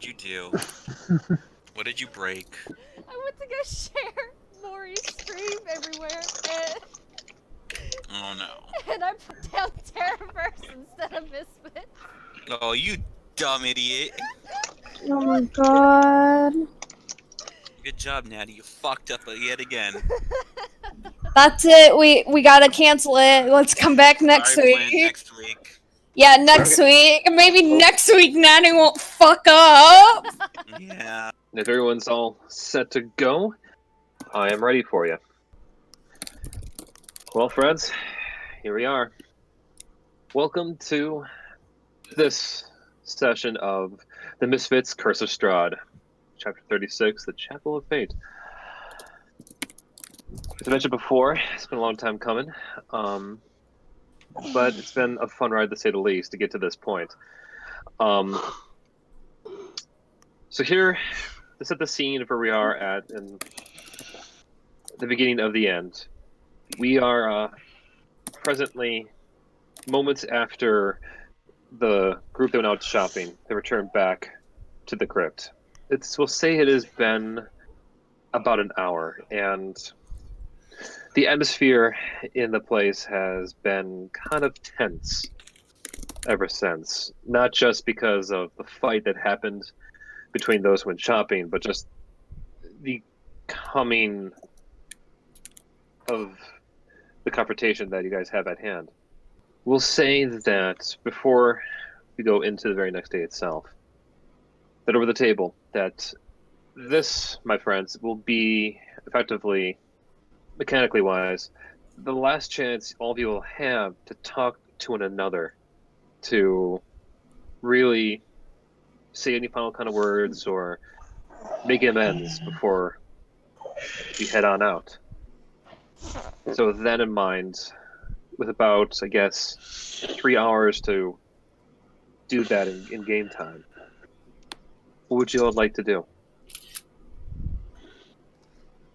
you do? What did you break? I went to go share Maury's stream everywhere, and Oh no. I put down Terraverse instead of Misfits. Oh, you dumb idiot. Oh my god. Good job, Natty. You fucked up yet again. That's it. We gotta cancel it. Let's come back next Sorry, week. plan next week. Yeah, next week. Maybe next week Nanny won't fuck up. Yeah. If everyone's all set to go, I am ready for you. Well, friends, here we are. Welcome to this session of the Misfits Curse of Strahd, Chapter 36, The Chapel of Fate. As I mentioned before, it's been a long time coming, but it's been a fun ride to say the least to get to this point. So here, to set the scene of where we are at in the beginning of the end, we are presently moments after the group that went out shopping. They returned back to the crypt. We'll say it has been about an hour, and the atmosphere in the place has been kind of tense ever since. Not just because of the fight that happened between those who went shopping, but just the coming of the confrontation that you guys have at hand. We'll say that before we go into the very next day itself, that over the table, that this, my friends, will be effectively, mechanically wise, the last chance all of you will have to talk to one another, to really say any final kind of words or make amends before you head on out. So with that in mind, with about, I guess, 3 hours to do that in game time, what would you all like to do?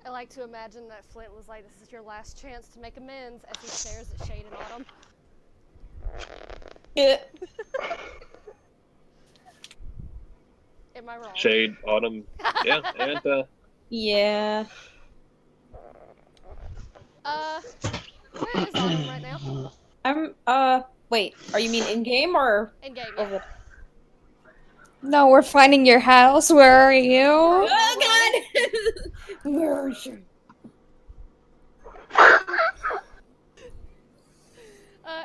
I like to imagine that Flint was like, "This is your last chance to make amends," as he stares at Shade and Autumn. Yeah. Am I wrong? Shade, Autumn, yeah, and Yeah. Where is Autumn right now? I'm wait, are you mean in game or In game. over? No, we're finding your house. Where are you? Oh god! Where is she?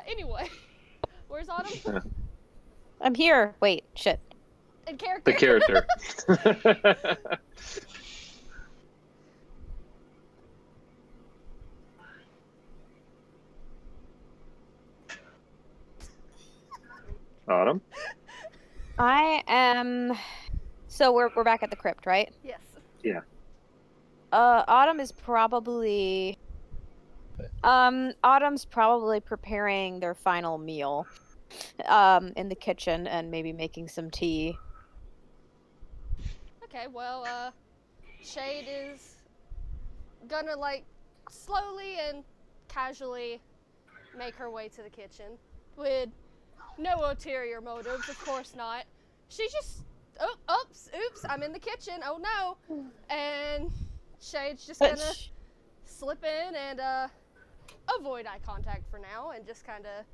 Anyway, where's Autumn? I'm here. Wait, shit. In character. the character. Autumn? I am. So we're back at the crypt, right? Yes. Yeah. Autumn's probably preparing their final meal, in the kitchen and maybe making some tea. Okay, well, Shade is gonna, like, slowly and casually make her way to the kitchen with no ulterior motives, of course not. She just, oops, I'm in the kitchen, oh no. And Shade's just gonna slip in and, avoid eye contact for now and just kind of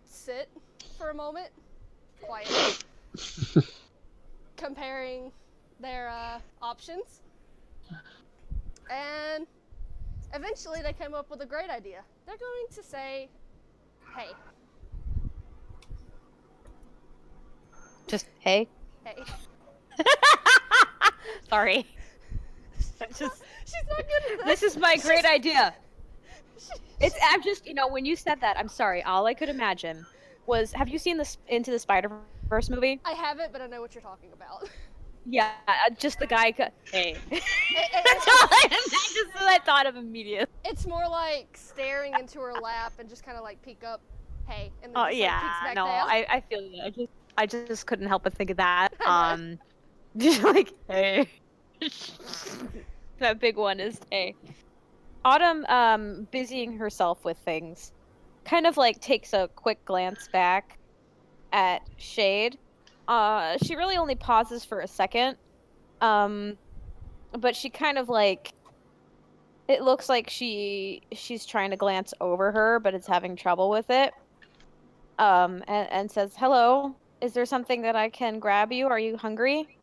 sit for a moment, quietly, comparing their options. And eventually they came up with a great idea. They're going to say, "Hey, Just hey. hey." Sorry. She's not good at This is my great idea. I'm just, idea. when you said that, I'm sorry. All I could imagine was, have you seen this Into the Spider-Verse movie? I haven't, but I know what you're talking about. Yeah, just the guy. Hey. That's all I thought of immediately. It's more like staring into her lap and just kind of like peek up, "Hey," and then Oh just, yeah, like, peeks back no, down. I feel you. I just couldn't help but think of that. Just like hey. That big one is hey. Autumn, busying herself with things, kind of like takes a quick glance back at Shade, She really only pauses for a second. But she kind of like it looks like she's trying to glance over her, but is having trouble with it. And says, "Hello, is there something that I can grab you? Are you hungry?"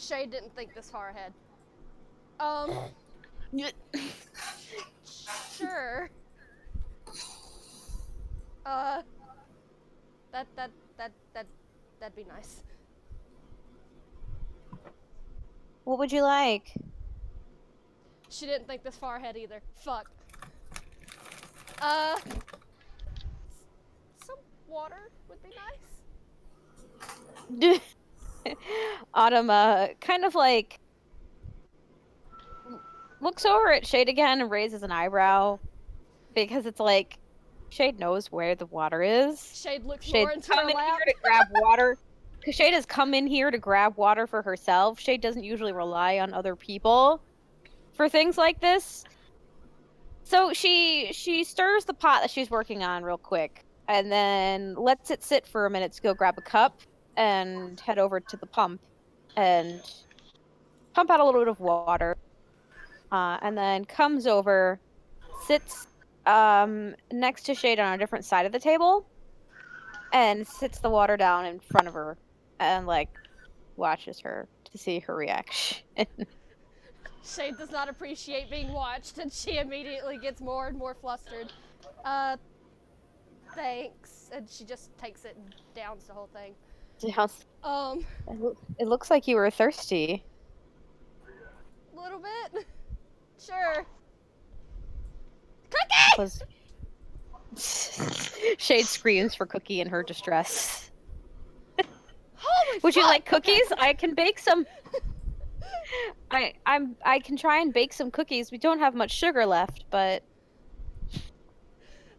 Shade didn't think this far ahead. Sure. That'd be nice. What would you like? She didn't think this far ahead either. Fuck. Some water would be nice. Autumn, kind of like looks over at Shade again and raises an eyebrow because it's like Shade knows where the water is. Shade looks Shade's more into her come in lap. here to grab water. Because Shade has come in here to grab water for herself. Shade doesn't usually rely on other people for things like this. So she stirs the pot that she's working on real quick and then lets it sit for a minute to go grab a cup and head over to the pump and pump out a little bit of water. And then comes over, sits next to Shade on a different side of the table, and sits the water down in front of her and like watches her to see her reaction. Shade does not appreciate being watched, and she immediately gets more and more flustered. Thanks. And she just takes it and downs the whole thing. It looks like you were thirsty. Little bit. Sure. Cookie! Shade screams for Cookie in her distress. Holy Would you fuck! like cookies? I can bake some. I can try and bake some cookies. We don't have much sugar left, but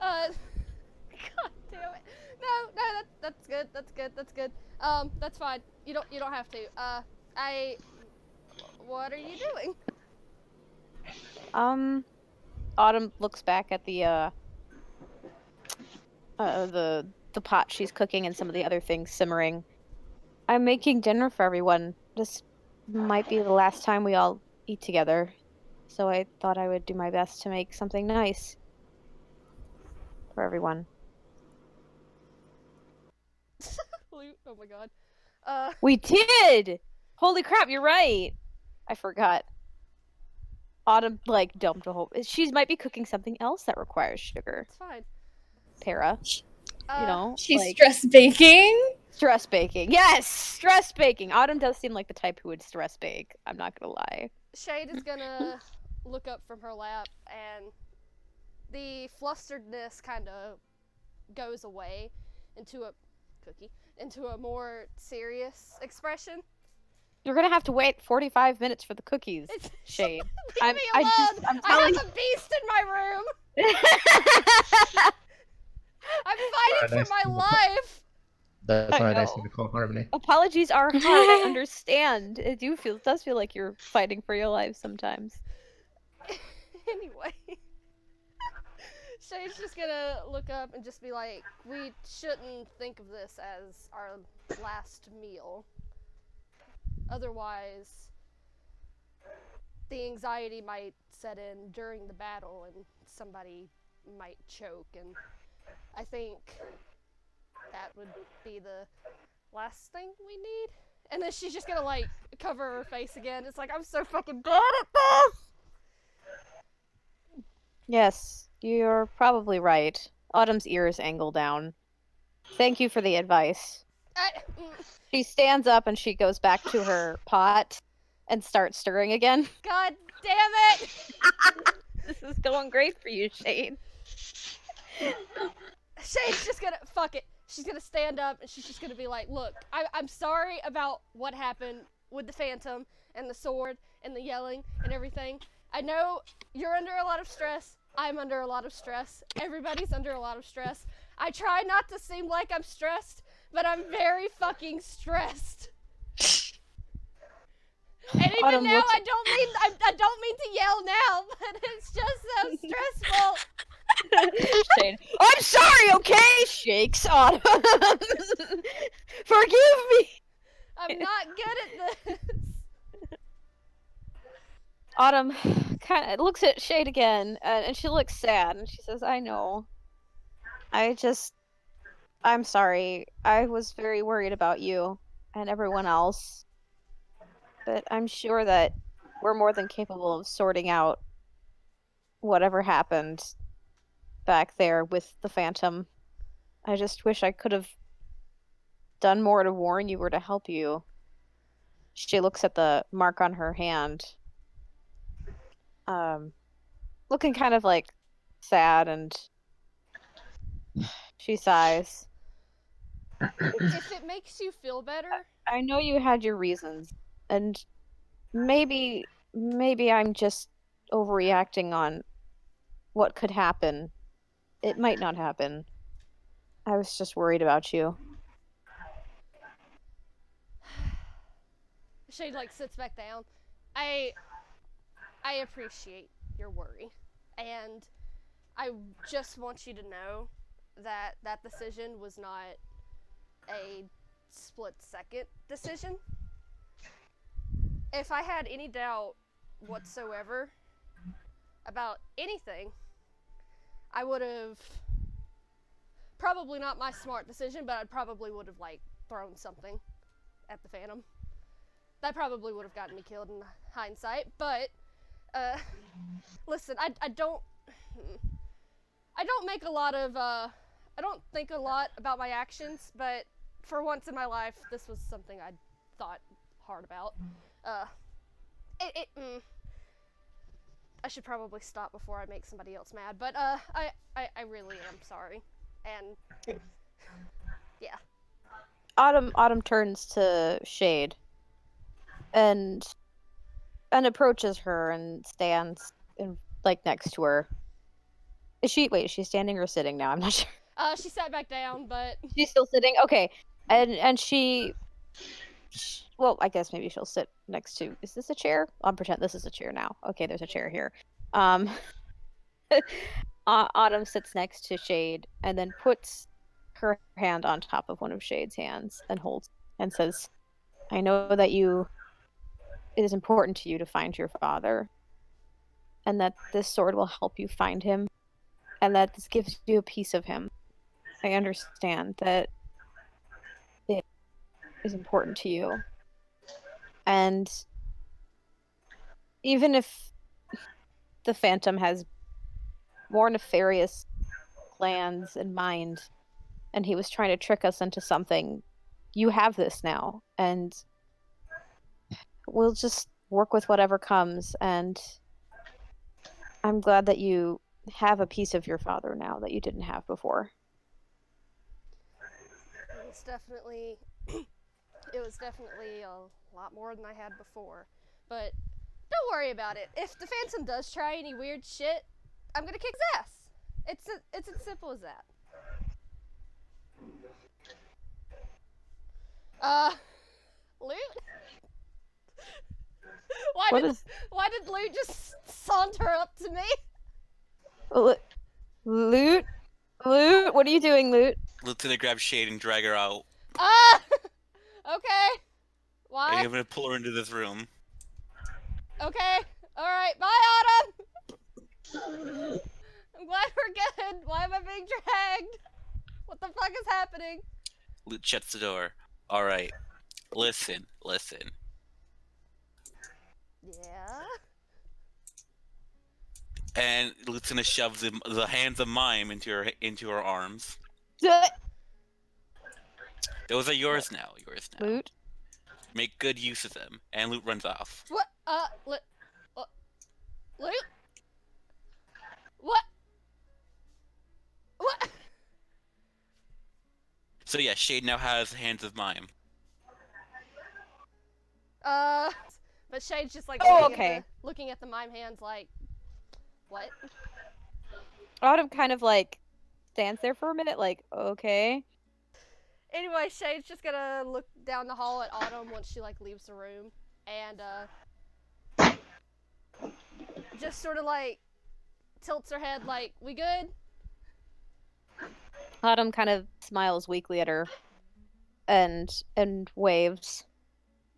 God damn it. No, that's good. That's good. That's fine. You don't have to. What are you doing? Autumn looks back at the pot she's cooking and some of the other things simmering. I'm making dinner for everyone. This might be the last time we all eat together, so I thought I would do my best to make something nice for everyone. Oh my god. We did! Holy crap, you're right! I forgot. Autumn, like, dumped a whole... She might be cooking something else that requires sugar. It's fine. Para. You know? She's like, stress baking. stress baking. Yes! Stress baking! Autumn does seem like the type who would stress bake. I'm not gonna lie. Shade is gonna look up from her lap, and the flusteredness kind of goes away into a more serious expression. You're gonna have to wait 45 minutes for the cookies, Shade. Leave me alone! I'm I telling have a beast in my room! you. I'm fighting for my life! That's I why I know. seem to call Harmony. Apologies are hard, I understand. It does feel like you're fighting for your life sometimes. Anyway. Shade's just gonna look up and just be like, we shouldn't think of this as our last meal. Otherwise, the anxiety might set in during the battle and somebody might choke, and I think that would be the last thing we need. And then she's just gonna like cover her face again. It's like, I'm so fucking bad at this! Yes, you're probably right. Autumn's ears angle down. Thank you for the advice. She stands up and she goes back to her pot and starts stirring again. God damn it! This is going great for you, Shade. Shade's just gonna, fuck it. She's gonna stand up and she's just gonna be like, look, I'm sorry about what happened with the Phantom and the sword and the yelling and everything. I know you're under a lot of stress. I'm under a lot of stress. Everybody's under a lot of stress. I try not to seem like I'm stressed, but I'm very fucking stressed. And even Autumn now, looks- I don't mean to yell now, but it's just so stressful. Shade. I'm sorry, okay? Shakes Autumn. Forgive me. I'm not good at this. Autumn kind of looks at Shade again, and she looks sad, and she says, I know. I'm sorry. I was very worried about you and everyone else. But I'm sure that we're more than capable of sorting out whatever happened back there with the Phantom. I just wish I could have done more to warn you or to help you. She looks at the mark on her hand, looking kind of like sad, and she sighs. If it makes you feel better, I know you had your reasons, and maybe I'm just overreacting on what could happen. It might not happen. I was just worried about you. Shade like sits back down. I appreciate your worry, and I just want you to know that that decision was not a split-second decision. If I had any doubt whatsoever about anything, I would have probably not my smart decision, but I probably would have like thrown something at the Phantom. That probably would have gotten me killed in hindsight, but listen, I don't make a lot of I don't think a lot about my actions, but for once in my life, this was something I thought hard about. I should probably stop before I make somebody else mad, but I really am sorry, and yeah. Autumn turns to Shade and approaches her and stands like next to her. Is she standing or sitting now? I'm not sure. She sat back down, but She's still sitting. Okay, and she well, I guess maybe she'll sit next to. Is this a chair? I'll pretend this is a chair now. Okay, there's a chair here. Autumn sits next to Shade and then puts her hand on top of one of Shade's hands and holds and says, I know that it is important to you to find your father, and that this sword will help you find him, and that this gives you a piece of him. I understand that it is important to you. And even if the Phantom has more nefarious plans in mind, and he was trying to trick us into something, you have this now, and we'll just work with whatever comes, and I'm glad that you have a piece of your father now that you didn't have before. It was definitely a lot more than I had before, but don't worry about it. If the Phantom does try any weird shit, I'm gonna kick his ass. It's as simple as that. Loot? Why did Loot just saunter up to me? Loot? What are you doing, Loot? Loot's gonna grab Shade and drag her out. Okay. Why? And I'm gonna pull her into this room. Okay. Alright, bye, Autumn! I'm glad we're good. Why am I being dragged? What the fuck is happening? Loot shuts the door. Alright. Listen. Yeah? And Loot's gonna shove the hands of mime into her arms. Those are yours now. Loot? Make good use of them. And Loot runs off. What? Loot? What? What? So yeah, Shade now has hands of mime. But Shade's just like looking at the mime hands like, what? Autumn kind of like stands there for a minute, like, okay. Anyway, Shade's just gonna look down the hall at Autumn once she like leaves the room, and just sort of like tilts her head like, we good? Autumn kind of smiles weakly at her and waves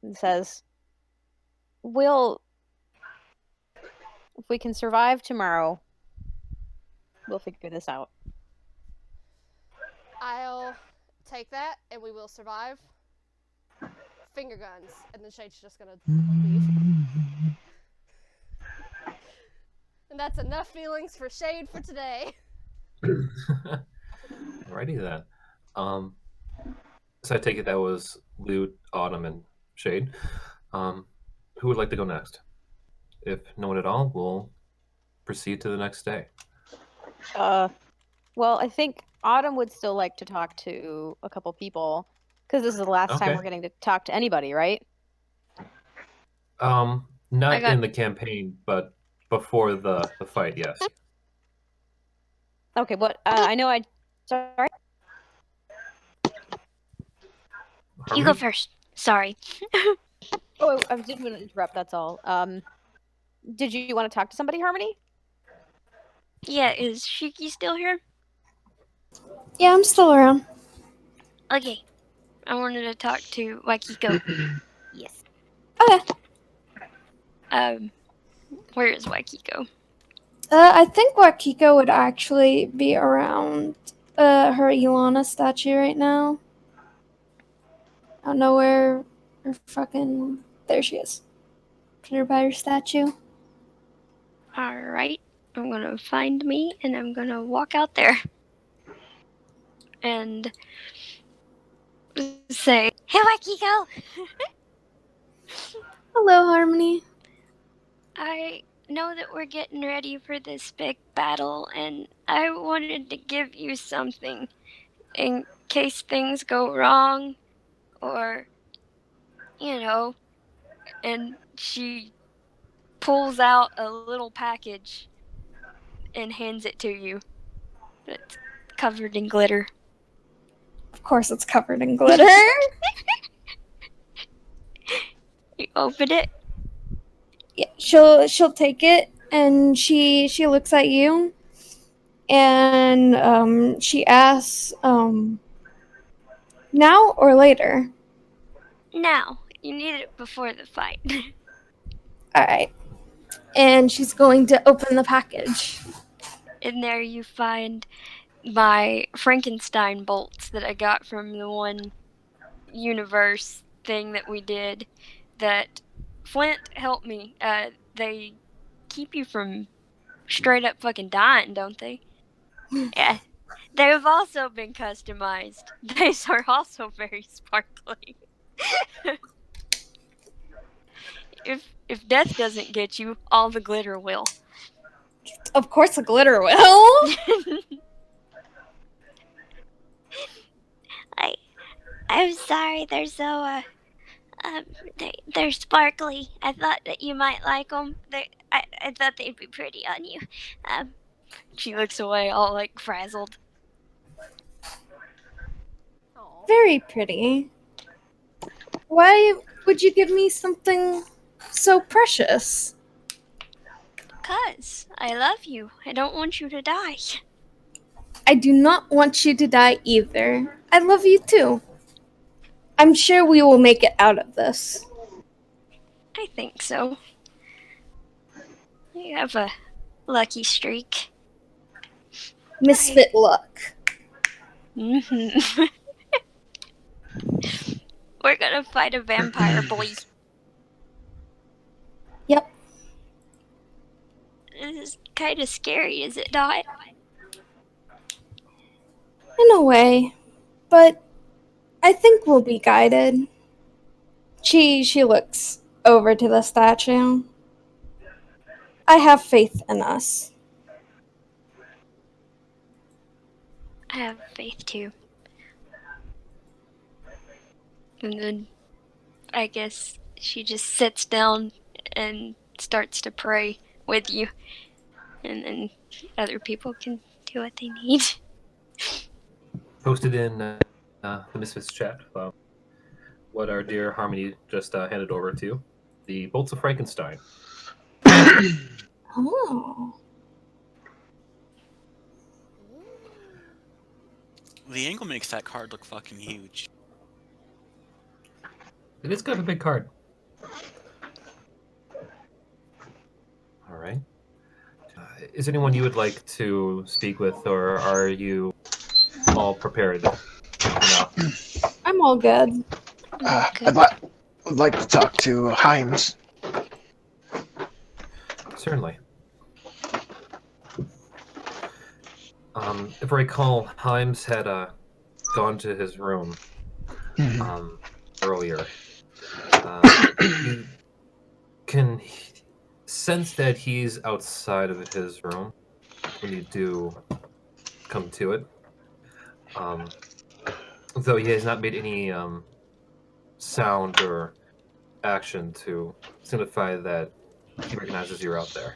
and says, if we can survive tomorrow, we'll figure this out. I'll take that, and we will survive. Finger guns, and then Shade's just gonna leave. And that's enough feelings for Shade for today. Alrighty then. So I take it that was Lute, Autumn, and Shade. Who would like to go next? If no one at all, we'll proceed to the next day. Well, I think Autumn would still like to talk to a couple people because this is the last time Okay. we're getting to talk to anybody, right? Not in the campaign, but before the fight, yes. Okay, I know sorry. You go first. Sorry. Oh, I didn't want to interrupt, that's all. Did you want to talk to somebody, Harmony? Yeah, is Shiki still here? Yeah, I'm still around. Okay. I wanted to talk to Waikiko. Yes. Okay. Where is Waikiko? I think Wakiko would actually be around her Ilana statue right now. I don't know where her fucking... There she is. Put her by her statue. Alright. I'm gonna find me and I'm gonna walk out there. And say, "Hey Waikiko!" Hello, Harmony. I know that we're getting ready for this big battle, and I wanted to give you something in case things go wrong, or, and she pulls out a little package and hands it to you. It's covered in glitter. Of course it's covered in glitter. You open it. Yeah, she'll take it, and she looks at you, and she asks, now or later? Now, you need it before the fight. Alright. And she's going to open the package. In there you find my Frankenstein bolts that I got from the one universe thing that we did that Flint helped me. They keep you from straight up fucking dying, don't they? Yeah. They've also been customized. These are also very sparkly. If death doesn't get you, all the glitter will. Of course the glitter will. I'm sorry, they're so they're sparkly. I thought that you might like them. I thought they'd be pretty on you. She looks away, all like frazzled. Aw. Very pretty. Why would you give me something so precious? 'Cause I love you. I don't want you to die. I do not want you to die either. I love you too. I'm sure we will make it out of this. I think so. You have a lucky streak. Misfit luck. Mm-hmm. We're gonna fight a vampire boy. Yep. This is kind of scary, is it not? In a way. But I think we'll be guided. She looks over to the statue. I have faith in us. I have faith too. And then I guess she just sits down and starts to pray with you. And then other people can do what they need. Posted in the Misfits chat, what our dear Harmony just handed over to you. The Bolts of Frankenstein. Oh. The angle makes that card look fucking huge. It is kind of a big card. All right. Is anyone you would like to speak with, or are you all prepared enough? I'm all good. Okay. I'd like to talk to Himes. Certainly. If I recall, Himes had gone to his room earlier. You can sense that he's outside of his room when you do come to it. Though he has not made any sound or action to signify that he recognizes you're out there.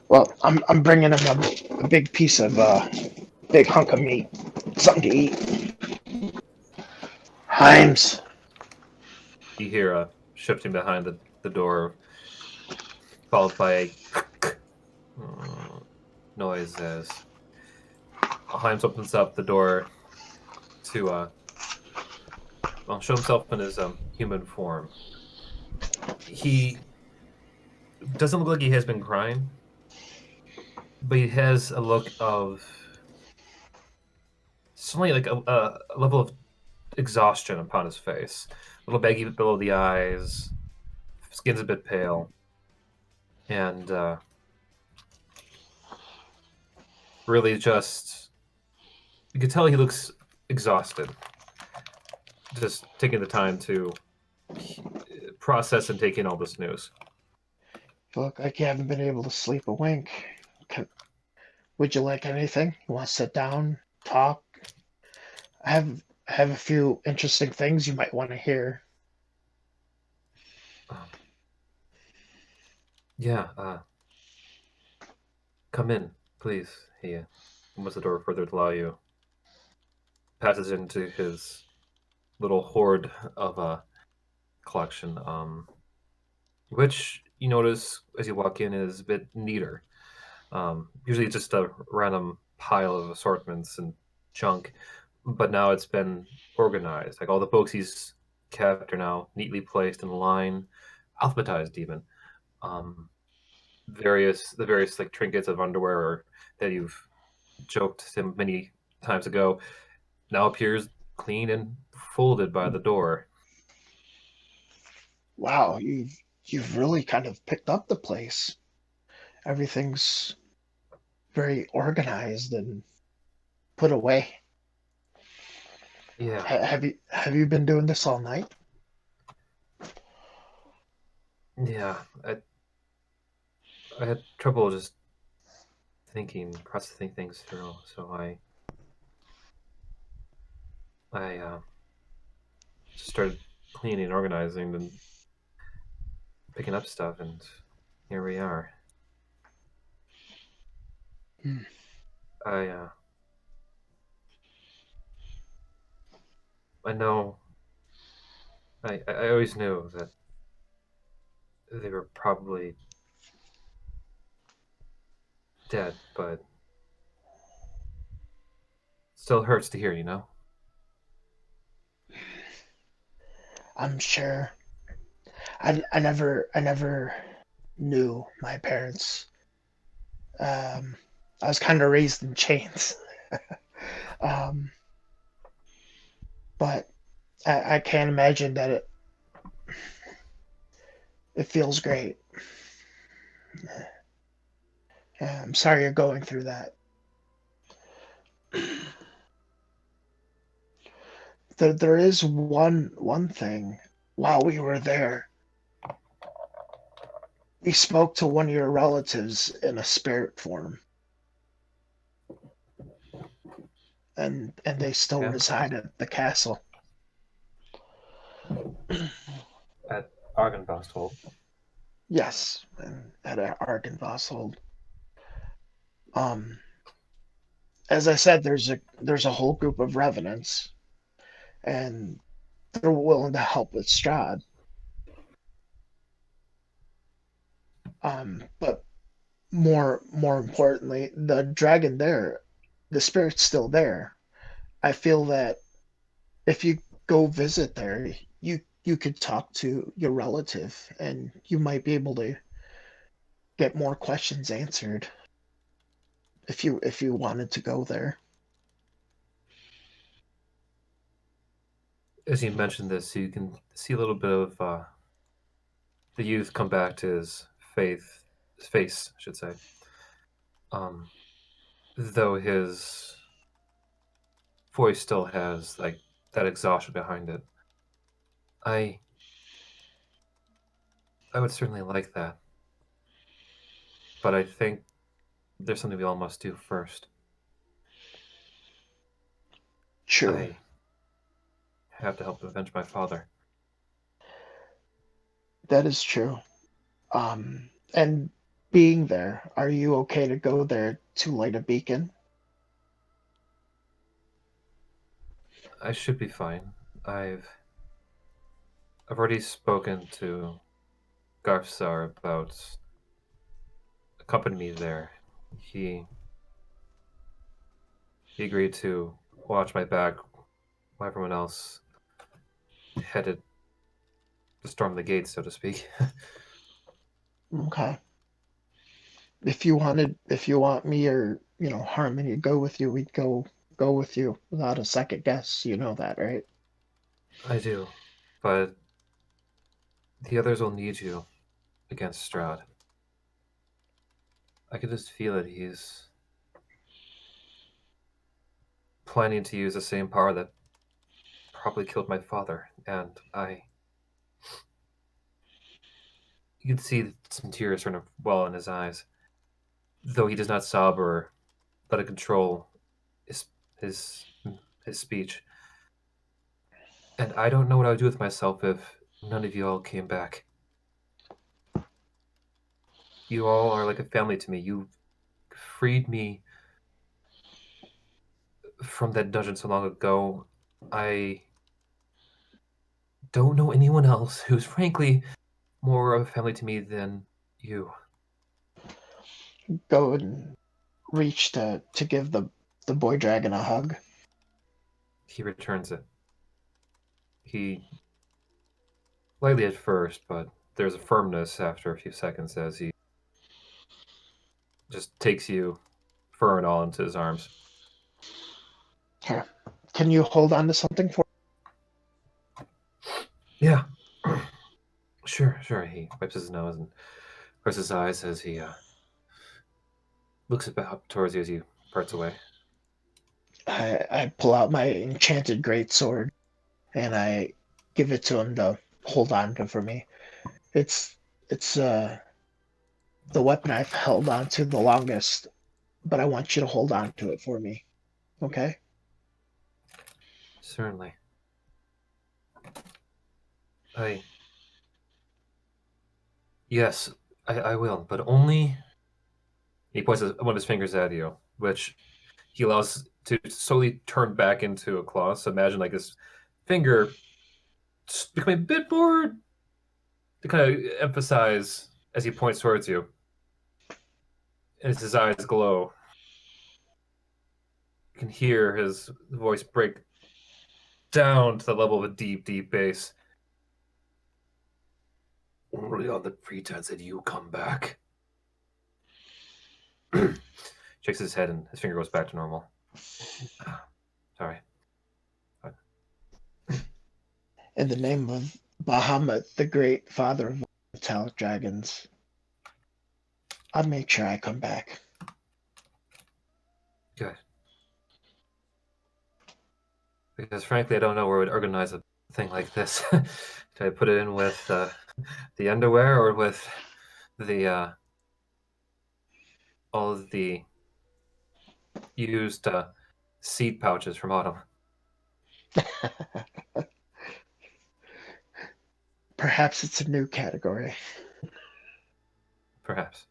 Well, I'm bringing him a big piece of big hunk of meat, something to eat. Himes. You hear a shifting behind the door, followed by a noise as Himes opens up the door to show himself in his human form. He doesn't look like he has been crying, but he has a look of suddenly like a level of exhaustion upon his face. A little baggy below the eyes, skin's a bit pale, and really just you can tell he looks exhausted. Just taking the time to process and take in all this news. You look like you haven't been able to sleep a wink. Would you like anything? You want to sit down, talk? I have a few interesting things you might want to hear. Yeah, come in, please. He opens the door further to allow you. Passes into his little hoard of a collection, which you notice as you walk in is a bit neater. Usually it's just a random pile of assortments and junk, but now it's been organized. Like all the books he's kept are now neatly placed in line, alphabetized even. The various like trinkets of underwear that you've joked him many times ago now appears clean and folded by the door. Wow, you've really kind of picked up the place. Everything's very organized and put away. Yeah, Have you been doing this all night? yeah. I had trouble just processing things through, so I just started cleaning and organizing and picking up stuff, and here we are. I know. I always knew that they were probably dead, but still hurts to hear, you know? I'm sure. I never knew my parents. I was kind of raised in chains. um, but I can't imagine that it feels great. I'm sorry you're going through that. There is one thing. While we were there, we spoke to one of your relatives in a spirit form, and they still Yeah. reside at the castle. At Argynvostholt. Yes, and at Argynvostholt. As I said, there's a whole group of revenants, and they're willing to help with Strahd. But more importantly, the dragon there, the spirit's still there. I feel that if you go visit there, you could talk to your relative and you might be able to get more questions answered if you wanted to go there. As you mentioned this, you can see a little bit of the youth come back to his face, I should say. Though his voice still has like that exhaustion behind it. I would certainly like that. But I think there's something we all must do first. True. I have to help avenge my father. That is true. And being there, are you okay to go there to light a beacon? I should be fine. I've already spoken to Garfsar about accompanying me there. He agreed to watch my back while everyone else headed to storm the gates, so to speak. Okay. If you want me or, Harmony to go with you, we'd go with you without a second guess. You know that, right? I do, but the others will need you against Strahd. I could just feel it. He's planning to use the same power that probably killed my father, and you can see some tears sort of well in his eyes, though he does not sob or let it control his his his speech. And I don't know what I would do with myself if none of you all came back. You all are like a family to me. You freed me from that dungeon so long ago. I don't know anyone else who's frankly more of a family to me than you. Go and reach to give the boy dragon a hug. He returns it. He lightly at first, but there's a firmness after a few seconds as he just takes you fur and all into his arms. Here, can you hold on to something for? Yeah. Sure. He wipes his nose and wipes his eyes as he looks about towards you as he parts away. I pull out my enchanted greatsword and I give it to him to hold on to for me. It's the weapon I've held on to the longest, but I want you to hold on to it for me. Okay? Certainly. Yes, I will, but only. He points one of his fingers at you, which he allows to slowly turn back into a claw. So imagine like his finger becoming a bit more to kind of emphasize as he points towards you. And as his eyes glow, you can hear his voice break down to the level of a deep bass. Only on the pretense that you come back. Shakes his head and his finger goes back to normal. Sorry. In the name of Bahamut, the great father of metallic dragons, I'll make sure I come back. Good. Because frankly, I don't know where we'd organize a thing like this. Do I put it in with the underwear or with the all of the used seed pouches from Autumn? Perhaps it's a new category. Perhaps.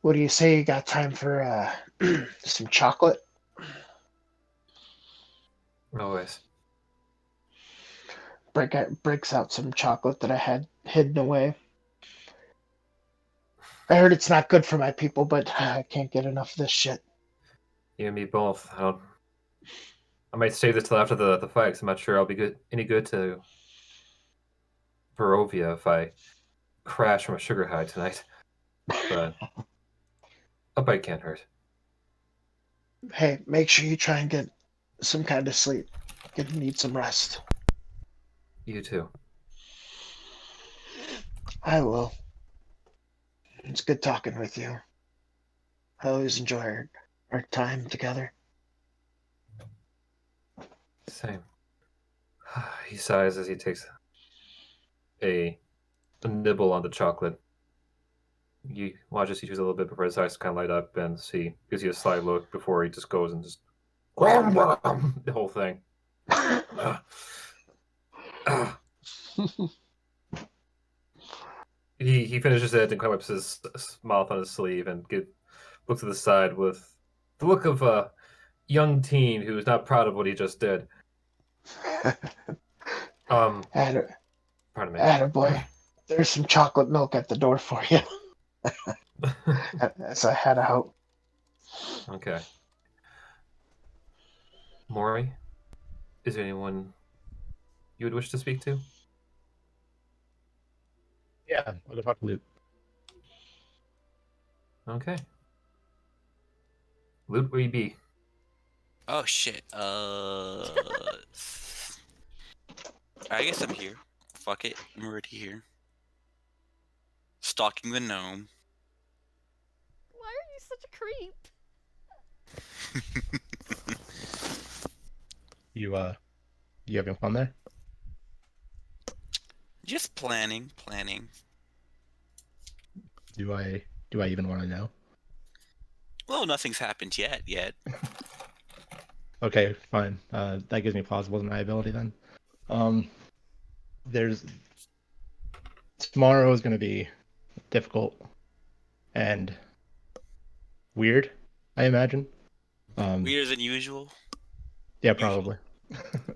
What do you say? You got time for some chocolate? Always. Breaks out some chocolate that I had hidden away. I heard it's not good for my people, but I can't get enough of this shit. You and me both. I might save this till after the fight, 'cause I'm not sure I'll be any good to Barovia if I crash from a sugar high tonight. But a bite can't hurt. Hey, make sure you try and get some kind of sleep. Need some rest. You too. I will. It's good talking with you. I always enjoy our time together. Same. He sighs as he takes a nibble on the chocolate. You watch as he chews a little bit before his eyes kind of light up, and he gives you a sly look before he just goes and just the whole thing. He finishes it and wipes his mouth on his sleeve and looks to the side with the look of a young teen who is not proud of what he just did. Pardon me. Attaboy. There's some chocolate milk at the door for you. As I head out. Okay. Maury, is there anyone you would wish to speak to? Yeah, I'll go talk to Luke. Okay. Loot where you be? Oh shit. I guess I'm here. Fuck it. I'm already here. Stalking the gnome. Why are you such a creep? You having fun there? Just planning. Do I even want to know? Well, nothing's happened yet. Okay, fine. That gives me plausible deniability then. Tomorrow is going to be difficult and weird, I imagine. Weirder than usual. Yeah, probably.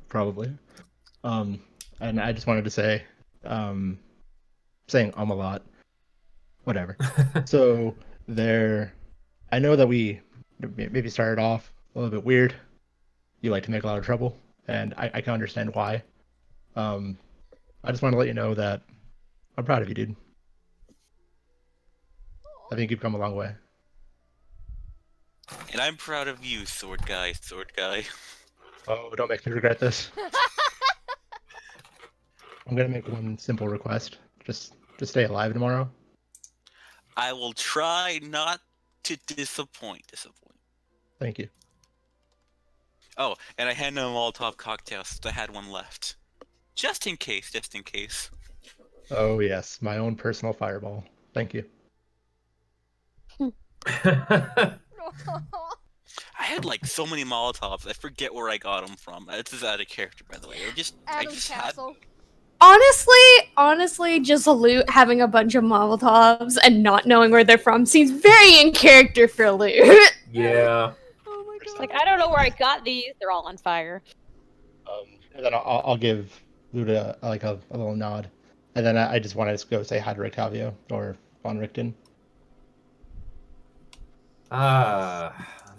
Probably. And I just wanted to say, saying a lot. Whatever. So I know that we maybe started off a little bit weird. You like to make a lot of trouble, and I can understand why. I just want to let you know that I'm proud of you, dude. I think you've come a long way. And I'm proud of you, sword guy. Oh, don't make me regret this. I'm gonna make one simple request. Just stay alive tomorrow. I will try not to disappoint. Thank you. Oh, and I had no Molotov cocktails, so I had one left. Just in case. Oh yes, my own personal fireball. Thank you. I had like so many Molotovs, I forget where I got them from. This is out of character, by the way. I just had... Castle. Honestly, just Loot having a bunch of Molotovs and not knowing where they're from seems very in character for Loot. Yeah. Oh my god. Like, I don't know where I got these. They're all on fire. And then I'll give Luda a little nod, and then I just wanted to go say hi to Rictavio or Von Richten.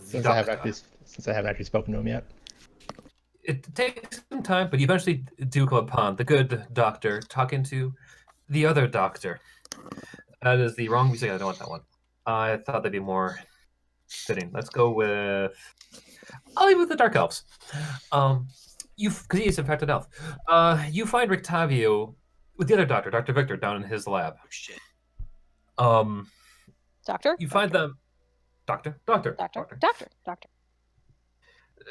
Since I haven't actually spoken to him yet. It takes some time, but you eventually do come upon the good doctor talking to the other doctor. That is the wrong music. I don't want that one. I thought that'd be more fitting. Let's go with... I'll leave with the Dark Elves. Because he is in fact an elf. You find Rictavio with the other doctor, Dr. Victor, down in his lab. Oh shit. Doctor? You find them... Doctor.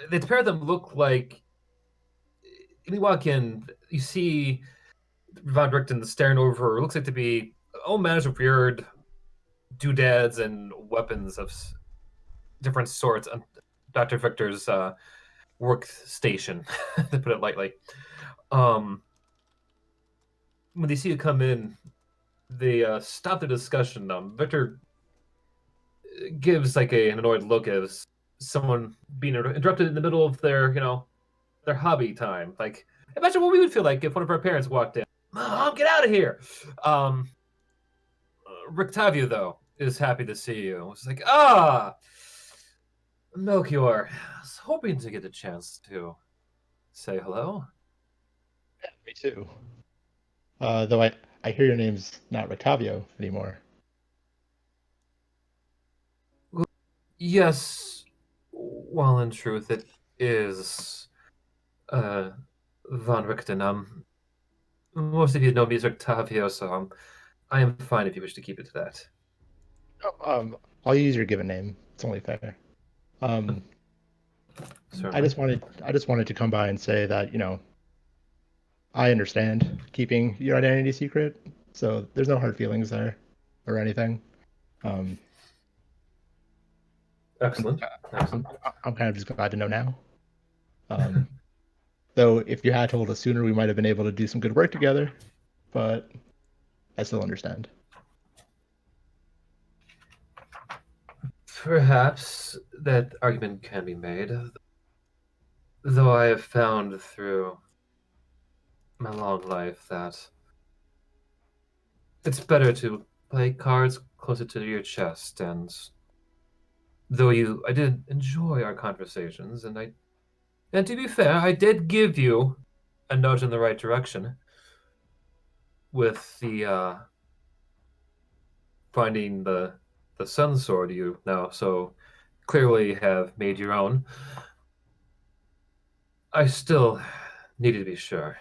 The pair of them look like... When you walk in, you see Von Richten staring over her. Looks like to be all manners of weird doodads and weapons of different sorts on Dr. Victor's workstation, to put it lightly. When they see you come in, they stop the discussion. Victor gives like an annoyed look as someone being interrupted in the middle of their hobby time. Like, imagine what we would feel like if one of our parents walked in. Mom, get out of here! Rictavio, though, is happy to see you. It's like, ah, Melchior. I was hoping to get a chance to say hello. Yeah, me too. Though I hear your name's not Rictavio anymore. Yes, well, in truth, it is Von Richten. Most of you know me as Rictavio, so I am fine if you wish to keep it to that. Oh, I'll use your given name. It's only fair. I Certainly. just wanted to come by and say that, I understand keeping your identity secret, so there's no hard feelings there or anything. Um, Excellent. Excellent. I'm kind of just glad to know now. Though if you had told us sooner, we might have been able to do some good work together, but I still understand. Perhaps that argument can be made, though I have found through my long life that it's better to play cards closer to your chest. And though I did enjoy our conversations, and to be fair, I did give you a nudge in the right direction with the finding the sun sword you now so clearly have made your own. I still needed to be sure.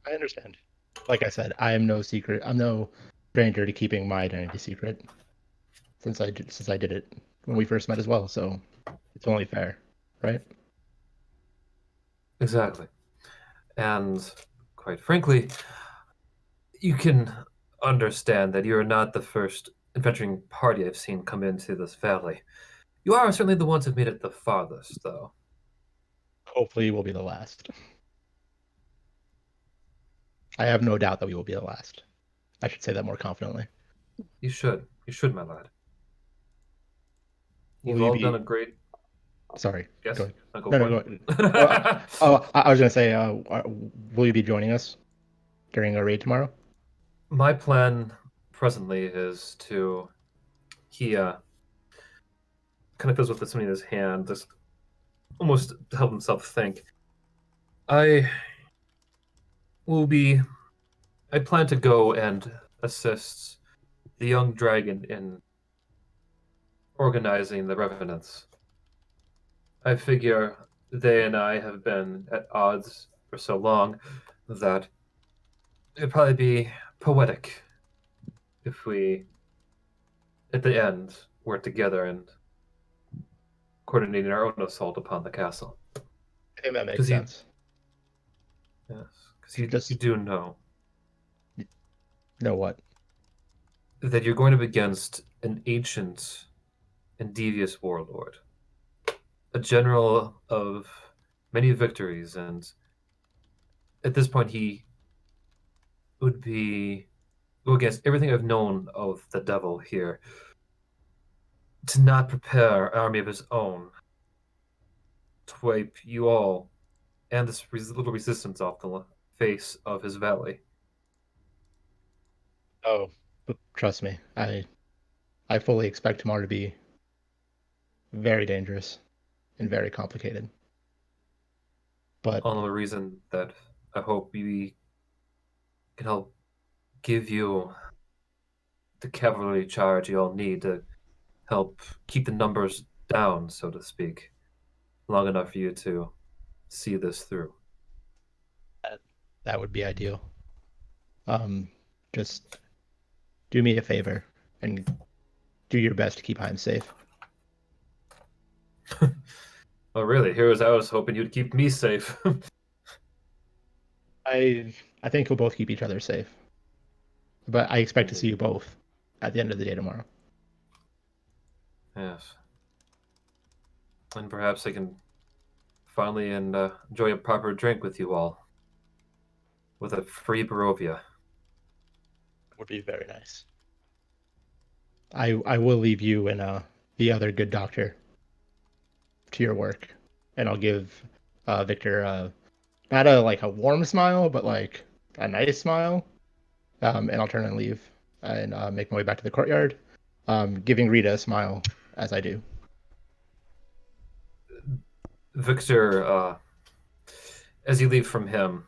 I understand. Like I said, I'm no stranger to keeping my identity secret since I did it when we first met as well, so it's only fair, right? Exactly. And quite frankly, you can understand that you're not the first adventuring party I've seen come into this valley. You are certainly the ones who've made it the farthest, though. Hopefully we'll be the last. I have no doubt that we will be the last. I should say that more confidently. You should. You should, my lad. Will You've you all be... done a great... Sorry. Yes? Go ahead. I'll go No, for no, it. go ahead. I was going to say, will you be joining us during our raid tomorrow? My plan presently is to... He kind of feels with something in his hand, just almost to help himself think. I plan to go and assist the young dragon in organizing the revenants. I figure they and I have been at odds for so long that it'd probably be poetic if we, at the end, work together and coordinating our own assault upon the castle. I think that makes sense. Yes, because you do know Know what? that you're going up against an ancient and devious warlord, a general of many victories, and at this point he would go against everything I've known of the devil here, to not prepare an army of his own to wipe you all and this little resistance off the face of his valley. Oh, but trust me, I fully expect tomorrow to be very dangerous and very complicated. But All the reason that I hope we can help give you the cavalry charge you all need to help keep the numbers down, so to speak, long enough for you to see this through. that would be ideal. Just do me a favor and do your best to keep Heim safe. Oh, really? Here was I was hoping you'd keep me safe. I think we'll both keep each other safe. But I expect to see you both at the end of the day tomorrow. Yes. And perhaps I can finally enjoy a proper drink with you all. With a free Barovia. Would be very nice. I will leave you and the other good doctor to your work, and I'll give Victor not a warm smile, but like a nice smile, and I'll turn and leave. and make my way back to the courtyard, giving Rita a smile as I do. Victor, as you leave from him,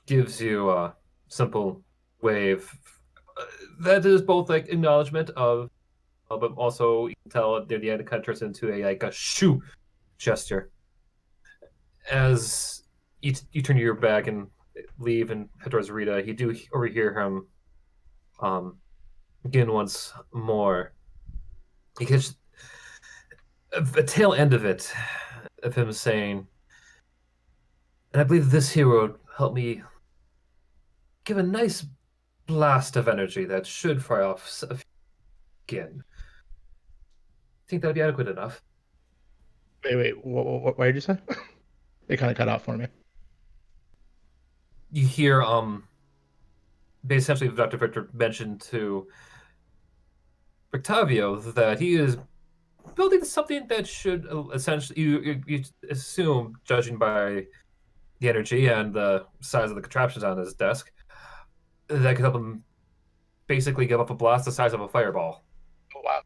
gives you a simple wave that is both like acknowledgement of, but also you can tell near the end it kind of turns into a shoo gesture. As you turn your back and leave and head towards Rita, you do overhear him again once more. He gets a tail end of it, of him saying, and I believe this here will help me give a nice blast of energy that should fire off again. Think that'd be adequate enough? Wait, what did you say? It kind of cut out for me. You hear, essentially Dr. Victor mentioned to Octavio that he is building something that should essentially, you assume, judging by the energy and the size of the contraptions on his desk, that could help him basically give up a blast the size of a fireball. Oh, wow.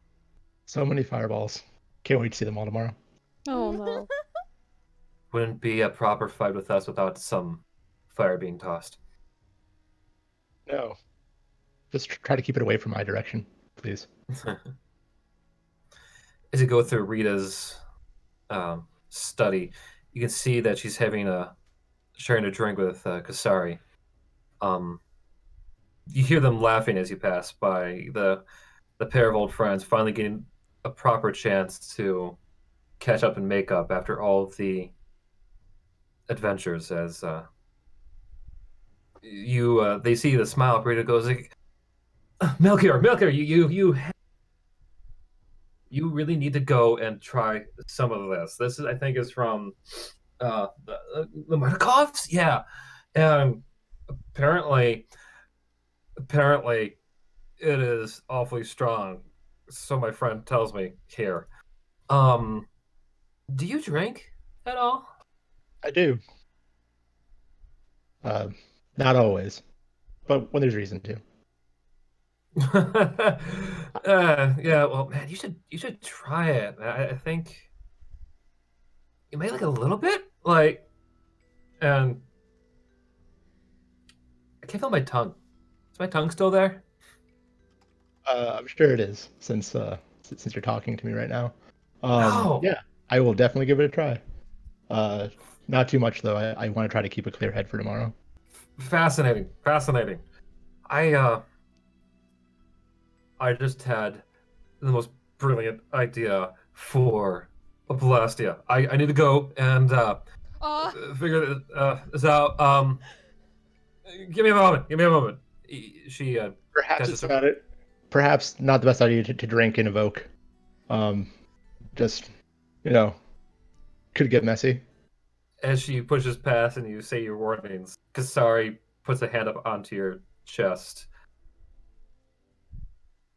So many fireballs. Can't wait to see them all tomorrow. Oh no. Wouldn't be a proper fight with us without some fire being tossed. No. Just try to keep it away from my direction, please. As you go through Rita's study, you can see that she's sharing a drink with Kasari. You hear them laughing as you pass by, the pair of old friends finally getting a proper chance to catch up and make up after all of the adventures. As they see the smile, Rita goes like, Melchior, you really need to go and try some of this. This is, I think, is from the Markovs, yeah, and apparently it is awfully strong. So my friend tells me here. Do you drink at all? I do. Not always, but when there's reason to. Yeah, well, man, you should try it. I think you may like a little bit, and I can't feel my tongue. Is my tongue still there? I'm sure it is, since you're talking to me right now. Oh. Yeah, I will definitely give it a try. Not too much though. I want to try to keep a clear head for tomorrow. Fascinating. I just had the most brilliant idea for a Balestia. I need to go and figure this out. Give me a moment. She Perhaps catches it's not it. Perhaps not the best idea to drink and evoke. Just could get messy. As she pushes past and you say your warnings, Kasari puts a hand up onto your chest.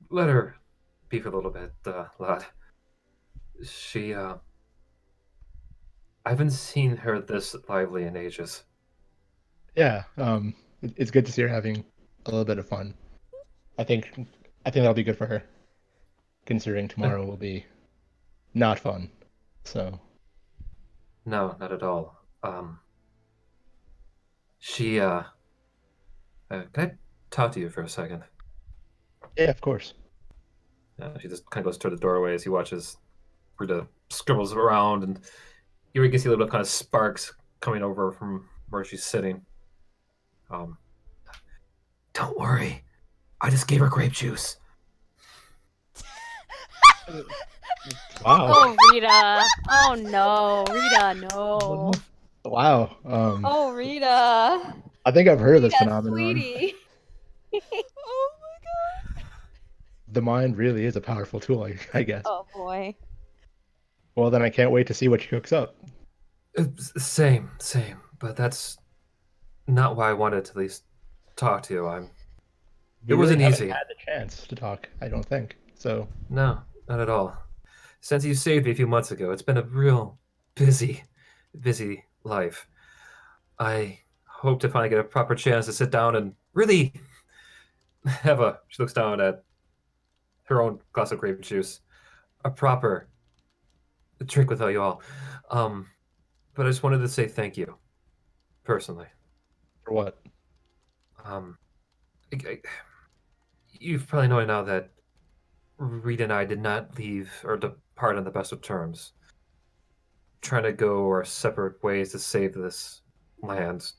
Let her be for a little bit, lad. She, I haven't seen her this lively in ages. Yeah, it's good to see her having a little bit of fun. I think that'll be good for her, considering tomorrow will be not fun. So. No, not at all. She, can I talk to you for a second? Yeah, of course. She just kind of goes toward the doorway as he watches Rita scribbles around, and you can see a little kind of sparks coming over from where she's sitting. Don't worry, I just gave her grape juice. Wow. Oh, Rita. Oh no, Rita, no. Wow. Oh, Rita. I think I've heard of this Rita, phenomenon. sweetie. Oh my god. The mind really is a powerful tool, I guess. Oh boy. Well, then I can't wait to see what she cooks up. Same. But that's not why I wanted to at least talk to you. It wasn't really easy. haven't had the chance to talk, I don't think. So. No, not at all. Since you saved me a few months ago, it's been a real busy life. I hope to finally get a proper chance to sit down and really She looks down at her own glass of grape juice. A proper drink with all you all. But I just wanted to say thank you, personally. For what? Um, you've probably known now that Rita and I did not leave or depart on the best of terms. Trying to go our separate ways to save this land.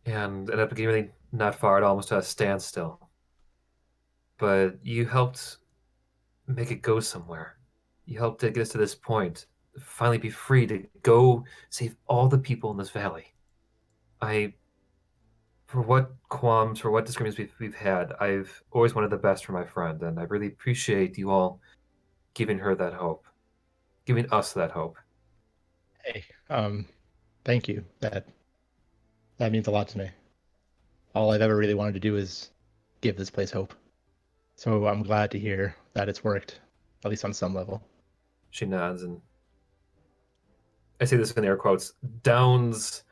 And ended up getting really not far at almost to a standstill. But you helped make it go somewhere. You helped to get us to this point. Finally be free to go save all the people in this valley. For what qualms, for what disagreements we've had, I've always wanted the best for my friend, and I really appreciate you all giving her that hope, giving us that hope. Hey, thank you. That means a lot to me. All I've ever really wanted to do is give this place hope. So I'm glad to hear that it's worked, at least on some level. She nods, and I say this in air quotes, downs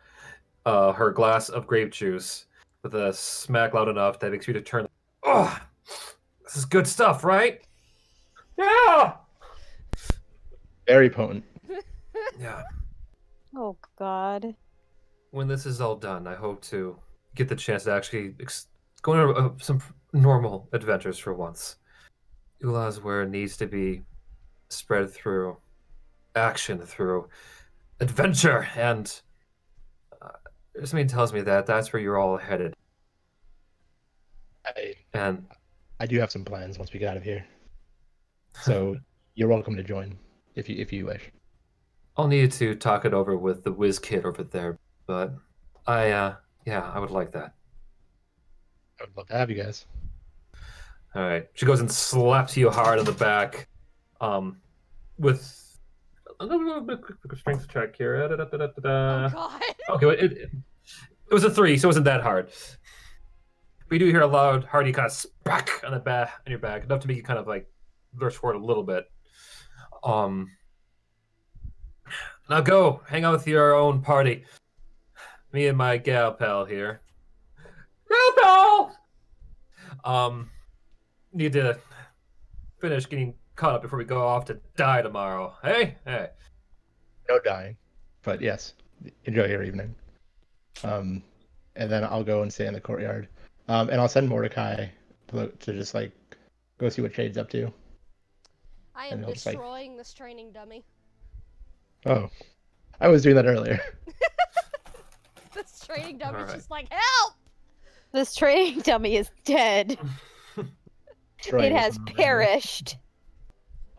her glass of grape juice with a smack loud enough that makes you to turn. Oh, this is good stuff, right? Yeah. Very potent. Yeah. Oh God. When this is all done, I hope to get the chance to actually go on some normal adventures for once. Ula is where it needs to be spread through action, through adventure, and something tells me that that's where you're all headed. And I do have some plans once we get out of here. So you're welcome to join if you wish. I'll need to talk it over with the whiz kid over there, but I would like that. I would love to have you guys. All right. She goes and slaps you hard on the back, with a quick strength check here. Oh God. Okay, it was a 3, so it wasn't that hard. But you do hear a loud, hearty kind of sprack on your back, enough to make you kind of like lurch forward a little bit. Now go hang out with your own party. Me and my gal pal here. Gal pal. Need to finish getting caught up before we go off to die tomorrow. Hey. No dying, but yes, enjoy your evening. And then I'll go and stay in the courtyard. And I'll send Mordecai to just like go see what Shade's up to. I am And he'll just, like- destroying this training dummy. Oh, I was doing that earlier. This training dummy's Alright. just like, help! This training dummy is dead. Destroying It has some- perished.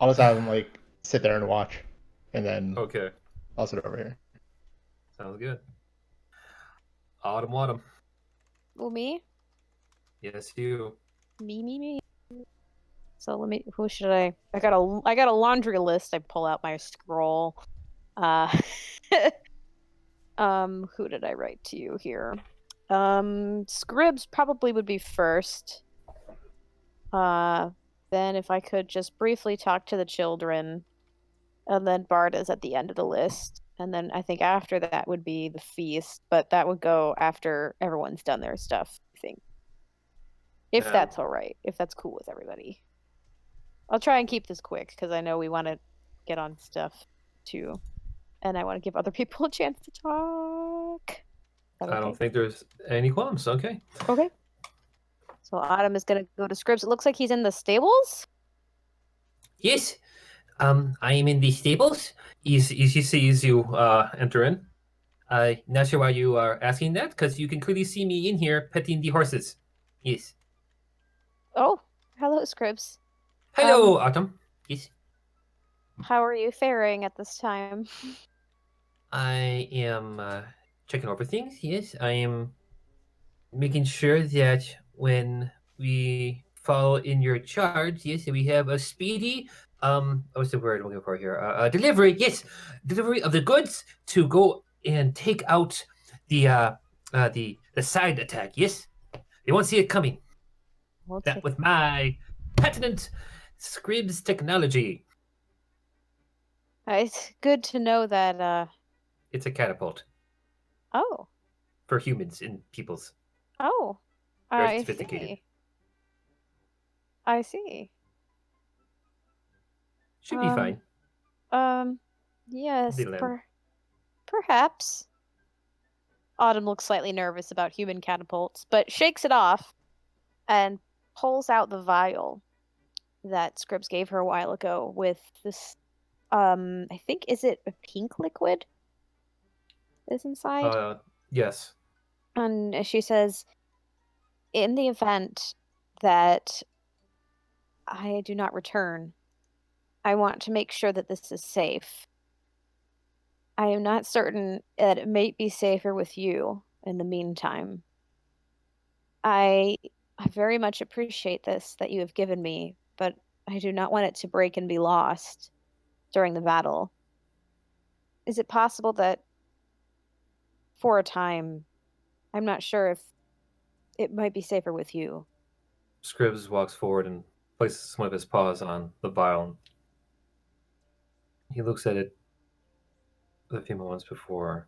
I'll just have him like sit there and watch, and then Okay. I'll sit over here. Sounds good. Autumn. Well, me? Yes, you. Me. So let me. Who should I? I got a laundry list. I pull out my scroll. Who did I write to you here? Scribs probably would be first. Then if I could just briefly talk to the children, and then Bard is at the end of the list. And then I think after that would be the feast, but that would go after everyone's done their stuff, I think. If Yeah. that's all right, if that's cool with everybody. I'll try and keep this quick because I know we want to get on stuff too. And I want to give other people a chance to talk. Is that I don't okay? think there's any qualms. Okay. Okay. So Autumn is going to go to Scribs. It looks like he's in the stables. Yes. I am in the stables. He sees you enter in. Not sure why you are asking that, because you can clearly see me in here petting the horses. Yes. Oh, hello, Scribs. Hello, Autumn. Yes. How are you faring at this time? I am checking over things. Yes, I am making sure that when we follow in your charge, yes, we have a speedy what's the word I'm looking for here? Delivery. Yes, delivery of the goods to go and take out the side attack. Yes, they won't see it coming. We'll That take- with my patented Scribs technology. It's good to know that. It's a catapult Oh, for humans and peoples. oh, Very I sophisticated. see. I see. Should be fine. Yes, The limb. perhaps. Autumn looks slightly nervous about human catapults, but shakes it off and pulls out the vial that Scribs gave her a while ago with this, I think, is it a pink liquid is inside? Yes. And she says, in the event that I do not return, I want to make sure that this is safe. I am not certain that it may be safer with you in the meantime. I very much appreciate this that you have given me, but I do not want it to break and be lost during the battle. Is it possible that for a time, I'm not sure if it might be safer with you? Scribs walks forward and places some of his paws on the vial. He looks at it a few moments before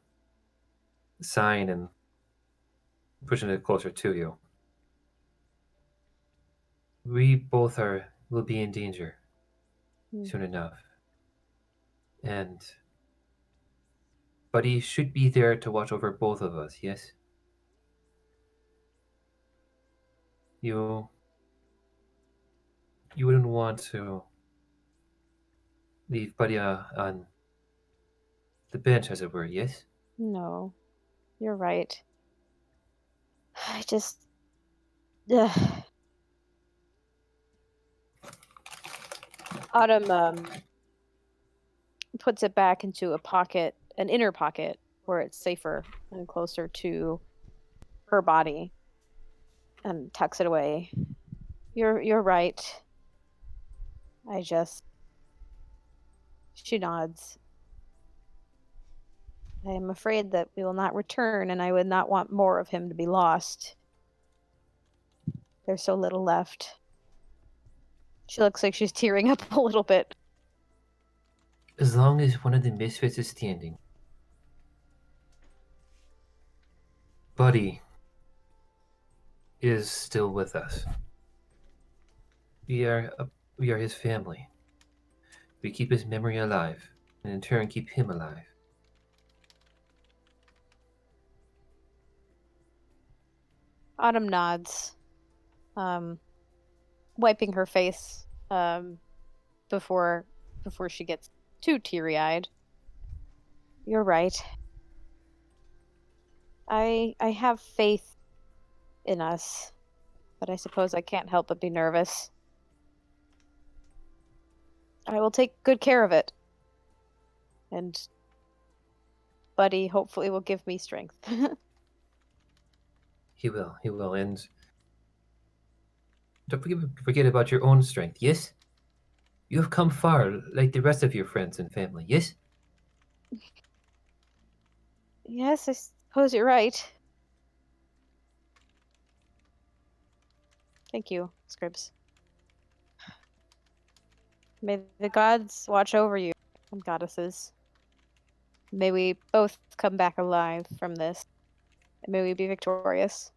sighing and pushing it closer to you. We both will be in danger soon enough. And Buddy should be there to watch over both of us, yes? You wouldn't want to leave Buddy on the bench, as it were, yes? No, you're right. I just. Ugh. Autumn puts it back into a pocket, an inner pocket, where it's safer and closer to her body, and tucks it away. You're right. I just. She nods. I am afraid that we will not return, and I would not want more of him to be lost. There's so little left. She looks like she's tearing up a little bit. As long as one of the Misfits is standing. Buddy is still with us. We are his family. We keep his memory alive, and in turn keep him alive. Autumn nods, wiping her face before she gets too teary-eyed. You're right. I have faith in us, but I suppose I can't help but be nervous. I will take good care of it. And Buddy hopefully will give me strength. He will, and don't forget about your own strength, yes? You have come far, like the rest of your friends and family, yes? Yes, I suppose you're right. Thank you, Scribs. May the gods watch over you, and goddesses. May we both come back alive from this. And may we be victorious.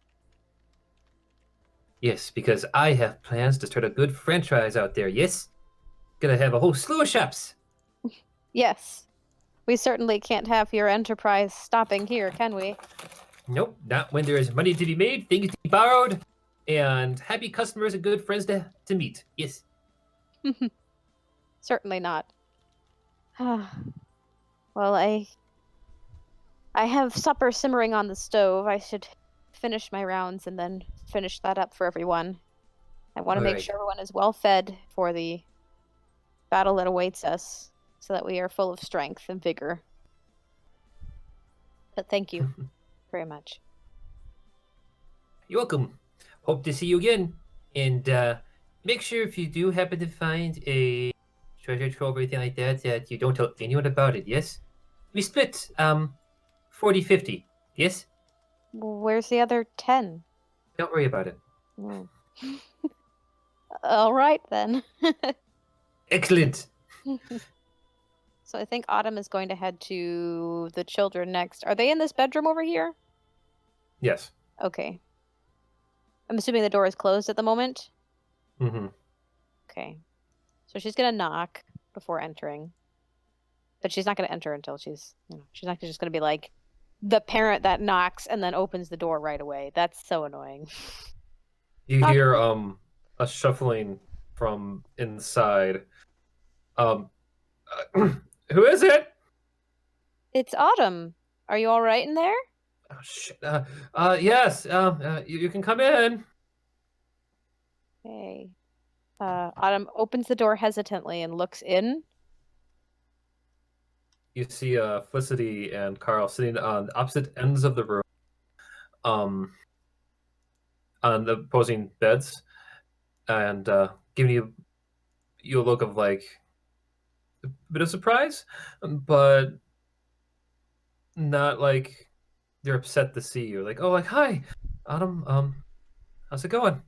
Yes, because I have plans to start a good franchise out there, yes? Gonna have a whole slew of shops. Yes. We certainly can't have your enterprise stopping here, can we? Nope, not when there is money to be made, things to be borrowed, and happy customers and good friends to meet. Yes. Certainly not. Well, I have supper simmering on the stove. I should finish my rounds and then finish that up for everyone. I want to make sure everyone is well fed for the battle that awaits us, so that we are full of strength and vigor. But thank you very much. You're welcome. Hope to see you again. And make sure if you do happen to find a treasure trove or anything like that, that you don't tell anyone about it, yes? We split 40-50, yes? Where's the other 10? Don't worry about it. All right, then. Excellent. So I think Autumn is going to head to the children next. Are they in this bedroom over here? Yes. Okay. I'm assuming the door is closed at the moment. Mm-hmm. Okay. So she's gonna knock before entering. But she's not gonna enter until she's not just gonna be like the parent that knocks and then opens the door right away. That's so annoying. You hear a shuffling from inside. Um, who is it? It's Autumn. Are you all right in there? Oh shit. Yes. You can come in. Okay. Autumn opens the door hesitantly and looks in. You see Felicity and Carl sitting on opposite ends of the room, um, on the opposing beds, and giving you a look of like a bit of surprise, but not like they're upset to see you. Like, oh, like hi, Autumn. How's it going?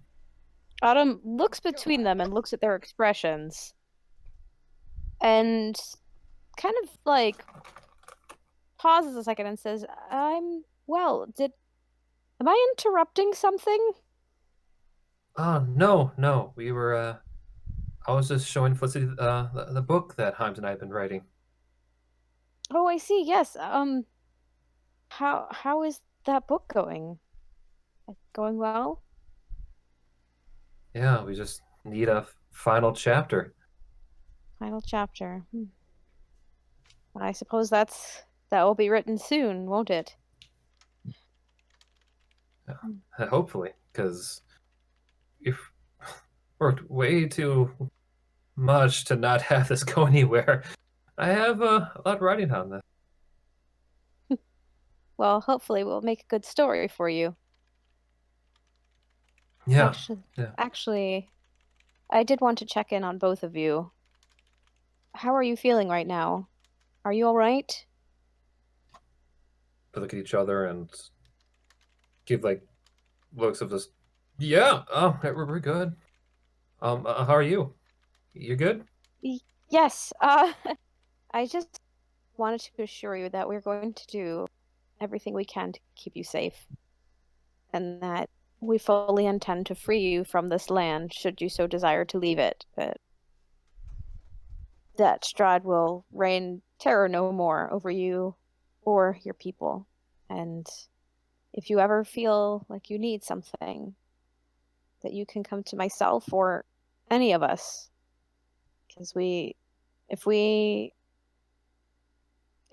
Autumn looks between them and looks at their expressions and kind of like pauses a second and says, I'm well, am I interrupting something? No. We were. I was just showing Felicity the book that Himes and I have been writing. Oh, I see. Yes. How is that book going? Going well? Yeah, we just need a final chapter. Final chapter. I suppose that will be written soon, won't it? Hopefully, because we've worked way too much to not have this go anywhere. I have a lot riding on this. Well, hopefully we'll make a good story for you. Yeah. Yeah. Actually, I did want to check in on both of you. How are you feeling right now? Are you all right? We look at each other and give like looks of just, yeah. Oh, we're good. How are you? You good? Yes. I just wanted to assure you that we're going to do everything we can to keep you safe, and that we fully intend to free you from this land should you so desire to leave it. That Strahd will reign terror no more over you or your people. And if you ever feel like you need something, that you can come to myself or any of us. Because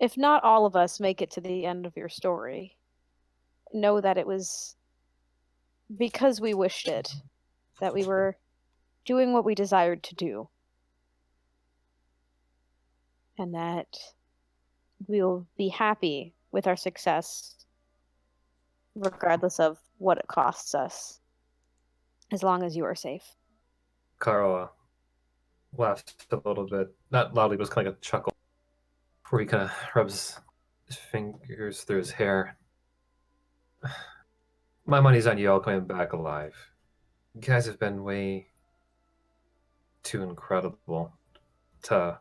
if not all of us make it to the end of your story, know that it was because we wished it, that we were doing what we desired to do, and that we'll be happy with our success regardless of what it costs us, as long as you are safe. Carl laughs a little bit, not loudly, but it's kind of like a chuckle, where he kind of rubs his fingers through his hair. My money's on you all coming back alive. You guys have been way too incredible to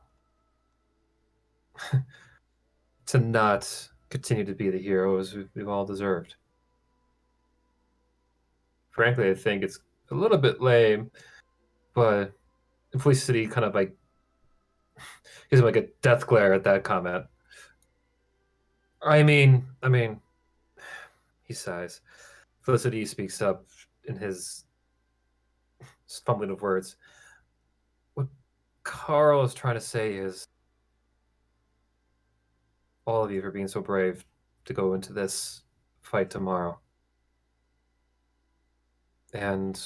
to not continue to be the heroes we've all deserved. Frankly, I think it's a little bit lame, but Felicity kind of like gives him like a death glare at that comment. I mean, he sighs. Felicity speaks up in his fumbling of words. What Carl is trying to say is, all of you for being so brave to go into this fight tomorrow. And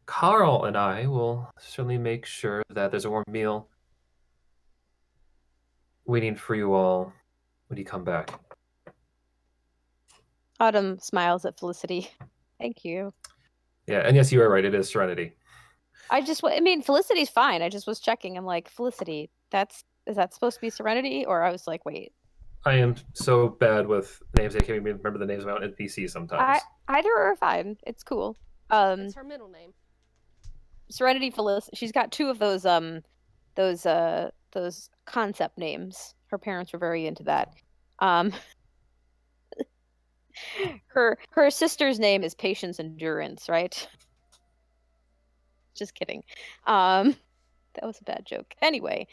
Carl and I will certainly make sure that there's a warm meal waiting for you all when you come back. Autumn smiles at Felicity. Thank you. Yeah, and yes, you are right. It is Serenity. Felicity's fine. I just was checking. I'm like, Felicity, is that supposed to be Serenity? Or I was like, wait. I am so bad with names. I can't even remember the names of my own NPCs sometimes. Either are fine. It's cool. It's her middle name. Serenity Felicity. She's got two of those concept names. Her parents were very into that. Her sister's name is Patience Endurance, right? Just kidding. That was a bad joke. Anyway,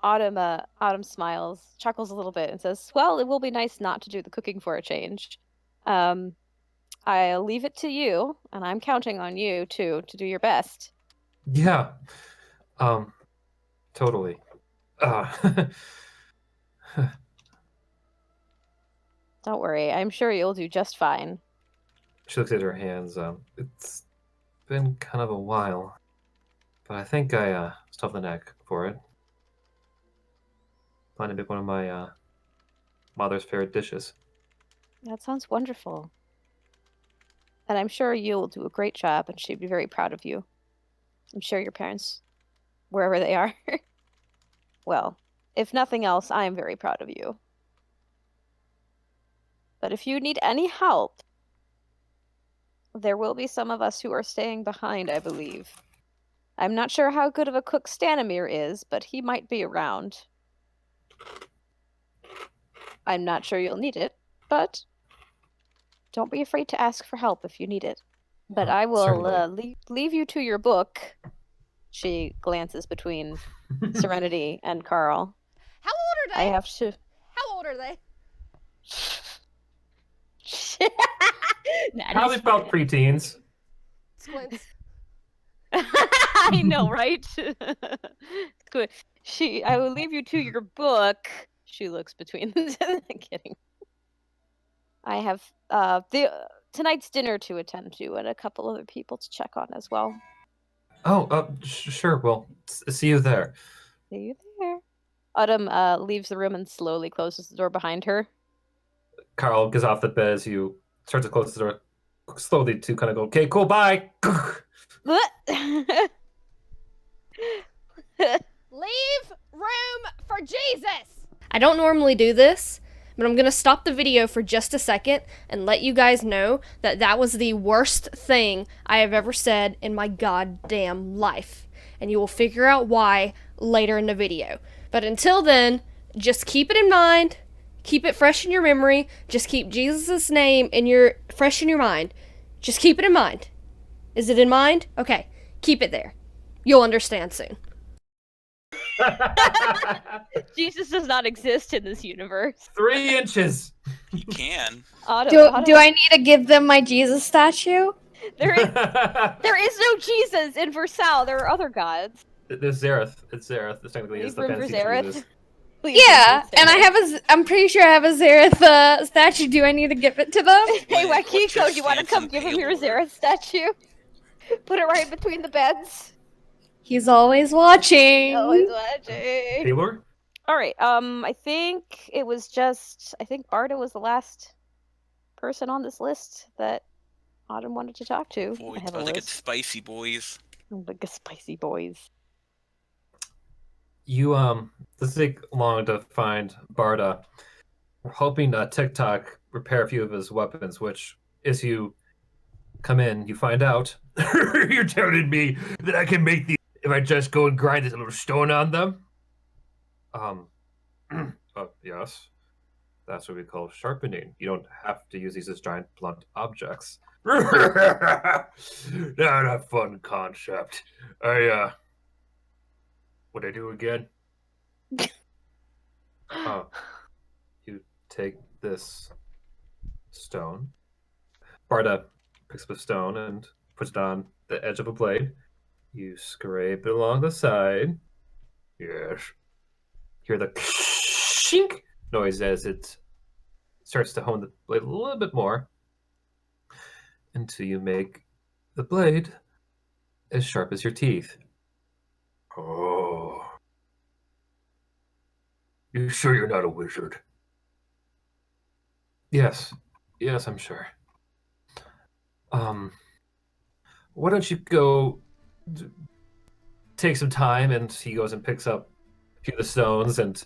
Autumn smiles, chuckles a little bit, and says, "Well, it will be nice not to do the cooking for a change. I'll leave it to you, and I'm counting on you too to do your best." Yeah. Totally. Don't worry, I'm sure you'll do just fine. She looks at her hands. It's been kind of a while, but I think I still have the knack for it. Plan to make one of my mother's favorite dishes. That sounds wonderful. And I'm sure you'll do a great job, and she'd be very proud of you. I'm sure your parents, wherever they are. Well, if nothing else, I am very proud of you. But if you need any help, there will be some of us who are staying behind, I believe. I'm not sure how good of a cook Stanimir is, but he might be around. I'm not sure you'll need it, but don't be afraid to ask for help if you need it. But I will leave you to your book. She glances between Serenity and Carl. How old are they? I have to... How old are they? Probably about preteens. Squints. I know, right? Good. I will leave you to your book. She looks between the kidding. I have tonight's dinner to attend to and a couple other people to check on as well. Oh, sure. Well, see you there. See you there. Autumn leaves the room and slowly closes the door behind her. Carl gets off the bed as you start to close the door slowly to kind of go, okay, cool, bye. Leave room for Jesus! I don't normally do this, but I'm going to stop the video for just a second and let you guys know that that was the worst thing I have ever said in my goddamn life. And you will figure out why later in the video. But until then, just keep it in mind. Keep it fresh in your memory. Just keep Jesus' name fresh in your mind. Just keep it in mind. Is it in mind? Okay, keep it there. You'll understand soon. Jesus does not exist in this universe. 3 inches. You can. Do I need to give them my Jesus statue? There is no Jesus in Versailles. There are other gods. There's Zareth. It's Zareth. This technically is the Leave room for fantasy Zareth. Jesus. Yeah, and I'm pretty sure I have a Zareth statue. Do I need to give it to them? Hey, Wait, what's your Wakiko, do you want to stance come on give him your Paylor? Zareth statue? Put it right between the beds. He's always watching. Always watching. Taylor? All right. I think it was I think Barda was the last person on this list that Autumn wanted to talk to. Boy, I have a like list. it's spicy, boys. Like a spicy boys. You doesn't take long to find Barda. We're hoping TikTok repair a few of his weapons, which as you come in, you find out. You're telling me that I can make these if I just go and grind a little stone on them? Yes. That's what we call sharpening. You don't have to use these as giant blunt objects. Not a fun concept. What'd I do again? You take this stone. Barda picks up a stone and puts it on the edge of a blade. You scrape it along the side. Yes. Hear the shink noise as it starts to hone the blade a little bit more until you make the blade as sharp as your teeth. Oh. You sure you're not a wizard? Yes. Yes, I'm sure. Why don't you go take some time? And he goes and picks up a few of the stones and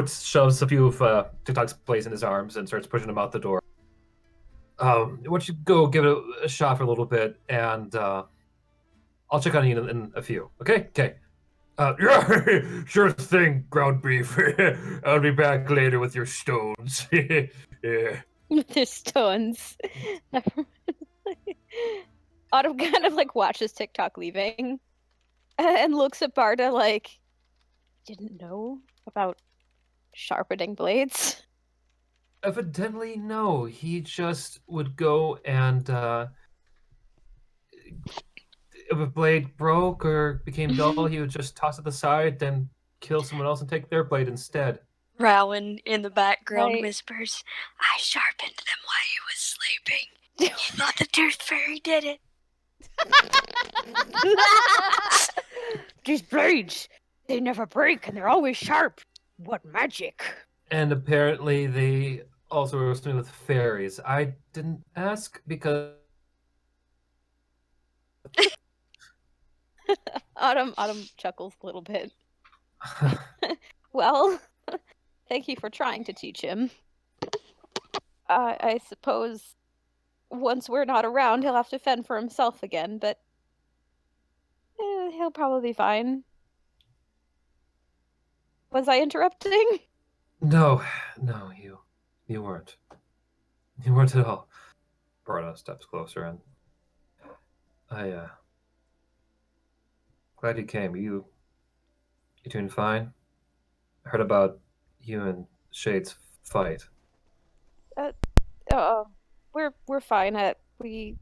shoves a few of TikTok's plates in his arms and starts pushing them out the door. Why don't you go give it a shot for a little bit, and I'll check on you in a few. Okay? Okay. Yeah, sure thing, ground beef. I'll be back later with your stones. Yeah. with his stones. Autumn kind of like watches TikTok leaving and looks at Barda like, didn't know about sharpening blades. Evidently, no. He just would go and if a blade broke or became dull, he would just toss it aside, then kill someone else and take their blade instead. Rowan in the background Right. whispers, I sharpened them while he was sleeping. You thought the Tooth Fairy did it. These blades, they never break and they're always sharp. What magic. And apparently they also were swimming with fairies. I didn't ask because Autumn chuckles a little bit. Well, thank you for trying to teach him. I suppose once we're not around, he'll have to fend for himself again, but he'll probably be fine. Was I interrupting? No, you weren't. You weren't at all. Barda steps closer and glad you came. You doing fine? I heard about you and Shade's fight. We're fine. We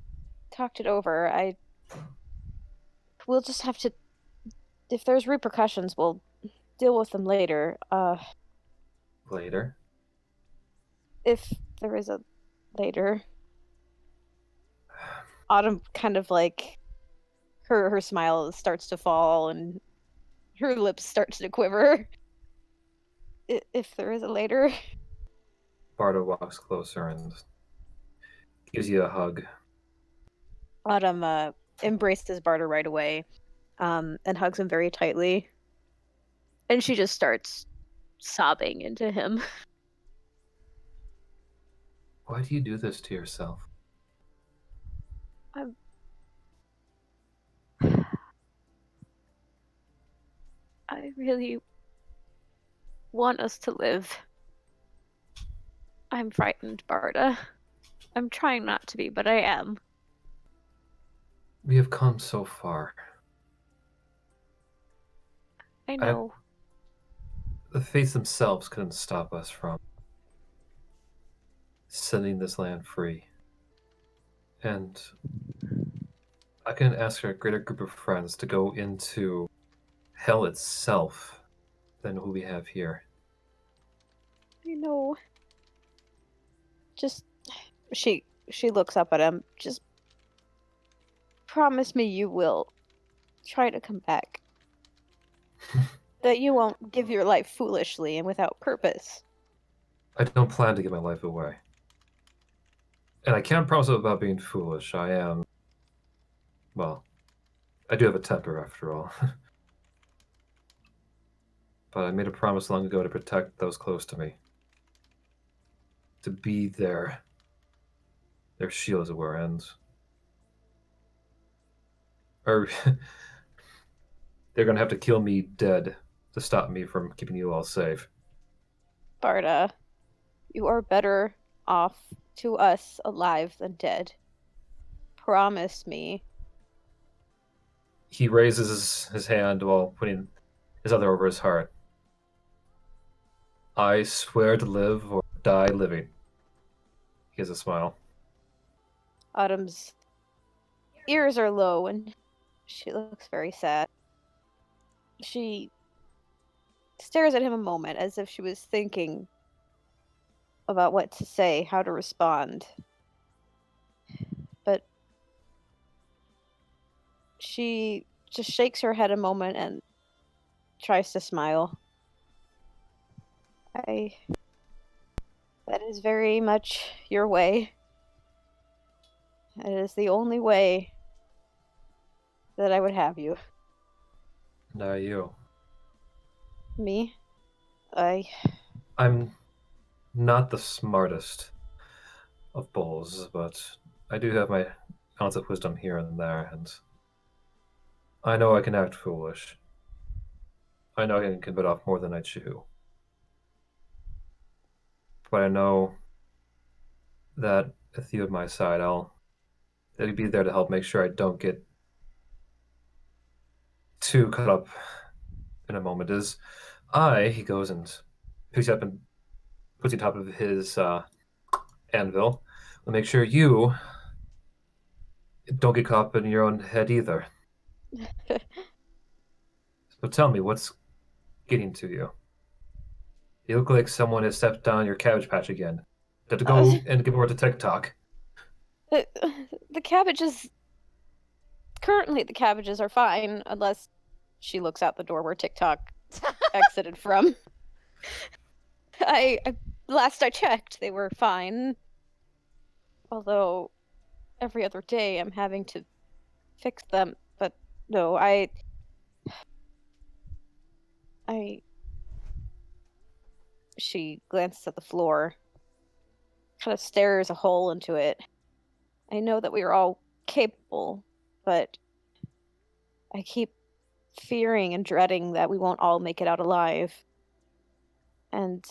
talked it over. We'll just have to. If there's repercussions, we'll deal with them later. Later? If there is a later. Autumn kind of like her smile starts to fall and her lips starts to quiver. If there is a later. Barda walks closer and gives you a hug. Autumn embraces Barter right away, and hugs him very tightly. And she just starts sobbing into him. Why do you do this to yourself? I really want us to live. I'm frightened, Barda. I'm trying not to be, but I am. We have come so far. I know. The fates themselves couldn't stop us from setting this land free. And I can ask a greater group of friends to go into hell itself than who we have here. I know. Just she looks up at him. Just promise me you will try to come back. That you won't give your life foolishly and without purpose. I don't plan to give my life away. And I can't promise about being foolish. I am. Well, I do have a temper after all. But I made a promise long ago to protect those close to me. To be their shield, as it were, and or they're gonna have to kill me dead to stop me from keeping you all safe. Barda, you are better off to us alive than dead. Promise me. He raises his hand while putting his other over his heart. I swear to live or die living. He has a smile. Autumn's ears are low and she looks very sad. She stares at him a moment as if she was thinking about what to say, how to respond. But she just shakes her head a moment and tries to smile. That is very much your way. It is the only way that I would have you. Now you. Me? I'm not the smartest of bulls, but I do have my ounce of wisdom here and there, and I know I can act foolish. I know I can bite off more than I chew. But I know that with you at my side, I'll be there to help make sure I don't get too caught up in a moment. He goes and picks you up and puts you on top of his anvil. We'll make sure you don't get caught up in your own head either. So tell me, what's getting to you? You look like someone has stepped on your cabbage patch again. Have to go and give over to TikTok. The cabbages. Currently, the cabbages are fine, unless she looks out the door where TikTok exited from. Last I checked, they were fine. Although, every other day I'm having to fix them. But no, She glances at the floor, kind of stares a hole into it. I know that we are all capable, but I keep fearing and dreading that we won't all make it out alive. And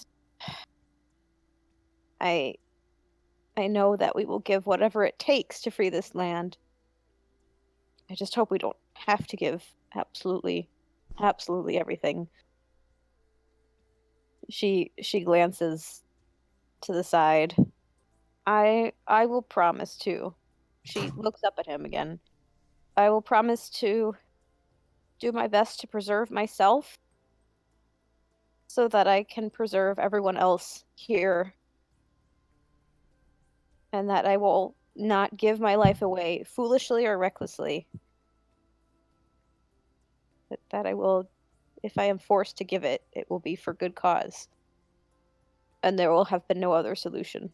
I know that we will give whatever it takes to free this land. I just hope we don't have to give absolutely everything. She glances to the side. I will promise to. She looks up at him again. I will promise to do my best to preserve myself so that I can preserve everyone else here. And that I will not give my life away foolishly or recklessly. That I will, if I am forced to give it, it will be for good cause. And there will have been no other solution.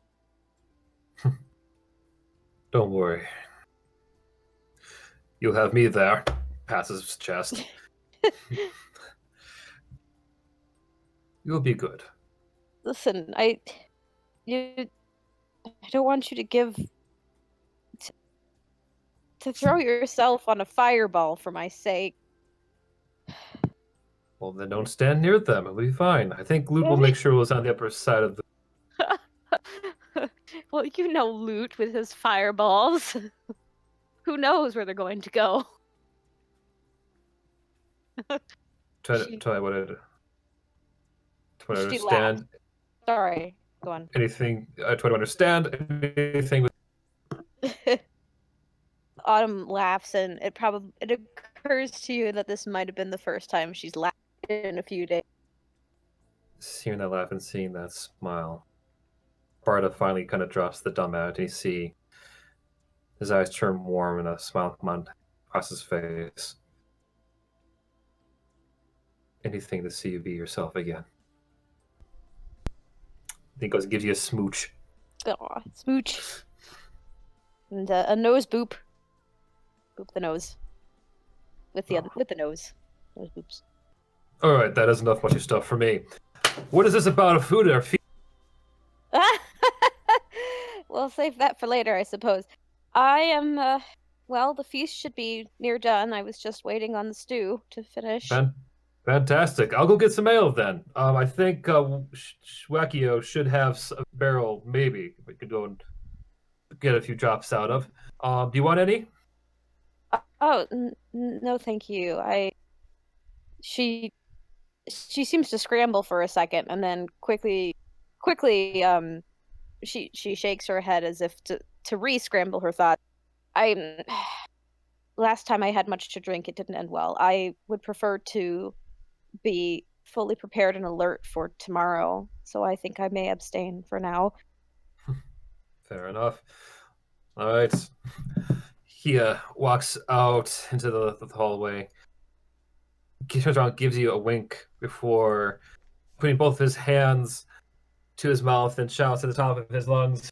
Don't worry. You'll have me there. Passes his chest. You'll be good. Listen, I don't want you to give... to throw yourself on a fireball for my sake. Well, then don't stand near them. It'll be fine. I think Loot will make sure it was on the upper side of the... Well, you know Loot with his fireballs. Who knows where they're going to go? Try to She understand. laughed. Sorry, go on. Anything. I try to understand anything. Autumn laughs, and it occurs to you that this might have been the first time she's laughed in a few days. Hearing that laugh and seeing that smile, Barda finally kind of drops the dumb out, and you see his eyes turn warm and a smile come on across his face. Anything to see you be yourself again. I think he goes and gives you a smooch. Aw, smooch. And a nose boop. Boop the nose. With the nose. Nose boops. Alright, that is enough about your stuff for me. What is this about a food or feed? We'll save that for later, I suppose. I am, well, the feast should be near done. I was just waiting on the stew to finish. Fantastic. I'll go get some ale then. I think Schwackio should have a barrel, maybe. We could go and get a few drops out of. Do you want any? No, thank you. She seems to scramble for a second, and then quickly, she shakes her head as if to re-scramble her thoughts. Last time I had much to drink, it didn't end well. I would prefer to be fully prepared and alert for tomorrow, so I think I may abstain for now. Fair enough. All right. He walks out into the hallway. He turns around, gives you a wink before putting both his hands to his mouth and shouts at the top of his lungs,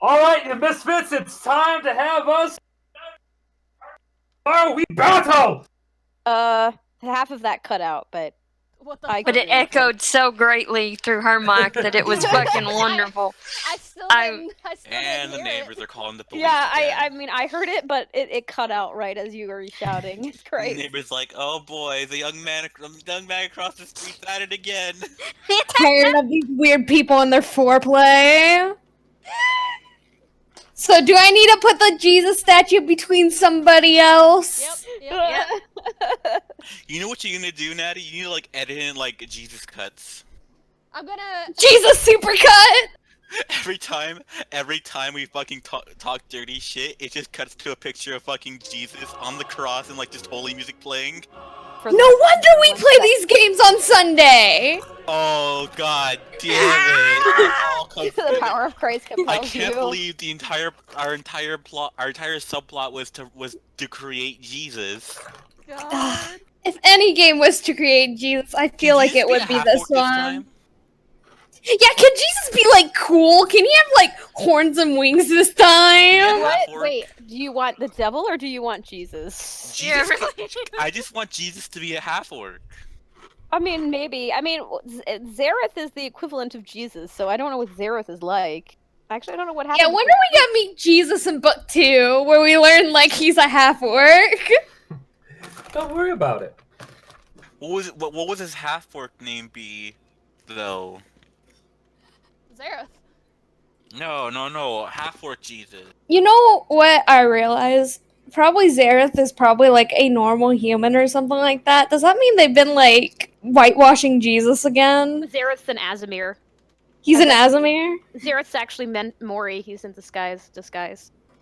"All right, you misfits, it's time to have us. Oh, we battle!" Half of that cut out, but What the I But it echoed so greatly through her mic that it was fucking wonderful. I still I- didn't And the hear neighbors it. are calling the police. yeah, again. I mean, I heard it, but it cut out right as you were shouting. It's The great. neighbor's like, "Oh boy, the young man across the street's at it again." Tired of these weird people and their foreplay. So do I need to put the Jesus statue between somebody else? Yep. You know what you're gonna do, Natty? You need to like edit in like Jesus cuts. I'm gonna. Jesus supercut! Every time we fucking talk dirty shit, it just cuts to a picture of fucking Jesus on the cross and like just holy music playing. No wonder we play these games on Sunday! Oh god damn it! It all comes The power of Christ I compels can't you. believe our entire subplot was to create Jesus. God. If any game was to create Jesus, I feel like it would be this one. Yeah, can Jesus be like cool? Can he have like horns and wings this time? What? Wait, do you want the devil or do you want Jesus? Jesus I just want Jesus to be a half orc. I mean, maybe. I mean, Zareth is the equivalent of Jesus, so I don't know what Zareth is like. Actually, I don't know what happened. Yeah, when are we gonna meet Jesus in book 2, where we learn like he's a half orc? Don't worry about it. What was his half orc name be, though? Zareth. No, half orc Jesus. You know what I realized? Probably Zareth is probably like a normal human or something like that. Does that mean they've been like whitewashing Jesus again? Zareth's an Azamir. He's an Azamir? Zareth's actually Mori. He's in disguise.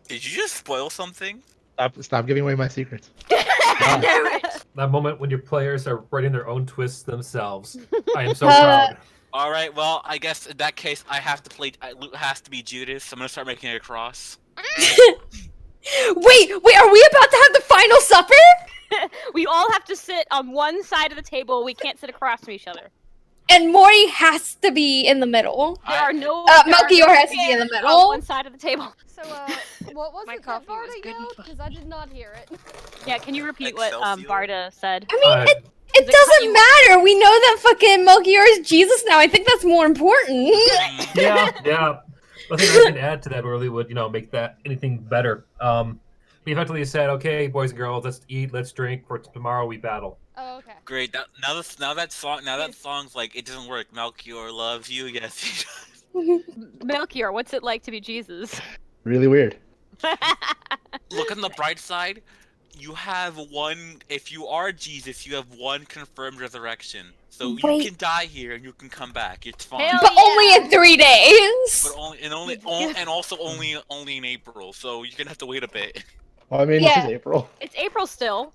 Did you just spoil something? Stop giving away my secrets. That moment when your players are writing their own twists themselves. I am so proud. All right, well, I guess in that case, I have to play. It has to be Judas. I'm gonna start making it a cross. Wait, are we about to have the final supper? We all have to sit on one side of the table. We can't sit across from each other. And Mori has to be in the middle. There are no. Melchior has to be in the middle. On one side of the table. So, what was it that Barda yelled? Because I did not hear it. Yeah, can you repeat what Barda said? I mean, it doesn't matter. We know that fucking Melchior is Jesus now. I think that's more important. Yeah. Nothing I can add to that really would, make that anything better. We effectively said, okay, boys and girls, let's eat, let's drink. For tomorrow, we battle. Oh, okay. Great. Now that song's like it doesn't work. Melchior loves you. Yes, he does. Melchior, what's it like to be Jesus? Really weird. Look on the bright side. You have one. If you are Jesus, you have one confirmed resurrection. So you can die here and you can come back. It's fine. But only in 3 days. But also only in April. So you're gonna have to wait a bit. Well, I mean, this is April. It's April still.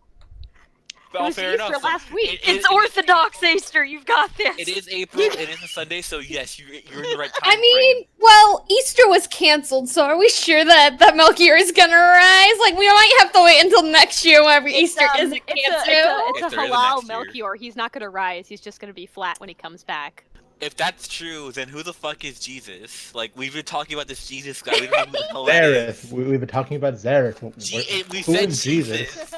Well, it was fair Easter enough. last week. It's Orthodox Easter. You've got this. It is April. It is a Sunday. So yes, you're in the right time. I mean, well, Easter was canceled, so are we sure that Melchior is gonna rise? Like, we might have to wait until next year whenever Easter isn't canceled. It's a halal Melchior. He's not gonna rise. He's just gonna be flat when he comes back. If that's true, then who the fuck is Jesus? Like, we've been talking about this Jesus guy. We don't know who the hell that is. Zareth. We've been talking about Zareth. We Who said is Jesus.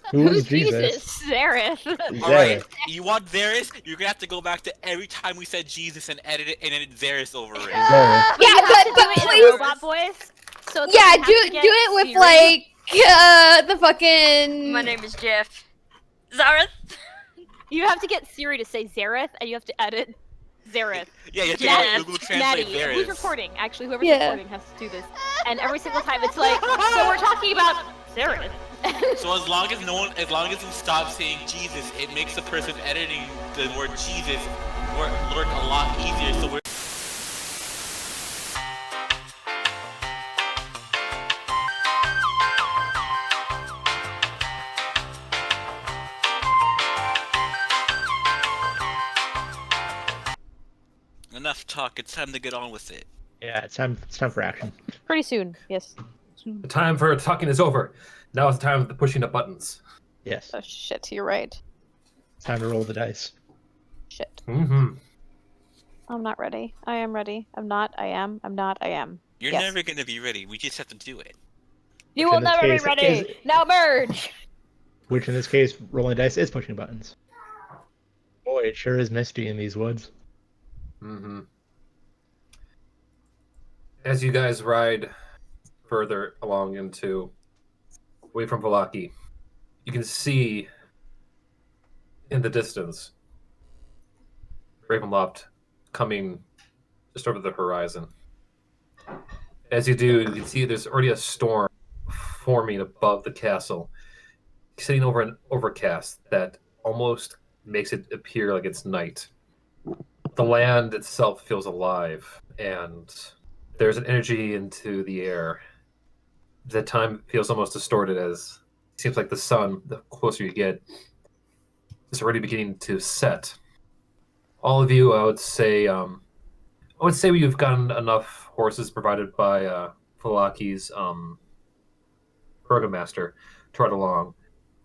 Who is Jesus? Zareth. Alright, you want Zareth? You're gonna have to go back to every time we said Jesus and edit it and edit Zareth over it. Zareth. Yeah, but please. Robot voice. So Yeah, do it with like the fucking. My name is Jeff. Zareth. You have to get Siri to say Zareth, and you have to edit Zareth. Yeah, you have to Google Translate Natty, Zareth. who's recording? Actually, whoever's recording has to do this. And every single time it's like, so we're talking about Zareth. So as long as you stop saying Jesus, it makes the person editing the word Jesus work a lot easier. So we're enough talk. It's time to get on with it. Yeah, it's time for action. Pretty soon, yes. The time for talking is over. Now it's the time for pushing the buttons. Yes. Oh shit, you're right. It's time to roll the dice. Shit. Mm-hmm. I'm not ready. I am ready. I'm not. I am. I'm not. I am. You're Yes. never gonna be ready. We just have to do it. You Which will in this never be case ready. is- Now merge. Which in this case, rolling dice is pushing buttons. Boy, it sure is misty in these woods. Mm-hmm. As you guys ride further along away from Valaki, you can see in the distance Ravenloft coming just over the horizon. As you do, you can see there's already a storm forming above the castle, sitting over an overcast that almost makes it appear like it's night. The land itself feels alive, and there's an energy into the air. The time feels almost distorted as it seems like the sun, the closer you get, is already beginning to set. All of you, I would say we've gotten enough horses provided by Falaki's burgomaster to ride along.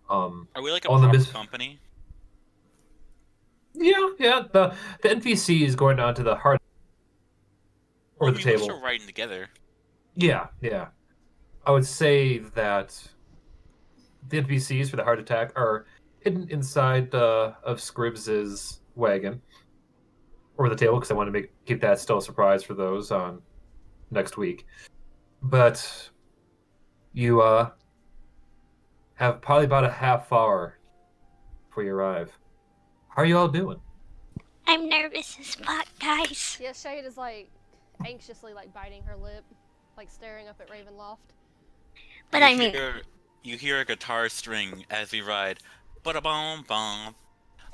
Are we like a on the proper mis- company? Yeah. The NPC is going down to the heart over the We're table. still riding together. Yeah. I would say that the NPCs for the heart attack are hidden inside of Scribbs's wagon over the table because I want to keep that still a surprise for those on next week. But you have probably about a half hour before you arrive. How are you all doing? I'm nervous as fuck, guys. Yeah, Shade is like anxiously like biting her lip, like staring up at Ravenloft. But You hear a guitar string as we ride. Ba-da-bum bum.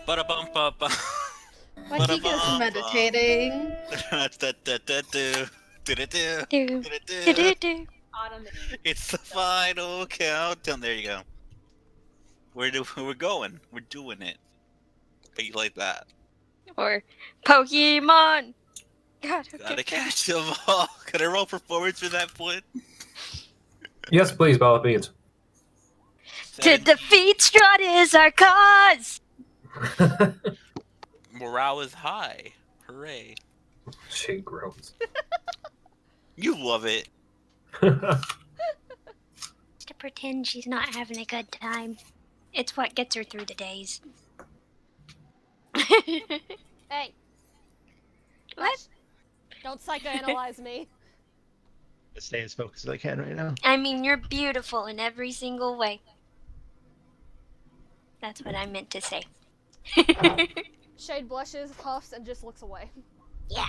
Ba-da-bum bum bum. Wakika's meditating. do. Autumn. It's the final countdown. There you go. We're going. We're doing it. But you like that. Or Pokemon. God, Gotta catch them all. Can I roll performance for that point? Yes, please, by all means. To defeat Strahd is our cause. Morale is high. Hooray. She groans. You love it. Just to pretend she's not having a good time. It's what gets her through the days. Hey, What? don't psychoanalyze me. Stay as focused as I can right now. I mean, you're beautiful in every single way. That's what I meant to say. Shade blushes, huffs, and just looks away. Yeah.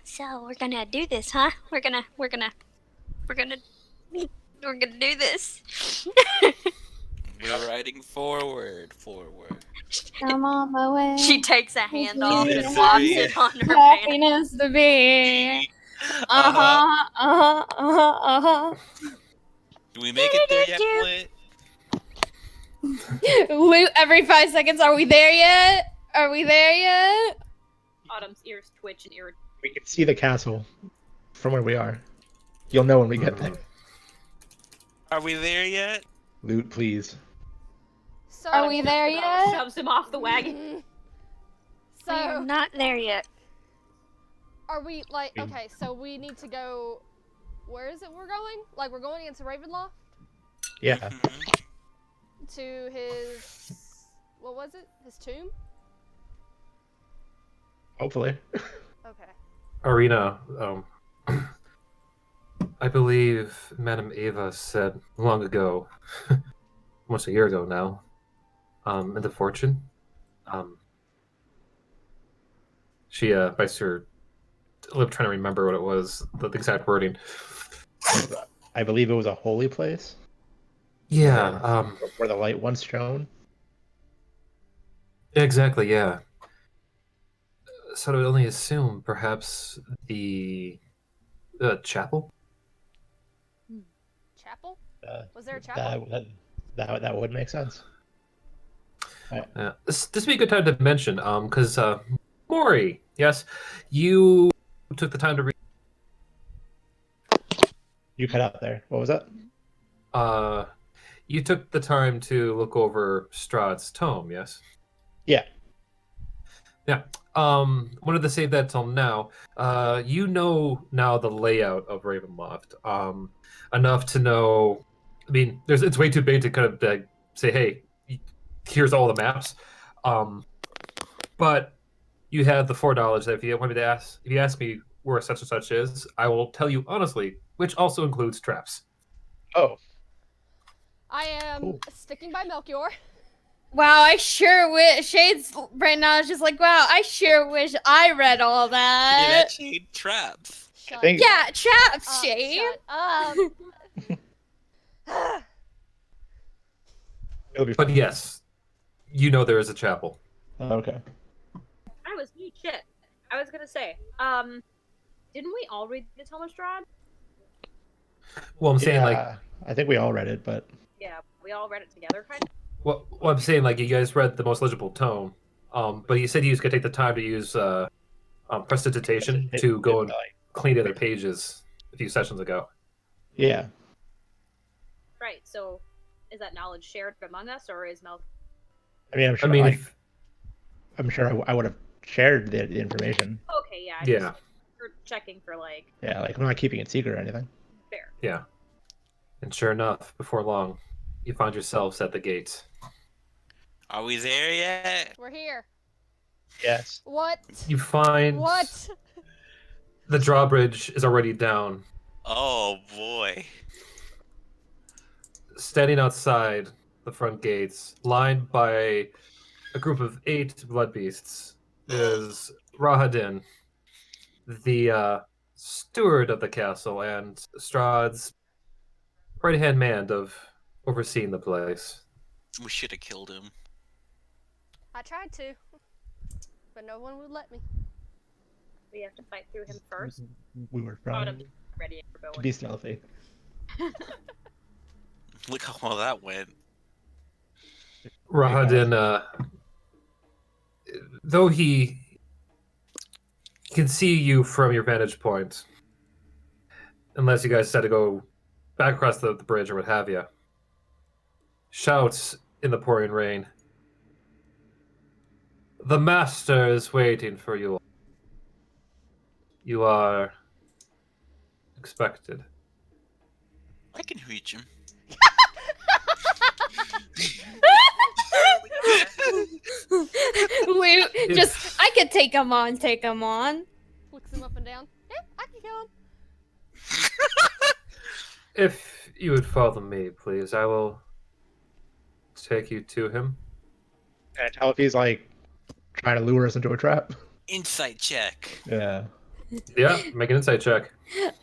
So we're gonna do this, huh? We're gonna do this. We're riding forward. I'm on my way. She takes a hand off and Misery. flops it on her pants. Happiness to be. Do we make it there yet, Flint? Loot every 5 seconds. Are we there yet? Are we there yet? Autumn's ears twitch and irritate. We can see the castle from where we are. You'll know when we get there. Are we there yet? Loot, please. So, Are we there yet? Shoves him off the wagon. We're So, not there yet. are we like okay? So we need to go. Where is it? We're going? Like we're going into Ravenloft Yeah. Mhm. to his. What was it? His tomb? Hopefully. Okay. Ireena, I believe Madame Ava said long ago, almost a year ago now, in the fortune, she bites her lip trying to remember what it was, the exact wording. I believe it was a holy place Yeah, where the light once shone. exactly, yeah. So I would only assume perhaps the chapel? Chapel? Uh, Was there a chapel? that would make sense. This would be a good time to mention, because Maury, yes, you took the time to read. You cut out there. What was that? You took the time to look over Strahd's tome, yes? Yeah. Yeah. Wanted to save that till now. You know now the layout of Ravenloft. Enough to know. I mean, it's way too big to kind of say, "Hey, here's all the maps." But you have the $4 that if you want me to ask, if you ask me where such and such is, I will tell you honestly, which also includes traps. Oh. I am Cool. sticking by Melchior. Wow, I sure wish. Shades right now is just like, wow, I sure wish I read all Yeah, that. that shade traps. Shut think- Yeah, traps, up, Shade. shut up. It'll be But fun. yes, you know there is a chapel. Okay. I was shit. I was gonna say, didn't we all read the Tome of Strahd? Well, I'm saying like, Yeah, I think we all read it, but Yeah, we all read it together, kind of. what I'm saying like, you guys read the most legible tome, but you said you could take the time to use prestidigitation to go and like, clean the other pages a few sessions ago. yeah. Right. So, is that knowledge shared among us, or is Mel? I mean, I'm I sure. mean, like, if, I'm sure I would have shared the information. Okay, yeah. Yeah. Just for checking for like Yeah, like I'm not keeping it secret or anything. fair. yeah, and sure enough, before long, you find yourselves at the gate. Are we there yet? We're here. Yes. What? You find What? the drawbridge is already down. Oh boy. Standing outside the front gates, lined by a group of 8 blood beasts, is Rahadin, the steward of the castle and Strahd's right-hand man of overseeing the place. We should have killed him. I tried to, but no one would let me. We have to fight through him first. We were Got trying him ready for to going. be stealthy. Look how well that went. Rahadin, though he can see you from your vantage point, unless you guys decide to go back across the bridge or what have you, shouts in the pouring rain, "The master is waiting for you. You are expected." I can reach him. We just, I could take him on, Flicks him up and down. Yeah, I can kill him. If you would follow me, please, I will take you to him. Can I tell if he's like trying to lure us into a trap? Insight check. Yeah. Yeah, make an insight check.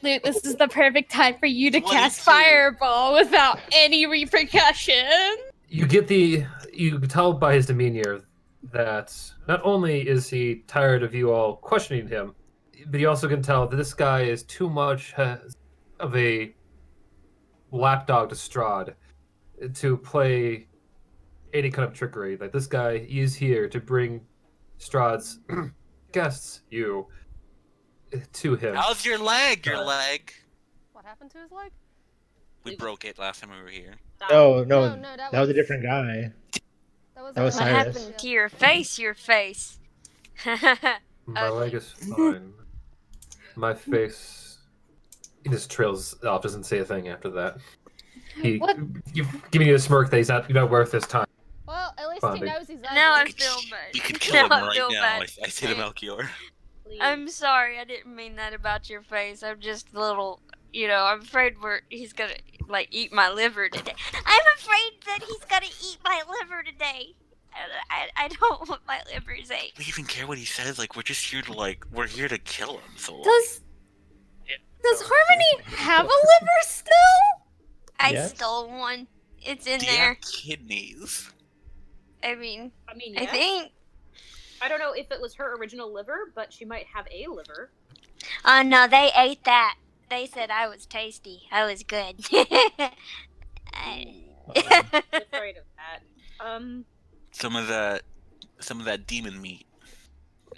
Luke, this is the perfect time for you to cast 22. Fireball without any repercussion. You can tell by his demeanor that not only is he tired of you all questioning him, but you also can tell that this guy is too much of a lapdog to Strahd to play any kind of trickery. Like, this guy is here to bring Strahd's guests, you, to him. How's your leg? Your leg? What happened to his leg? We broke it last time we were here. No, No, that was a different guy. That was That was What Cyrus. happened to your face? Your face. My leg is fine. My face. He just trails off, doesn't say a thing after that. You've given you a smirk that you're not worth his time. Well, at least Bonding. he knows he's ugly. Now I feel bad. You could kill him Now I right feel now. bad. I say to Melchior. Please. I'm sorry, I didn't mean that about your face. I'm just a little, I'm afraid he's gonna like eat my liver today. I'm afraid that he's gonna eat my liver today. I don't want my livers ate. We even care what he says. Like, we're just here to we're here to kill him. So Does Harmony have a liver still? I Yes. stole one. It's in do you there. have kidneys? I mean, I mean, I yes. think. I don't know if it was her original liver, but she might have a liver. Oh no, they ate that. They said I was tasty. I was good. I'm afraid of that. Some of that demon meat.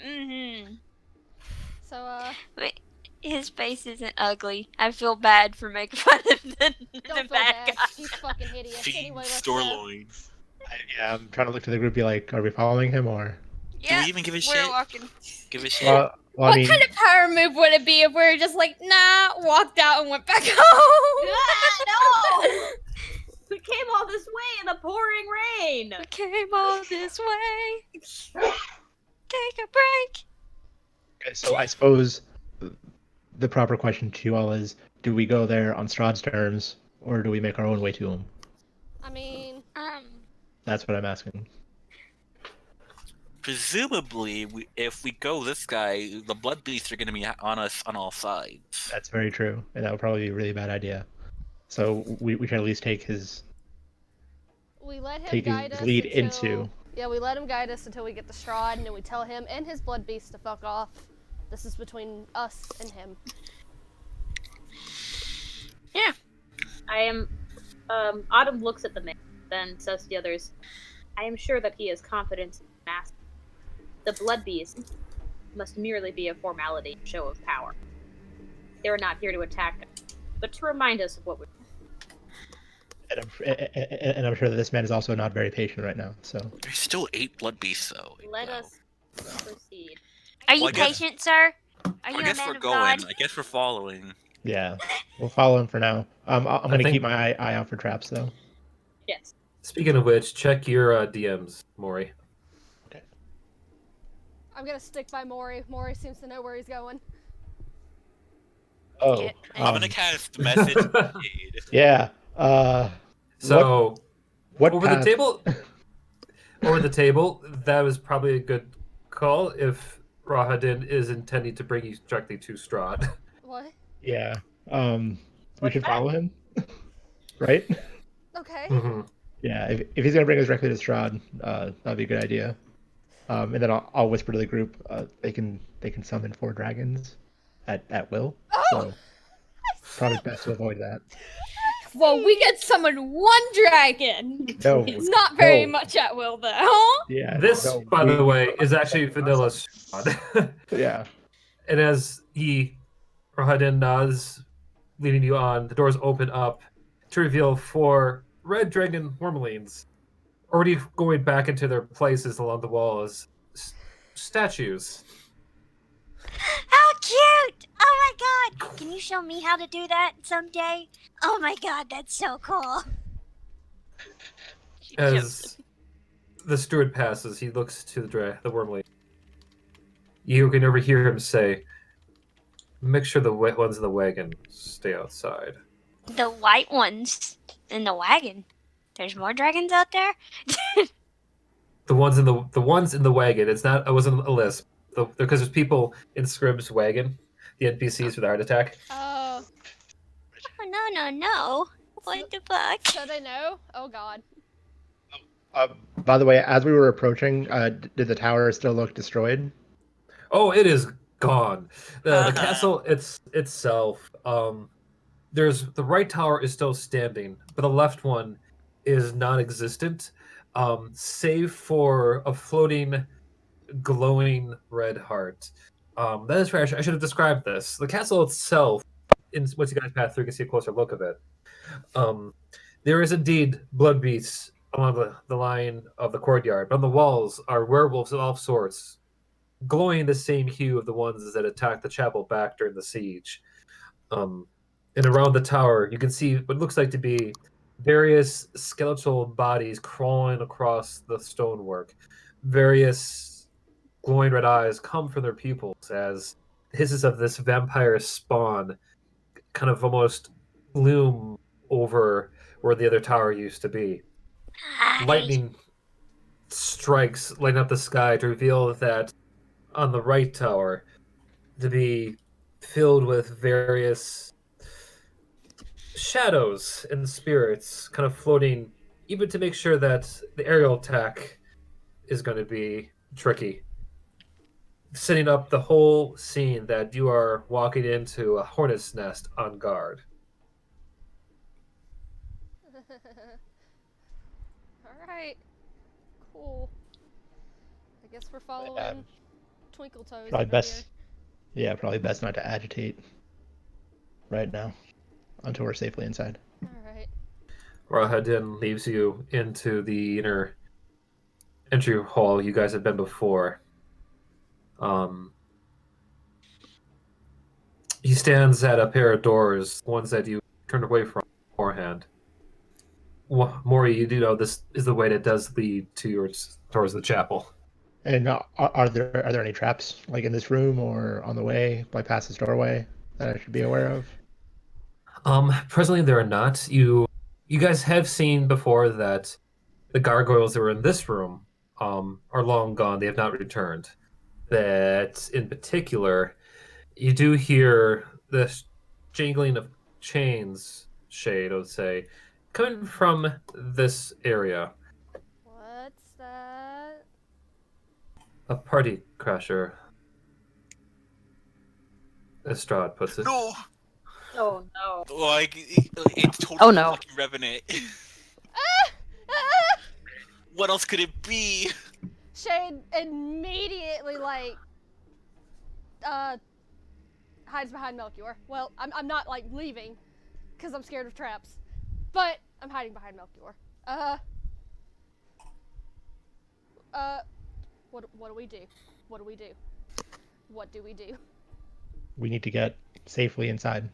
Mhm. So, Wait, his face isn't ugly. I feel bad for making fun of the don't feel bad bad. guy. He's fucking hideous. Feed Anyway, let's store go. loins. Yeah, I'm trying to look to the group, be like, are we following him or? Yeah, Do we even give a we're shit? walking. Give a shit. Well, I What mean, kind of power move would it be if we were just like, nah, walked out and went back home? No! We came all this way in the pouring rain. We came all this way. Take a break. okay, so I suppose the proper question to you all is: do we go there on Strahd's terms, or do we make our own way to him? I mean, That's what I'm asking. presumably, if we go this guy, the blood beasts are going to be on us on all sides. That's very true, and that would probably be a really bad idea. So we should at least take his We let him take guide his us lead until... into. Yeah, we let him guide us until we get to Strahd, and then we tell him and his blood beast to fuck off. This is between us and him. Yeah. I am. Autumn looks at the man, then says to the others, I am sure that he has confidence in the master. The blood beast must merely be a formality, show of power. They are not here to attack us, but to remind us of what we're... And I'm sure that this man is also not very patient right now. So There's still 8 blood beasts, though. Let Wow. us proceed. Are you Well, I guess- patient, sir? Are you I a guess man we're of going. God? I guess we're following. yeah, we'll follow him for now. I'm gonna think- keep my eye out for traps though. Yes. Speaking of which, check your DMs, Maury. I'm gonna stick by Maury. Maury seems to know where he's going. Oh, Yeah, I'm gonna cast message. Shade. yeah. So What over path? the table, that was probably a good call if Rahadin is intending to bring you directly to Strahd. What? Yeah. We What should path? follow him, right? Okay. Mm-hmm. Yeah. If he's gonna bring us directly to Strahd, that'd be a good idea. And then I'll whisper to the group. They can summon 4 dragons at will. Oh! So probably best to avoid that. Well, we can summon 1 dragon. No. It's not very no. much at will, though. Yeah. This, no, by the we- way, is actually vanilla Strahd. Yeah. And as Rahadin nods, leading you on, the doors open up to reveal 4 red dragon wormlings, already going back into their places along the walls. Statues. How cute! Oh my god! Can you show me how to do that someday? Oh my god, that's so cool. As the steward passes, he looks to the wormling. You can overhear him say, make sure the wet ones in the wagon stay outside. The white ones in the wagon. There's more dragons out there? The ones in the wagon. It wasn't a list. Because there's people in Scrib's wagon, the NPCs for the heart attack. Oh, Oh, no. What the fuck? so they know? Oh god. By the way, as we were approaching, did the tower still look destroyed? Oh, it is gone. The castle itself. There's the right tower is still standing, but the left one is non-existent, save for a floating, glowing red heart. That is where I should have described this. The castle itself, once you guys pass through, you can see a closer look of it. There is indeed blood beasts along the line of the courtyard, but on the walls are werewolves of all sorts, glowing the same hue of the ones that attacked the chapel back during the siege. And around the tower, you can see what looks like to be various skeletal bodies crawling across the stonework. Various glowing red eyes come from their pupils as hisses of this vampire spawn kind of almost loom over where the other tower used to be. Lightning strikes, lighting up the sky to reveal that on the right tower to be filled with various shadows and spirits kind of floating, even to make sure that the aerial attack is going to be tricky. Setting up the whole scene that you are walking into a hornet's nest on guard. Alright. Cool. I guess we're following Twinkle Toes. Probably over best. Yeah, probably best not to agitate right now until we're safely inside. here. Alright. Rahadin leaves you into the inner entry hall you guys have been before. He stands at a pair of doors, ones that you turned away from beforehand. Maury, you do know this is the way that does lead towards the chapel. And are there any traps like in this room or on the way by past this doorway that I should be aware of? Presently there are not. You guys have seen before that the gargoyles that were in this room are long gone. They have not returned. That, in particular, you do hear the jingling of chains, Shade, I would say, coming from this area. What's that? A party crasher, as Strahd puts it. No! Oh no. Like, it's totally Oh, no. fucking Revenant. Ah! What else could it be? Shade immediately hides behind Melchior. Well, I'm not like leaving, because I'm scared of traps, but I'm hiding behind Melchior. What do we do? What do we do? What do we do? We need to get safely inside.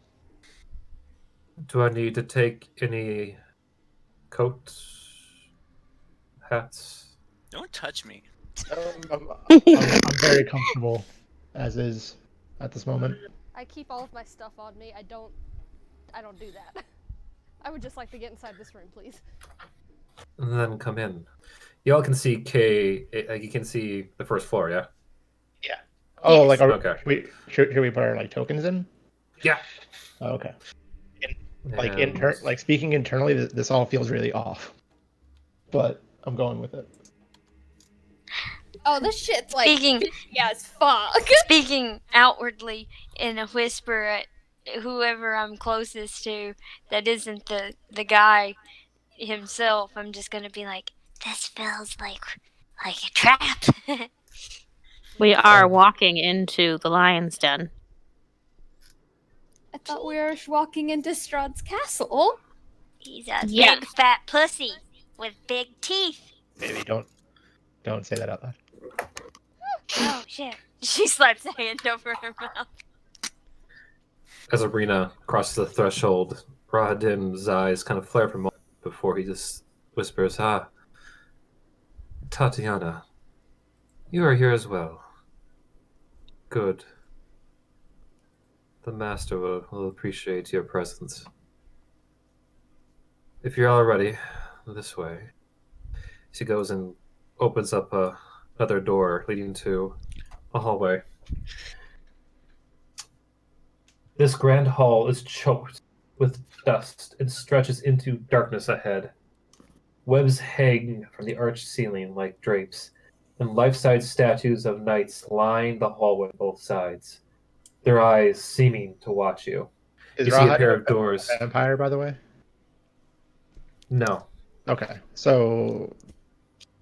Do I need to take any coats, hats? Don't touch me. I'm very comfortable as is at this moment. I keep all of my stuff on me. I don't do that. I would just like to get inside this room, please. And then come in. Y'all can see you can see the first floor, yeah? Yeah. Oh, Yes. like Okay. should we put our like tokens in? Yeah. Oh, okay. And- Like speaking internally, this all feels really off, but I'm going with it. Oh, this shit's like Speaking yeah as fuck. speaking outwardly in a whisper at whoever I'm closest to that isn't the guy himself, I'm just gonna be like, this feels like a trap. We are walking into the lion's den. I thought we were walking into Strahd's castle. He's a Yes. big fat pussy with big teeth. Maybe don't say that out loud. Oh shit. She slaps a hand over her mouth. As Ireena crosses the threshold, Rahadim's eyes kind of flare for a moment before he just whispers, Tatiana, you are here as well. Good. The Master will appreciate your presence. If you're all ready, this way. She goes and opens up another door leading to a hallway. This grand hall is choked with dust and stretches into darkness ahead. Webs hang from the arched ceiling like drapes, and life-size statues of knights line the hallway on both sides, their eyes seeming to watch you. Is You see a Rahadim pair of doors. a vampire, by the way? No. Okay, so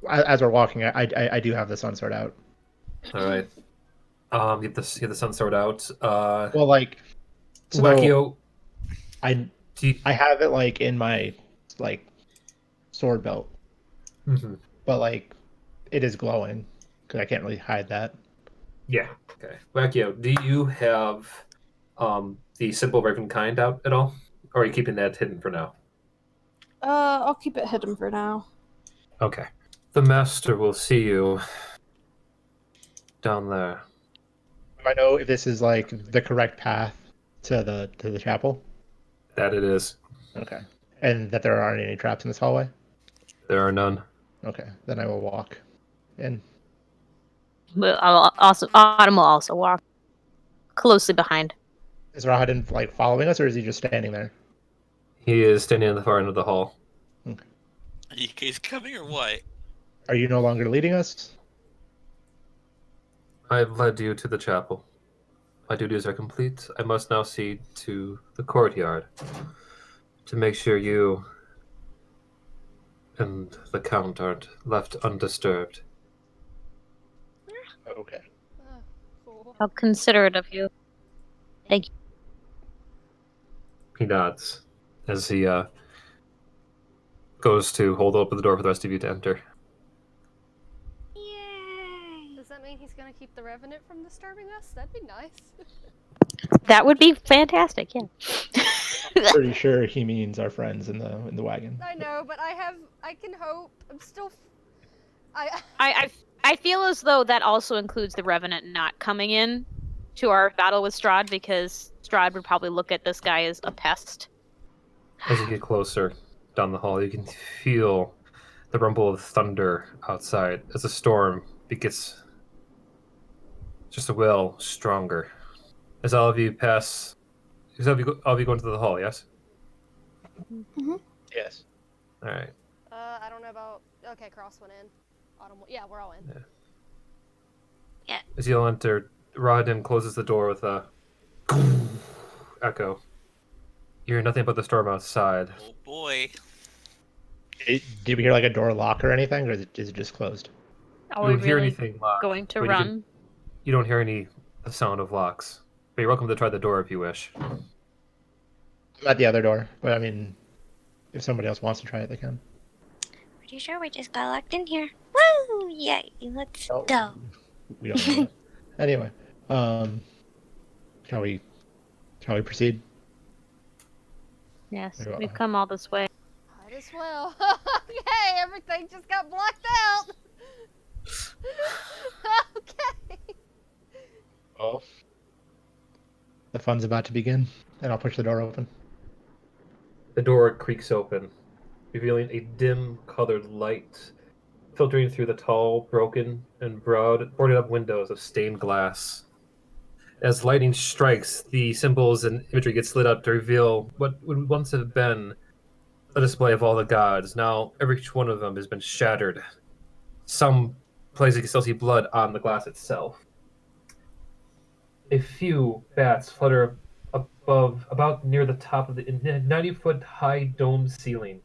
as we're walking, I do have the sun sword out. All right. Get the sun sword out. Well, like, so Wakio, I do you... have it like in my like sword belt, Mhm. but like it is glowing because I can't really hide that. Yeah. Okay. Wakio, do you have the simple raven kind out at all, or are you keeping that hidden for now? I'll keep it hidden for now. Okay. The master will see you down there. Do I know if this is like the correct path to the chapel? That it is. Okay, and that there aren't any traps in this hallway? There are none. Okay, then I will walk in. But Autumn will also walk closely behind. Is Rahadin like following us, or is he just standing there? He is standing at the far end of the hall. He's coming or what? Are you no longer leading us? I have led you to the chapel. My duties are complete. I must now see to the courtyard to make sure you and the Count aren't left undisturbed. Okay. Oh, cool. How considerate of you. Thank you. He nods as he goes to hold open the door for the rest of you to enter. Yay! Does that mean he's gonna keep the Revenant from disturbing us? That'd be nice. That would be fantastic, yeah. Pretty sure he means our friends in the wagon. I know, but I can hope. I'm still. I feel as though that also includes the Revenant not coming in to our battle with Strahd, because Strahd would probably look at this guy as a pest. As you get closer down the hall, you can feel the rumble of thunder outside as the storm gets just a will stronger. As all of you pass, all of you go into the hall, yes? Yes. All right. I don't know about. Okay, Cross went in. Autumn. Yeah, we're all in. Yeah. As you all enter, Rodin closes the door with a echo. You hear nothing but the storm outside. Oh boy. Did we hear like a door lock or anything, or is it just closed? Are You we don't hear really anything locked, going to but run? You don't hear any the sound of locks. But you're welcome to try the door if you wish. I'm at the other door, but I mean, if somebody else wants to try it, they can. Pretty sure we just got locked in here. Woo! Yay! Let's Oh. go. We don't know that. Anyway, shall we proceed? Yes, Yeah. we've come all this way. Might as well. Okay, everything just got blacked out. Okay. Oh. The fun's about to begin, and I'll push the door open. The door creaks open, revealing a dim-colored light filtering through the tall, broken, and boarded up windows of stained glass. As lightning strikes, the symbols and imagery get slid up to reveal what would once have been a display of all the gods. Now, every one of them has been shattered. Some places you can still see blood on the glass itself. A few bats flutter above, about near the top of the 90-foot high domed ceiling.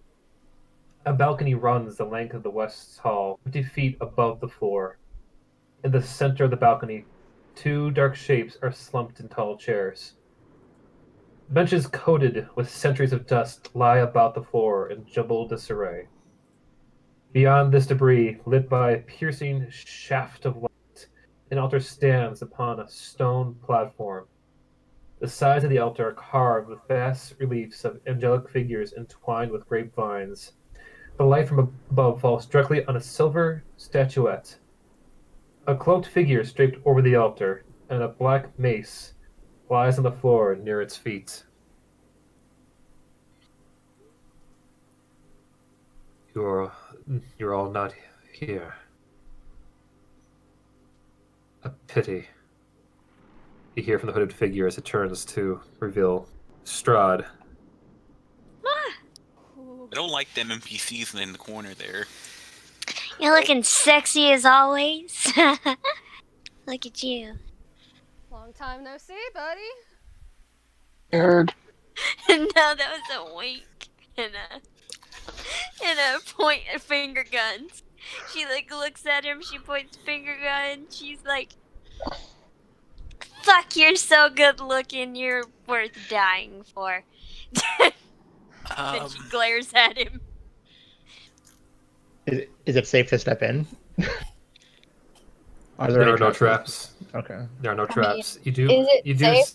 A balcony runs the length of the west hall, 50 feet above the floor. In the center of the balcony, two dark shapes are slumped in tall chairs. Benches coated with centuries of dust lie about the floor in jumbled disarray. Beyond this debris, lit by a piercing shaft of light, an altar stands upon a stone platform. The sides of the altar are carved with vast reliefs of angelic figures entwined with grapevines. The light from above falls directly on a silver statuette. A cloaked figure is draped over the altar, and a black mace lies on the floor near its feet. You're all not here. A pity. You hear from the hooded figure as it turns to reveal Strahd. I don't like them NPCs in the corner there. You're looking sexy as always. Look at you. Long time no see, buddy. Nerd. No, that was a wink and a point of finger guns. She like looks at him, she points finger gun, she's like, fuck, you're so good looking, you're worth dying for. Then she glares at him. Is it safe to step in? There are no traps. Okay. There are no I traps. mean, You do. is it you do. safe?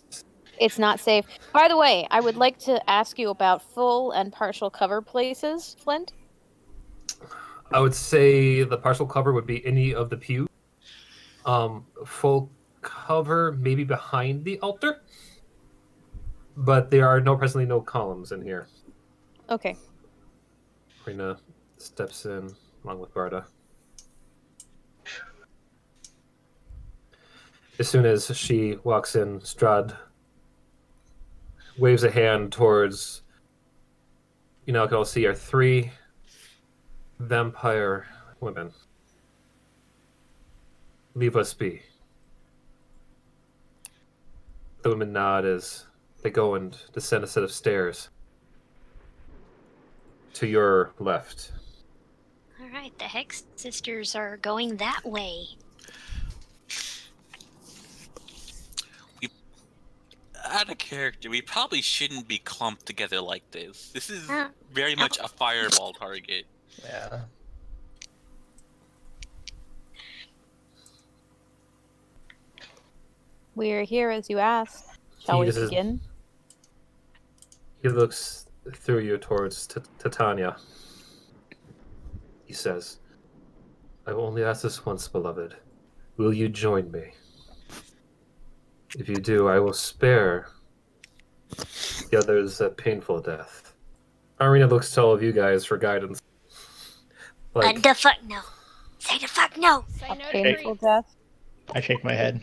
It's not safe. By the way, I would like to ask you about full and partial cover places, Flint. I would say the partial cover would be any of the pews. Full cover maybe behind the altar, but there are presently no columns in here. Okay. Ireena steps in along with Barda. As soon as she walks in, Strahd waves a hand towards. You now can all see are three vampire women. Leave us be. The women nod as they go and descend a set of stairs. To your left. Alright, the Hex Sisters are going that way. Out of character, we probably shouldn't be clumped together like this. This is very much a fireball target. Yeah. We're here as you asked. Shall we begin? He looks through you towards Titania. He says, I will only ask this once, beloved. Will you join me? If you do, I will spare the others a painful death. Ireena looks to all of you guys for guidance. Like, the fuck no. Say the fuck no. Say A no to painful creeps. death. I shake my head.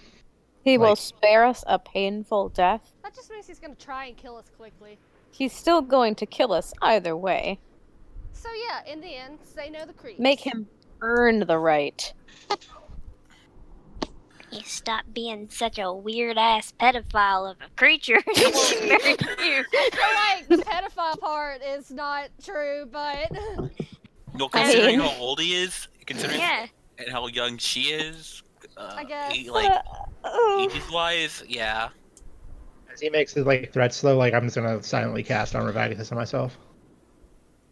He will Like- spare us a painful death. That just means he's gonna try and kill us quickly. He's still going to kill us either way. So yeah, in the end, say no to creeps. Make him earn the right. You stop being such a weird ass pedophile of a creature. He won't spare you. I feel like the pedophile part is not true, but No, I considering mean- how old he is, considering Yeah. and how young she is, I guess. like ages-wise, yeah. As he makes his like threats though, like I'm just gonna silently cast Armor of Agathis on myself.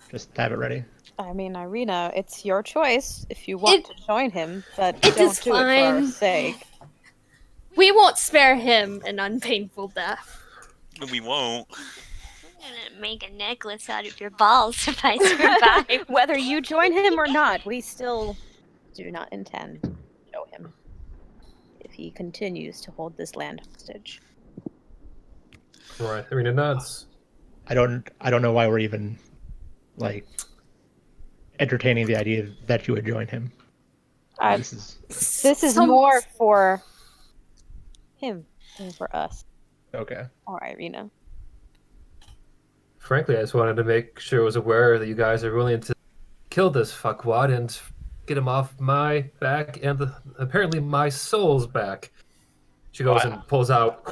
Just have it ready. I mean, Ireena, it's your choice if you want to join him, but It don't is do it for our fine. sake. We won't spare him an unpainful death. We won't. I'm gonna make a necklace out of your balls if I survive. Whether you join him or not, we still do not intend to show him if he continues to hold this land hostage. Right, Ireena nods. I don't know why we're even like entertaining the idea that you would join him. This is more for him than for us okay. or Ireena. Frankly, I just wanted to make sure I was aware that you guys are willing to kill this fuckwad and get him off my back and apparently my soul's back. She goes and pulls out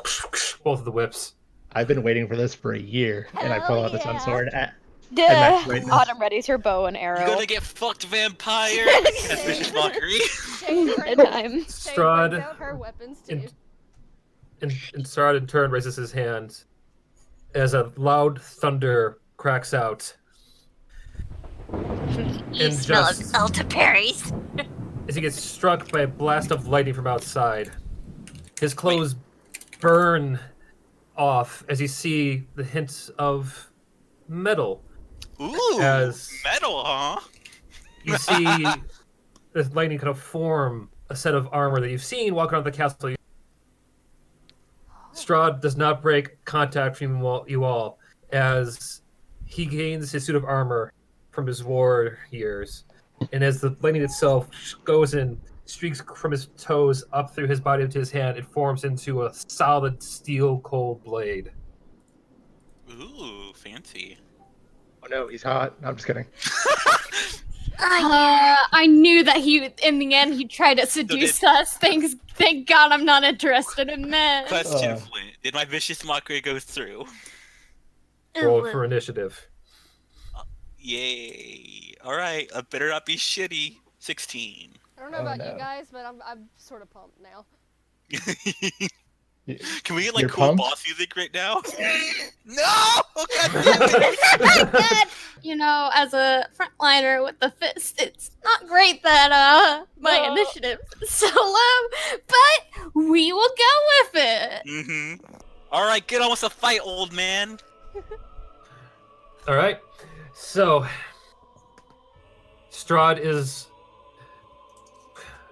both of the whips. I've been waiting for this for a year, and I pull out the sun yeah. sword. Duh. right now. Autumn readies her bow and arrow. You're gonna get fucked, vampire! That's vicious mockery. Shane Good brings, time. Shane Strahd brings out her weapons too. And Strahd in turn raises his hand as a loud thunder cracks out. You And smell of just- elderberries. As he gets struck by a blast of lightning from outside, his clothes burn off as you see the hints of metal. Ooh, As metal, huh? you see this lightning kind of form a set of armor that you've seen walking around the castle. Strahd does not break contact from you all as he gains his suit of armor from his war years. And as the lightning itself goes in, streaks from his toes up through his body to his hand, it forms into a solid steel cold blade. Ooh, fancy. Oh no, he's hot. No, I'm just kidding. I knew that in the end, he tried to seduce us. Thank God I'm not interested in men. Question, Flint. Did my vicious mockery go through? Roll for initiative. Yay. Alright, I better not be shitty. 16. I don't know about you guys, but I'm sort of pumped now. Can we get like You're cool pumped? boss music right now? No! God damn it! That, as a frontliner with the fist, it's not great that my initiative is so low, but we will go with it. Mm-hmm. Alright, get on with the fight, old man. All right. So, Strahd is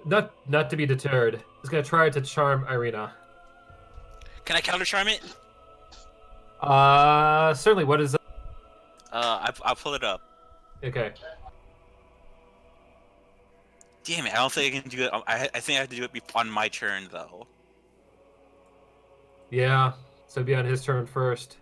not to be deterred. He's gonna try to charm Ireena. Can I counter charm it? Certainly. What is? I'll pull it up. Okay. Damn it! I don't think I can do it. I think I have to do it on my turn though. Yeah. So be on his turn first.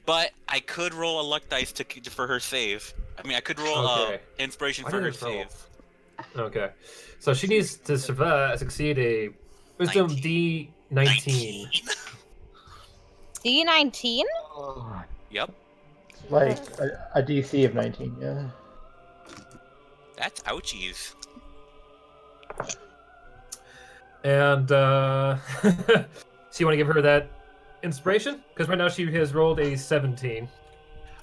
But I could roll a luck dice for her save. I mean, I could roll Okay. inspiration Why for did her it roll? save. Okay. So she needs to succeed a wisdom 19. D19. D19? Yep. Like a DC of 19, yeah. That's ouchies. And so you want to give her that inspiration? Because right now she has rolled a 17.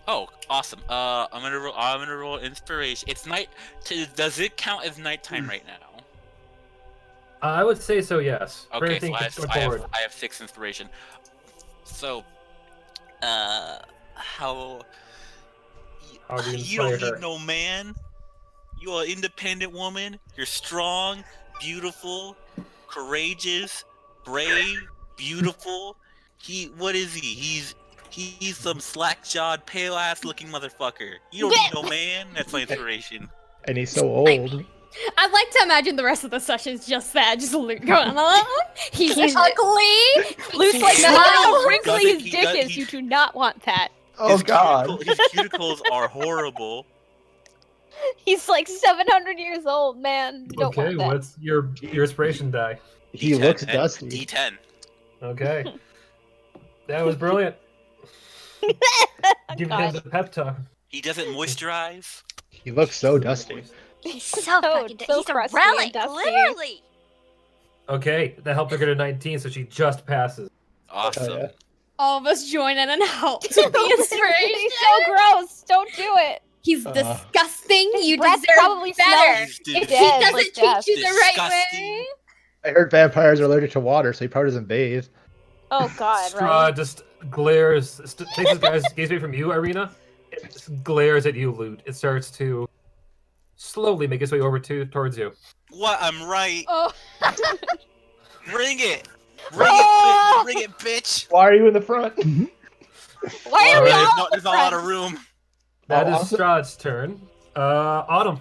Oh, awesome. I'm gonna roll inspiration. It's night. Does it count as nighttime right now? I would say so. Yes. For Okay, anything so going forward. I have 6 inspiration. So, how do you you don't inspire her? need no man. You are an independent woman. You're strong, beautiful, courageous, brave, beautiful. What is he? He's some slack-jawed, pale-ass looking motherfucker. You don't need no man. That's my inspiration. and he's so old. I'd like to imagine the rest of the session's just that, just Luke going, he's ugly. Luke's like, Yeah. no, He wrinkly doesn't- his he dick does- is. he- You do not want that. Oh God. His cuticles are horrible. He's like 700 years old, man. You don't Okay, want that. what's your inspiration die? He D10 looks and dusty. D10. Okay. That was brilliant. Giving him God. the pep talk. He doesn't moisturize. He looks so dusty. He's so fucking so he's a crusty and relic, dusty. literally. Okay, that helped her get a 19, so she just passes. Awesome. Oh, yeah. All of us join in and help to be inspiration. He's so gross. Don't do it. He's disgusting. You breath deserve probably better. smells If dead, he like doesn't death. treat you the right Disgusting. way. I heard vampires are allergic to water, so he probably doesn't bathe. Oh God, Strahd right? just glares, takes his gaze away from you, Ireena. It just glares at you, Loot. It starts to slowly make its way over towards you. What? I'm right. Oh, Bring it. Oh! Bring it, bitch. Why are you in the front? Why are we Alright. all There's not a lot of room. That is awesome. Strahd's turn. Autumn.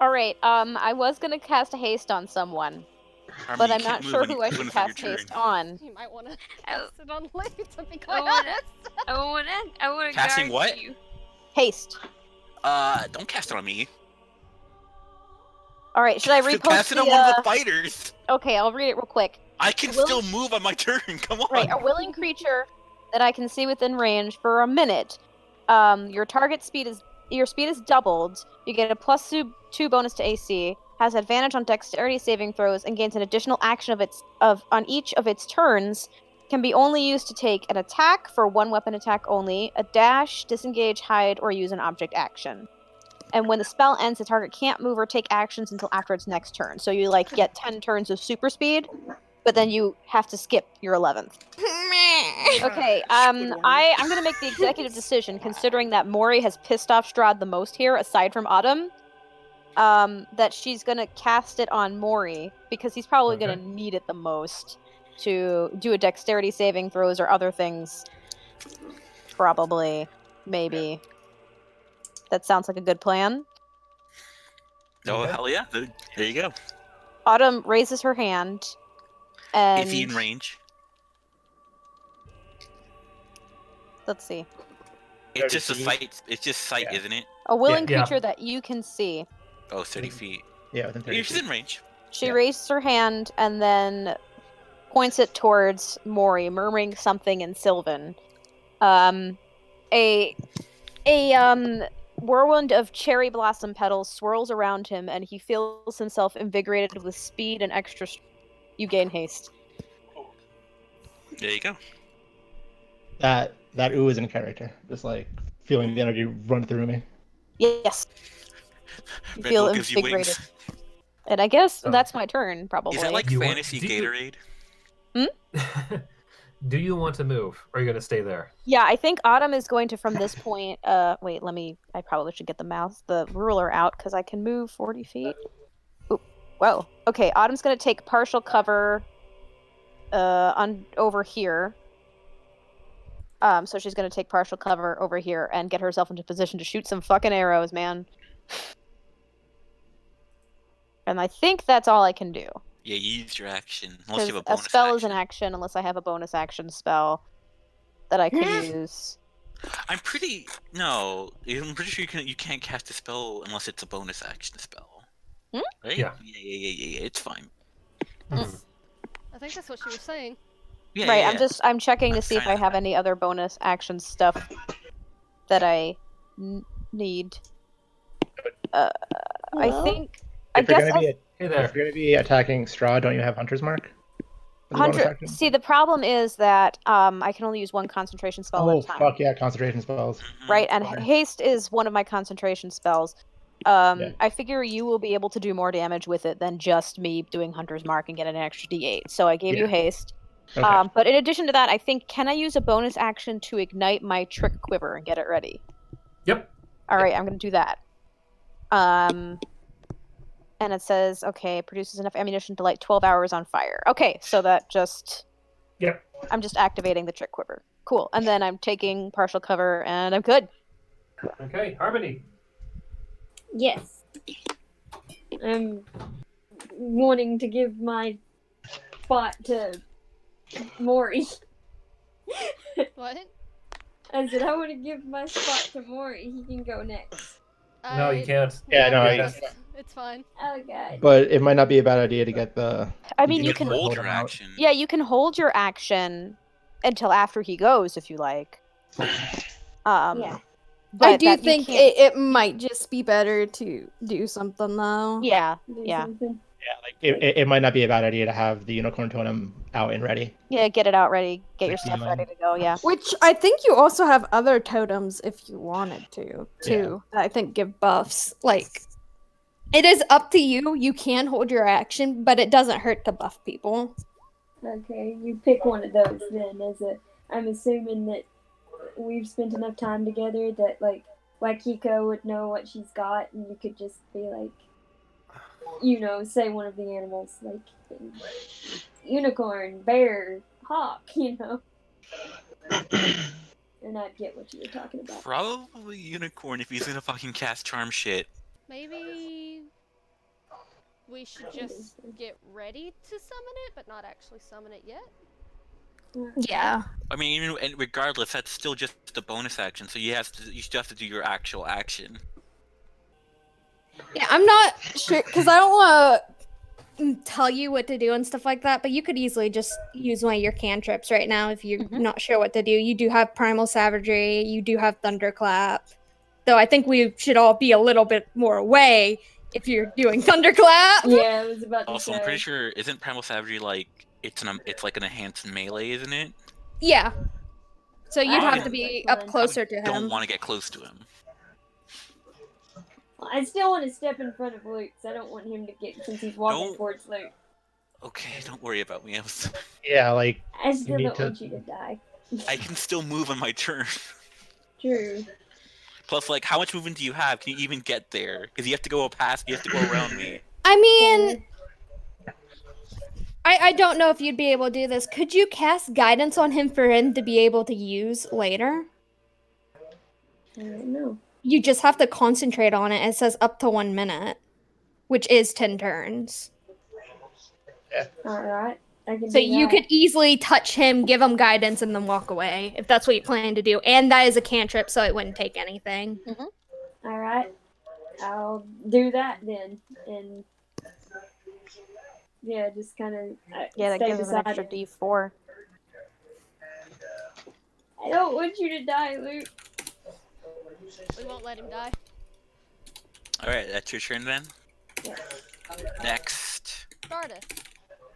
All right. I was gonna cast a haste on someone, but I'm not sure who I should cast haste on. you might want to Oh. cast it on Lee, to be quite wanna- honest. I wanna Casting guard what? you. Haste. Don't cast it on me. All right. Should I repost Cast it the? on one of the fighters. Okay, I'll read it real quick. I can Will- still move on my turn. Come on. Right, a willing creature that I can see within range for a minute. Your speed is doubled. You get a +2 bonus to AC. Has advantage on dexterity saving throws and gains an additional action on each of its turns. Can be only used to take an attack for one weapon attack only, a dash, disengage, hide, or use an object action. And when the spell ends, the target can't move or take actions until after its next turn. So you get 10 turns of super speed, but then you have to skip your 11th. Okay, I'm gonna make the executive decision, considering that Mori has pissed off Strahd the most here, aside from Autumn, that she's gonna cast it on Mori, because he's probably gonna need it the most to do a dexterity saving throws or other things. Probably. Maybe. That sounds like a good plan. Oh, hell yeah. There you go. Autumn raises her hand, and... Is he in range? Let's see. It's just a 30 sight. It's just sight, Yeah. isn't it? A willing Yeah. creature that you can see. Oh, 30 feet. Yeah, within 30 She's feet. in range. She Yeah. raises her hand and then points it towards Mori, murmuring something in Sylvan. A whirlwind of cherry blossom petals swirls around him, and he feels himself invigorated with speed and extra. You gain haste. There you go. That ooh is in character. Just feeling the energy run through me. Yes. You Red feel Bull gives you invigorated. wings. And I guess Oh. that's my turn, probably. Is that like You want- fantasy do you- Gatorade? Do you want to move, or are you going to stay there? Yeah, I think Autumn is going to, from this point, wait, I probably should get the ruler out, because I can move 40 feet. Ooh, whoa. Okay, Autumn's going to take partial cover, over here. So she's going to take partial cover over here and get herself into position to shoot some fucking arrows, man. And I think that's all I can do. Yeah, you used your action. Unless you have a Because bonus a spell action. is an action unless I have a bonus action spell that I can use. I'm pretty sure you can't cast a spell unless it's a bonus action spell. Hmm? Right? Yeah. Yeah. It's fine. Mhm. I think that's what she was saying. Yeah, Right, yeah. I'm checking to I'm see if I trying to- have any other bonus action stuff that I need. I think I If you're guess gonna be Hey if there. you're gonna be attacking Strahd, don't you have Hunter's Mark? As a bonus 100. action? See, the problem is that I can only use one concentration spell Oh at a time. fuck yeah, concentration spells. Mhm. Right, and Sorry. haste is one of my concentration spells. Yeah. I figure you will be able to do more damage with it than just me doing Hunter's Mark and get an extra D8. So I gave you Yeah. haste. Okay. But in addition to that, I think, can I use a bonus action to ignite my trick quiver and get it ready? Yep. All right, I'm going to do that. And it says, okay, produces enough ammunition to light 12 hours on fire. Okay, so that just... Yep. I'm just activating the trick quiver. Cool. And then I'm taking partial cover, and I'm good. Okay, Harmony. Yes. I'm wanting to give my spot to Maury. What? I said I want to give my spot to Maury. He can go next. No, you can't. Yeah, no, It's fine. Oh god. but it might not be a bad idea to get the. I the mean, you can unicorn hold totem your out. action. Yeah, you can hold your action until after he goes if you like. Yeah. But I do that you think can't- it might just be better to do something though. Yeah, Do yeah. something. Yeah, like it might not be a bad idea to have the unicorn totem out and ready. Yeah, get it out ready. Get your Like stuff healing. ready to go, yeah. Which I think you also have other totems if you wanted to, too. That I think give buffs. Like, it is up to you. You can hold your action, but it doesn't hurt to buff people. Okay, you pick one of those then. I'm assuming that we've spent enough time together that like Kiko would know what she's got, and you could just be like, say one of the animals, like unicorn, bear, hawk, and I'd get what you were talking about. Probably unicorn if he's gonna fucking cast charm shit. Maybe we should just get ready to summon it, but not actually summon it yet. Yeah. I mean, even and regardless, that's still just a bonus action. So you still have to do your actual action. Yeah, I'm not sure, because I don't want to tell you what to do and stuff like that, but you could easily just use one of your cantrips right now if you're not sure what to do. You do have Primal Savagery, you do have Thunderclap, though I think we should all be a little bit more away if you're doing Thunderclap. Yeah, I was about to Also, say. I'm pretty sure isn't Primal Savagery like it's like an enhanced melee, isn't it? Yeah. So you'd That have to sounds be like up fun. closer to Don't him. want to get close to him. I still want to step in front of Luke, so I don't want him to get, since he's walking No. towards Luke. Okay, don't worry about me. Yeah, like I still need don't to- want you to die. I can still move on my turn. True. Plus, like, how much movement do you have? Can you even get there? Because you have to go past. You have to go around me. I mean, I don't know if you'd be able to do this. Could you cast guidance on him for him to be able to use later? I don't know. You just have to concentrate on it. It says up to 1 minute, which is 10 turns. Alright. I can So do you that. could easily touch him, give him guidance, and then walk away if that's what you plan to do. And that is a cantrip, so it wouldn't take anything. Alright. I'll do that then. And yeah, just kind of Yeah, that stay gives him an beside extra him. D4. I don't want you to die, Luke. We won't let him die. Alright, that's your turn then? Yeah. Next. Stardust.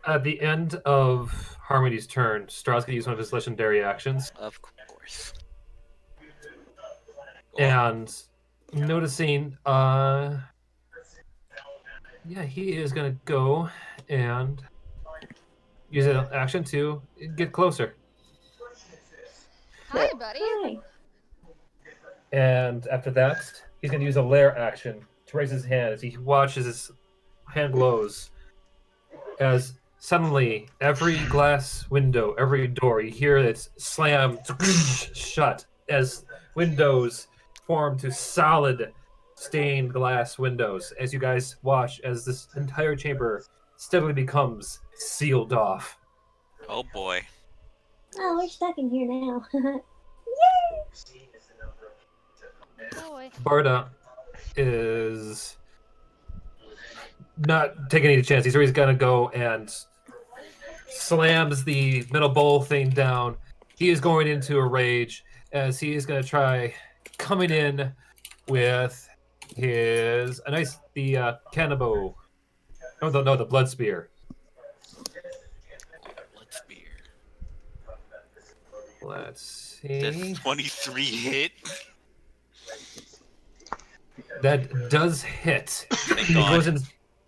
At the end of Harmony's turn, Strahd's gonna use one of his legendary actions. Of course. And noticing, he is gonna go and use an action to get closer. Hi, buddy. Hi. And after that, he's gonna use a lair action to raise his hand as he watches his hand glows. As suddenly, every glass window, every door, you hear it slam shut as windows form to solid stained glass windows. As you guys watch as this entire chamber steadily becomes sealed off. Oh boy. Oh, we're stuck in here now. Boy. Barda is not taking any chances. He's gonna go and slams the metal bowl thing down. He is going into a rage as he is gonna try coming in with the cannibal. No, the blood spear. Blood spear. Let's Does see. 23 hit? That does hit. Thank It goes God.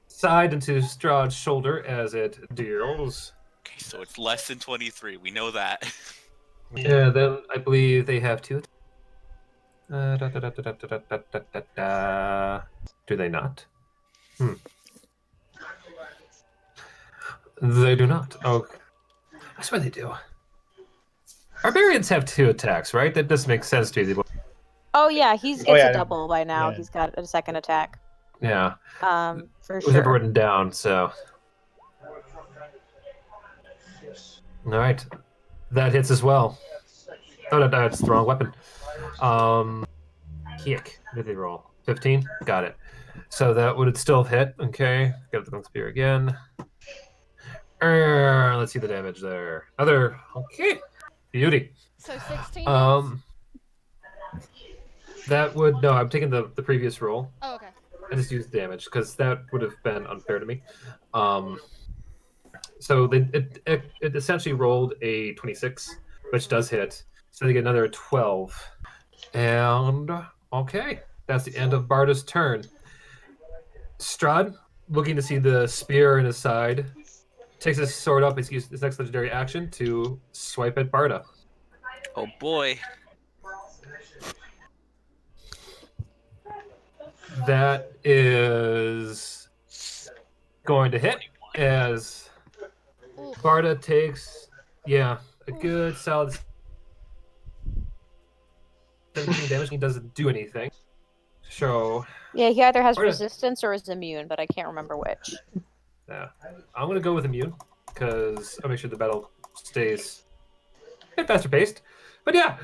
inside into Strahd's shoulder as it deals. Okay, so it's less than 23. We know that. Yeah, then I believe they have two. Do they not? They do not. Oh, I swear they do. Barbarians have two attacks, right? That doesn't make sense to me. Oh yeah, he Oh, gets yeah, a double by now. yeah. He's got a second attack. Yeah. For It was never sure. written down, so. Alright. That hits as well. Oh, no, that's the wrong weapon. Kick. What did they roll? 15? Got it. So that would still hit. Okay. Get the spear again. Let's see the damage there. Okay. Beauty. So 16 hits? That would. No, I'm taking the previous roll. Oh, okay. I just used damage because that would have been unfair to me. So it essentially rolled a 26, which does hit. So they get another 12. And okay, that's the end of Barda's turn. Strahd, looking to see the spear in his side, takes his sword up. He's used his next legendary action to swipe at Barda. Oh boy. That is going to hit as Barda takes, a good solid 17 damage. He doesn't do anything. So Yeah, he either has Barda, resistance or is immune, but I can't remember which. yeah, I'm gonna go with immune because I'll make sure the battle stays a bit faster paced. But yeah,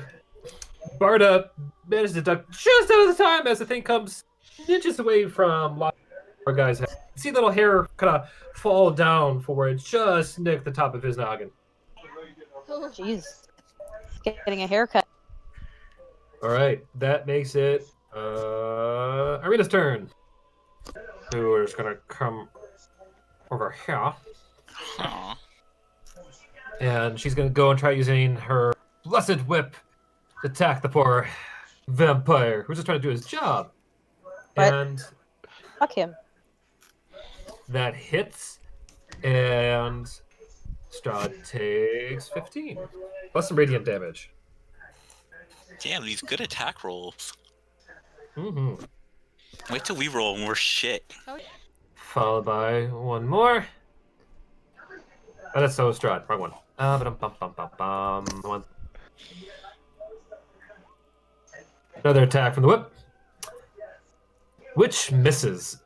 Barda manages to duck just out of the time as the thing comes inches away from our guy's head. You see little hair kind of fall down for where it just nicked the top of his noggin. Jeez. Getting a haircut. All right, that makes it Ireena's turn. Who is gonna come over here, Aw. and she's gonna go and try using her blessed whip to attack the poor vampire who's just trying to do his job. What? And Fuck him. that hits, and Strahd takes 15 plus some radiant damage. Damn, these good attack rolls. Mm-hmm. Wait till we roll and we're shit. Followed by one more. Oh, that's so Strahd. Wrong one. One. Another attack from the whip, which misses.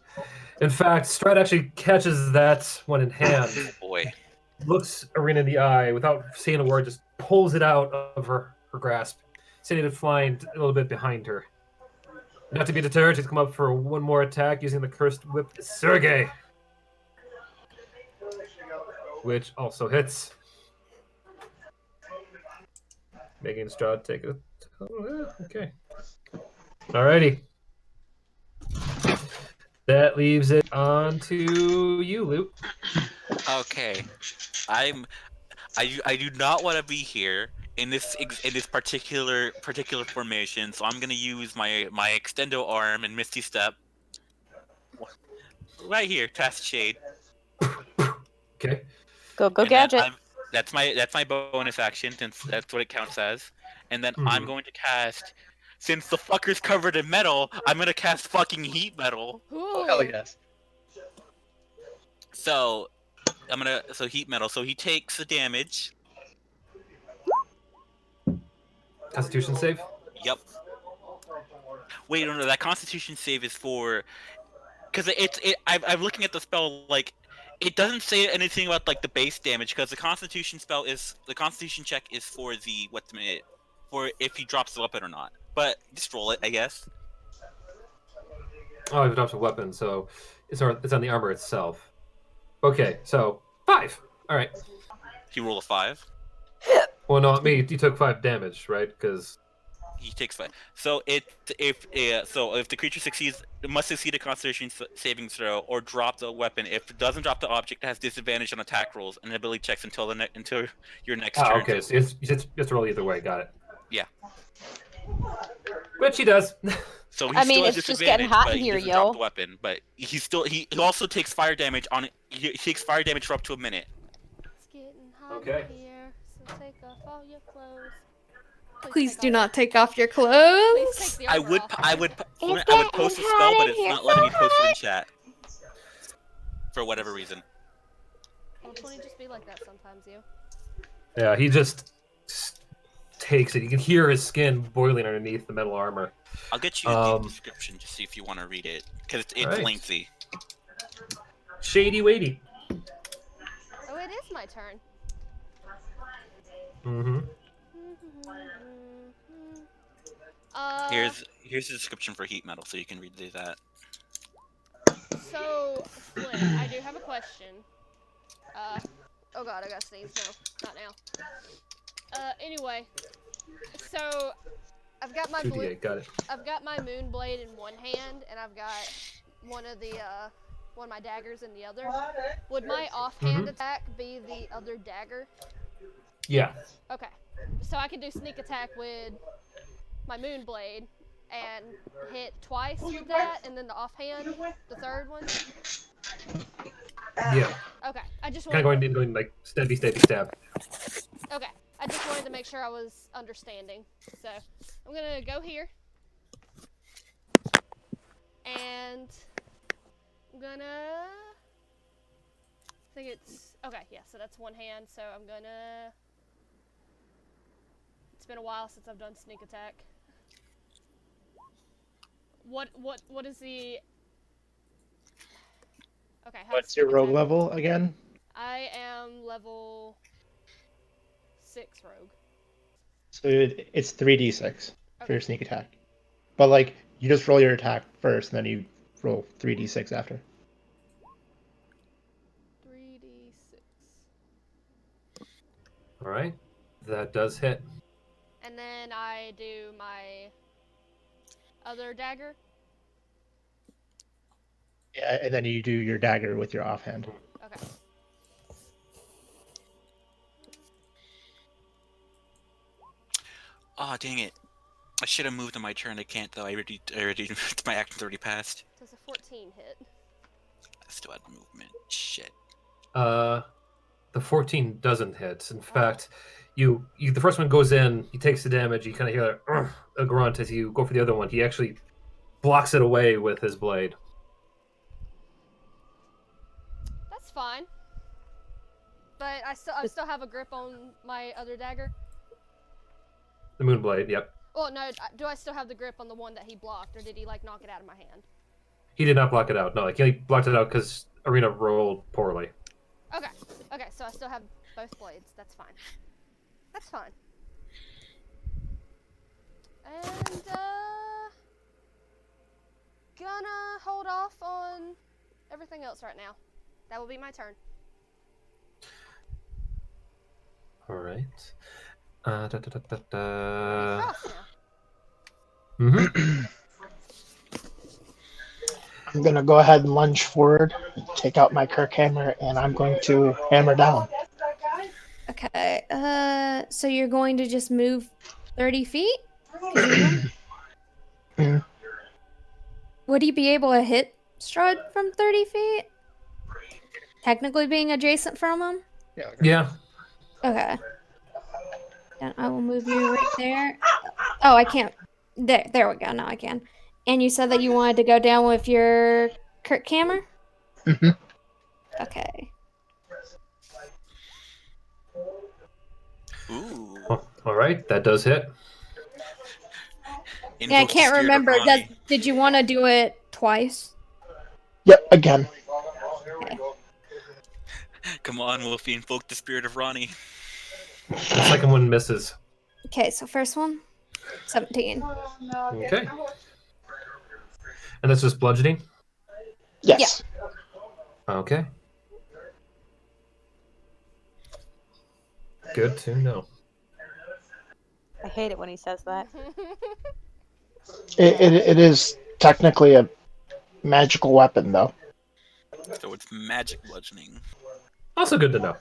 In fact, Strahd actually catches that one in hand. Oh boy. Looks Ireena in the eye without saying a word, just pulls it out of her grasp, sending it flying a little bit behind her. Not to be deterred, she's come up for one more attack using the cursed whip Sergei, which also hits, making Strahd take a. Okay. Alrighty. That leaves it on to you, Luke. Okay. I do not want to be here in this particular formation, so I'm gonna use my extendo arm and Misty Step right here, cast Shade. Okay. Go And gadget. that's my bonus action, since that's what it counts as. And then I'm going to cast, since the fucker's covered in metal, I'm gonna cast fucking heat metal. Oh, hell yes. So heat metal. So he takes the damage. Constitution save? Yep. Wait, no, that Constitution save is for, because I'm looking at the spell, like, it doesn't say anything about like the base damage, because the Constitution check is for for if he drops the weapon or not. But just roll it, I guess. Oh, it drops a weapon, so it's on the armor itself. Okay, so 5. All right. He rolled a 5. Well, no, me. You took 5 damage, right? Because He takes 5. So if the creature succeeds, it must succeed a Constitution saving throw or drop the weapon. If it doesn't drop the object, it has disadvantage on attack rolls and ability checks until your next turn. okay, so you have to roll either way. Got it. Yeah. Which he does. So he I mean, still has it's just getting disadvantage, hot but in he here, doesn't yo. drop the weapon. But he also takes fire damage on it. He takes fire damage for up to a minute. It's getting hot Okay. in here, so take off all your clothes. Please take do off- not take off your Please clothes. take the I armor would off. I would post a spell, but it's not letting me post it in chat for whatever reason. Well, 20 just be like that sometimes, you. Yeah, he just takes it. You can hear his skin boiling underneath the metal armor. I'll get you the description to see if you want to read it, because it's Alright. lengthy. Shady Weighty. Oh, it is my turn. Mm-hmm. Here's the description for heat metal, so you can read that. So, Flint, I do have a question. Oh god, I gotta sneeze. No, not now. Anyway, so I've got my 2d8, got it. I've got my moon blade in one hand, and I've got one of my daggers in the other. Would my offhand attack be the other dagger? Yeah. Okay, so I can do sneak attack with my moon blade and hit twice with that, and then the offhand, the third one. Yeah. Okay, I just Kind wanted. of going like stabby, stab. Okay, I just wanted to make sure I was understanding. So I'm gonna go here, and I'm gonna. I think it's okay. Yeah, so that's one hand. So I'm gonna. It's been a while since I've done sneak attack. What is the? Okay. What's your rogue level again? I am level 6 rogue. So it's 3d6 for your sneak attack. But like you just roll your attack first, and then you roll 3d6 after. 3d6. All right, that does hit. And then I do my other dagger. Yeah, and then you do your dagger with your offhand. Okay. Oh, dang it. I should have moved on my turn. I can't, though. I already my action's already passed. Does a 14 hit? I still had movement. Shit. The 14 doesn't hit. In fact, you the first one goes in, he takes the damage, you kind of hear a grunt as you go for the other one. He actually blocks it away with his blade. That's fine. But I still have a grip on my other dagger. The moon blade, yep. Well, no, do I still have the grip on the one that he blocked, or did he like knock it out of my hand? He did not block it out. No, like he blocked it out because Ireena rolled poorly. Okay. Okay, so I still have both blades. That's fine. That's fine. And gonna hold off on everything else right now. That will be my turn. All right. Cross now. I'm gonna go ahead and lunge forward, take out my Kirk hammer, and I'm going to hammer down. Okay. So you're going to just move 30 feet? Would he be able to hit Strahd from 30 feet? Technically being adjacent from him? Yeah. Okay. Then I will move you right there. Oh, I can't. There we go. Now I can. And you said that you wanted to go down with your Kirk hammer? Okay. Ooh. All right, that does hit. Yeah, I can't remember. Did you want to do it twice? Yep, again. Okay. Come on, Wolfie, invoke the spirit of Ronnie. The second one misses. Okay, so first one, 17. Okay. And that's just bludgeoning? Yes. Yeah. Okay. Good to know. I hate it when he says that. It is technically a magical weapon, though. So it's magic bludgeoning. Also good to know.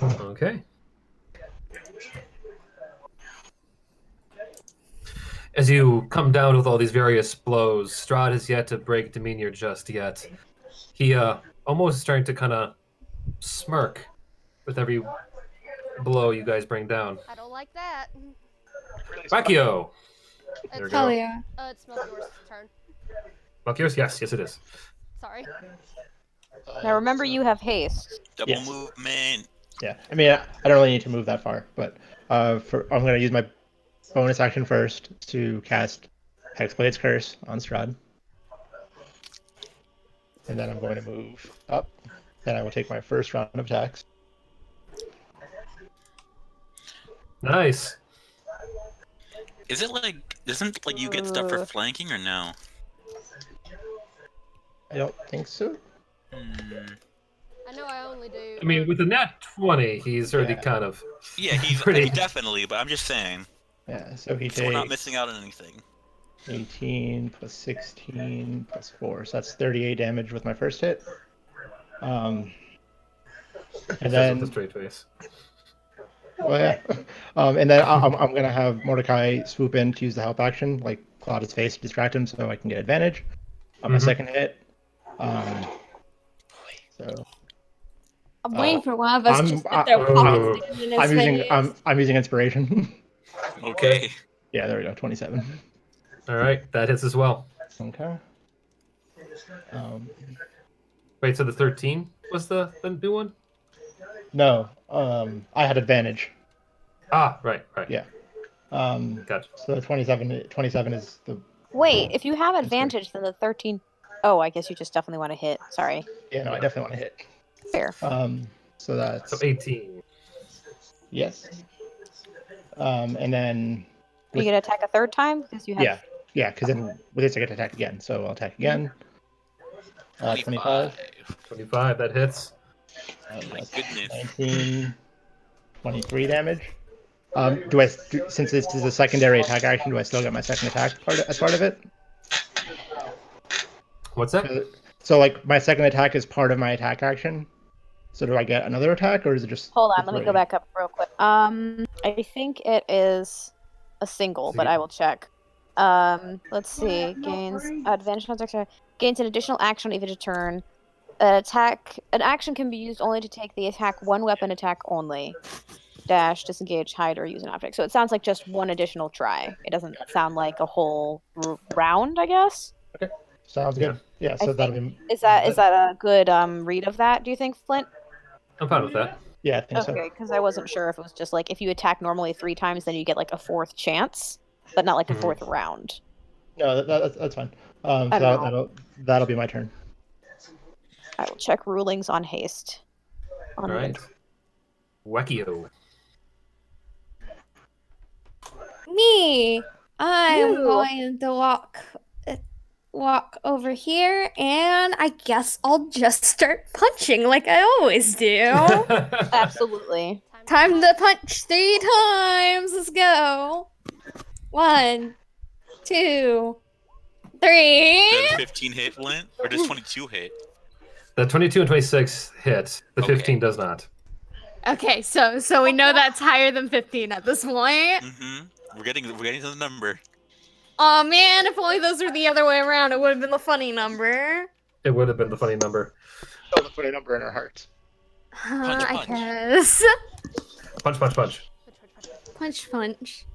Okay. As you come down with all these various blows, Strahd has yet to break demeanor just yet. He almost starting to kind of smirk with every blow you guys bring down. I don't like that. Bacchio! There we go. Yeah. It's Melchior's turn. Bacchio's? Yes, it is. Sorry. Now remember, you have haste. Double Yes. movement. Yeah, I mean, I don't really need to move that far, but I'm going to use my bonus action first to cast Hexblade's Curse on Strahd. And then I'm going to move up. Then I will take my first round of attacks. Nice. Is it like doesn't like you get stuff for flanking or no? I don't think so. I know I only do. I mean, with the nat 20, he's already kind of Yeah, he's pretty. definitely. But I'm just saying. Yeah, so he So we're not takes missing out on anything. 18 plus 16 plus 4. So that's 38 damage with my first hit. And then with a straight face. Well, yeah. And then I'm gonna have Mordecai swoop in to use the help action, like cloud his face to distract him, so I can get advantage on my second hit. So I'm waiting for one of us to sit there pop in his face. I'm using inspiration. Okay. Yeah, there we go. 27. All right, that hits as well. Okay. Wait, so the 13 was the new one? No, I had advantage. Ah, right. Yeah. Gotcha. So 27 is the. Wait, if you have advantage, then the 13. Oh, I guess you just definitely want to hit. Sorry. Yeah, no, I definitely want to hit. Fair. So that's 18. Yes. And then. Are you gonna attack a third time? Because you have. Yeah, because then with this I get to attack again. So I'll attack again. 25. 25, that hits. My goodness. 19, 23 damage. Since this is a secondary attack action, do I still get my second attack as part of it? What's that? So like my second attack is part of my attack action. So do I get another attack, or is it just? Hold on, let me go back up real quick. I think it is a single, but I will check. Let's see. Gains advantage on attack. Gains an additional action on each turn. An action can be used only to take the attack one weapon attack only. Dash, disengage, hide, or use an object. So it sounds like just one additional try. It doesn't sound like a whole round, I guess. Okay, sounds good. Yeah, so that'll be. Is that a good read of that? Do you think, Flint? I'm fine with that. Yeah, I think so. Okay, because I wasn't sure if it was just like if you attack normally 3 times, then you get like a 4th chance, but not like a 4th round. No, that's fine. So that'll be my turn. I will check rulings on haste. All right. Wackio. Me, I'm going to walk over here, and I guess I'll just start punching like I always do. Absolutely. Time to punch 3 times. Let's go. 1, 2, 3. Does 15 hit, Flint? Or does 22 hit? The 22 and 26 hit. The 15 does not. Okay, so we know that's higher than 15 at this point. We're getting to the number. Oh man, if only those were the other way around, it would have been the funny number. It would have been the funny number. Still the funny number in our hearts. I guess. Punch, punch, punch. Punch.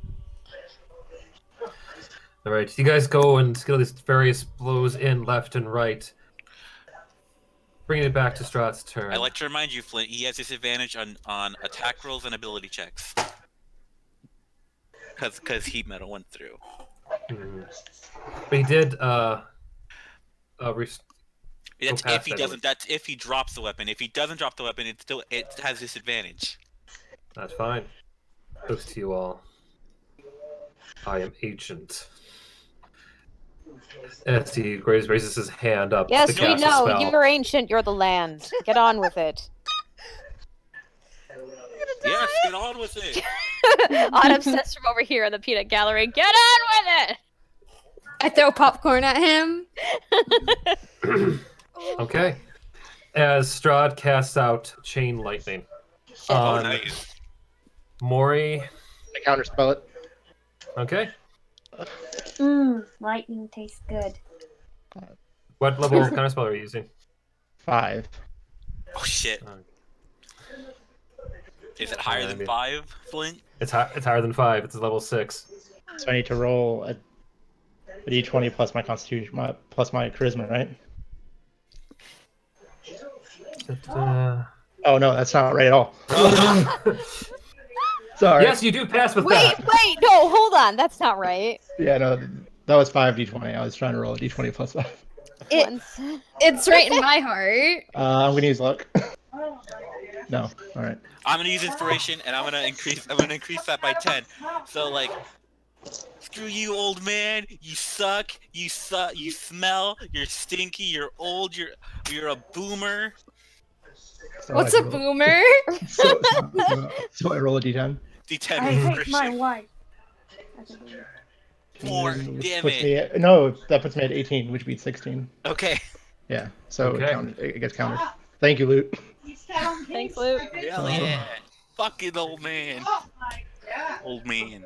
All right, you guys go and get all these various blows in left and right. Bringing it back to Strahd's turn. I like to remind you, Flint, he has disadvantage on attack rolls and ability checks. Because heat metal went through. But he did That's if he doesn't. That's if he drops the weapon. If he doesn't drop the weapon, it has disadvantage. That's fine. Looks to you all. I am ancient. As he raises his hand up. Yes, to we cast a know. spell. You're ancient. You're the land. Get on with it. Yes, get on with it. Autumn says from over here in the peanut gallery, get on with it! I throw popcorn at him. Okay. As Strahd casts out Chain Lightning on nice. Mori. I counterspell it. Okay. Lightning tastes good. What level counterspell are you using? 5. Oh shit. Is it higher than 5, Flint? It's higher than 5. It's level 6. So I need to roll a d20 plus my constitution, plus my charisma, right? Oh no, that's not right at all. Sorry. Yes, you do pass with Wait, that. wait, no, hold on. That's not right. Yeah, no, that was 5d20. I was trying to roll a d20 plus 5. It's right in my heart. I'm gonna use luck. No, all right. I'm gonna use inspiration, and I'm gonna increase that by 10. So like, screw you, old man. You suck. You smell. You're stinky. You're old. You're a boomer. So What's I a roll- boomer? So I roll a d10. D10 I hate my inspiration. wife. 4. Which Damn puts it. me no, that puts me at 18, which beats 16. Okay. Yeah, so Okay. it gets counted. Thank you, Loot. Thanks, Luke. Hell yeah. Fucking old man. Old man.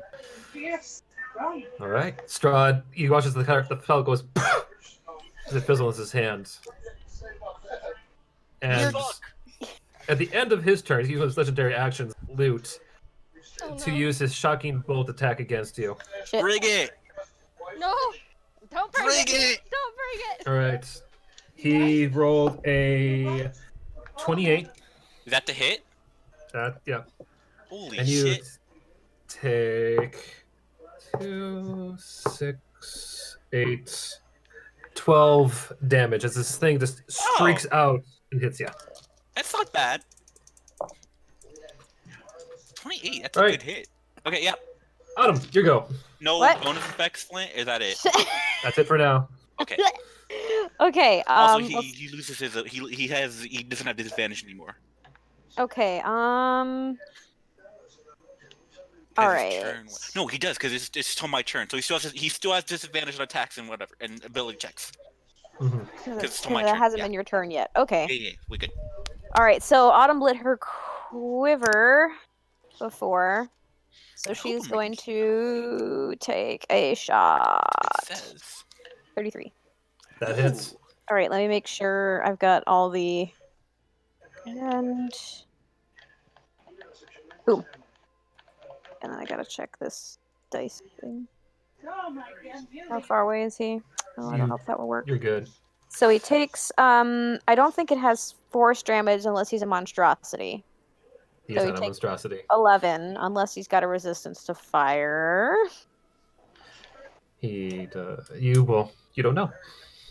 All right, Strahd. You watch as the spell goes as it fizzles his hand, and at the end of his turn, he uses his legendary actions, Loot, to use his shocking bolt attack against you. Shit. Bring it. No! Don't bring Bring it! it. Don't bring it! All right, he rolled a 28. Is that the hit? Yeah. Holy And you shit. take 2, 6, 8, 12 damage as this thing just streaks out and hits you. That's not bad. 28. That's All a right. good hit. Okay, yeah. Autumn, your go. No What? bonus effects, Flint? Is that it? That's it for now. Okay. Okay, Also, let's- he loses his he doesn't have disadvantage anymore. okay, Has all his right. turn- No, he does because it's still my turn. So he still has disadvantage on attacks and whatever and ability checks. Mhm. Because it's still my That turn. hasn't Yeah. been your turn yet. Okay. Yeah, we good. All right, so Autumn lit her quiver before, so she's going to take a shot. It says 33. That hits. All right, let me make sure I've got all the. And. Boom. And then I gotta check this dice thing. How far away is he? Oh, I don't know if that will work. You're good. So he takes. I don't think it has force damage unless he's a monstrosity. He's So he on a takes monstrosity. 11, unless he's got a resistance to fire. You don't know.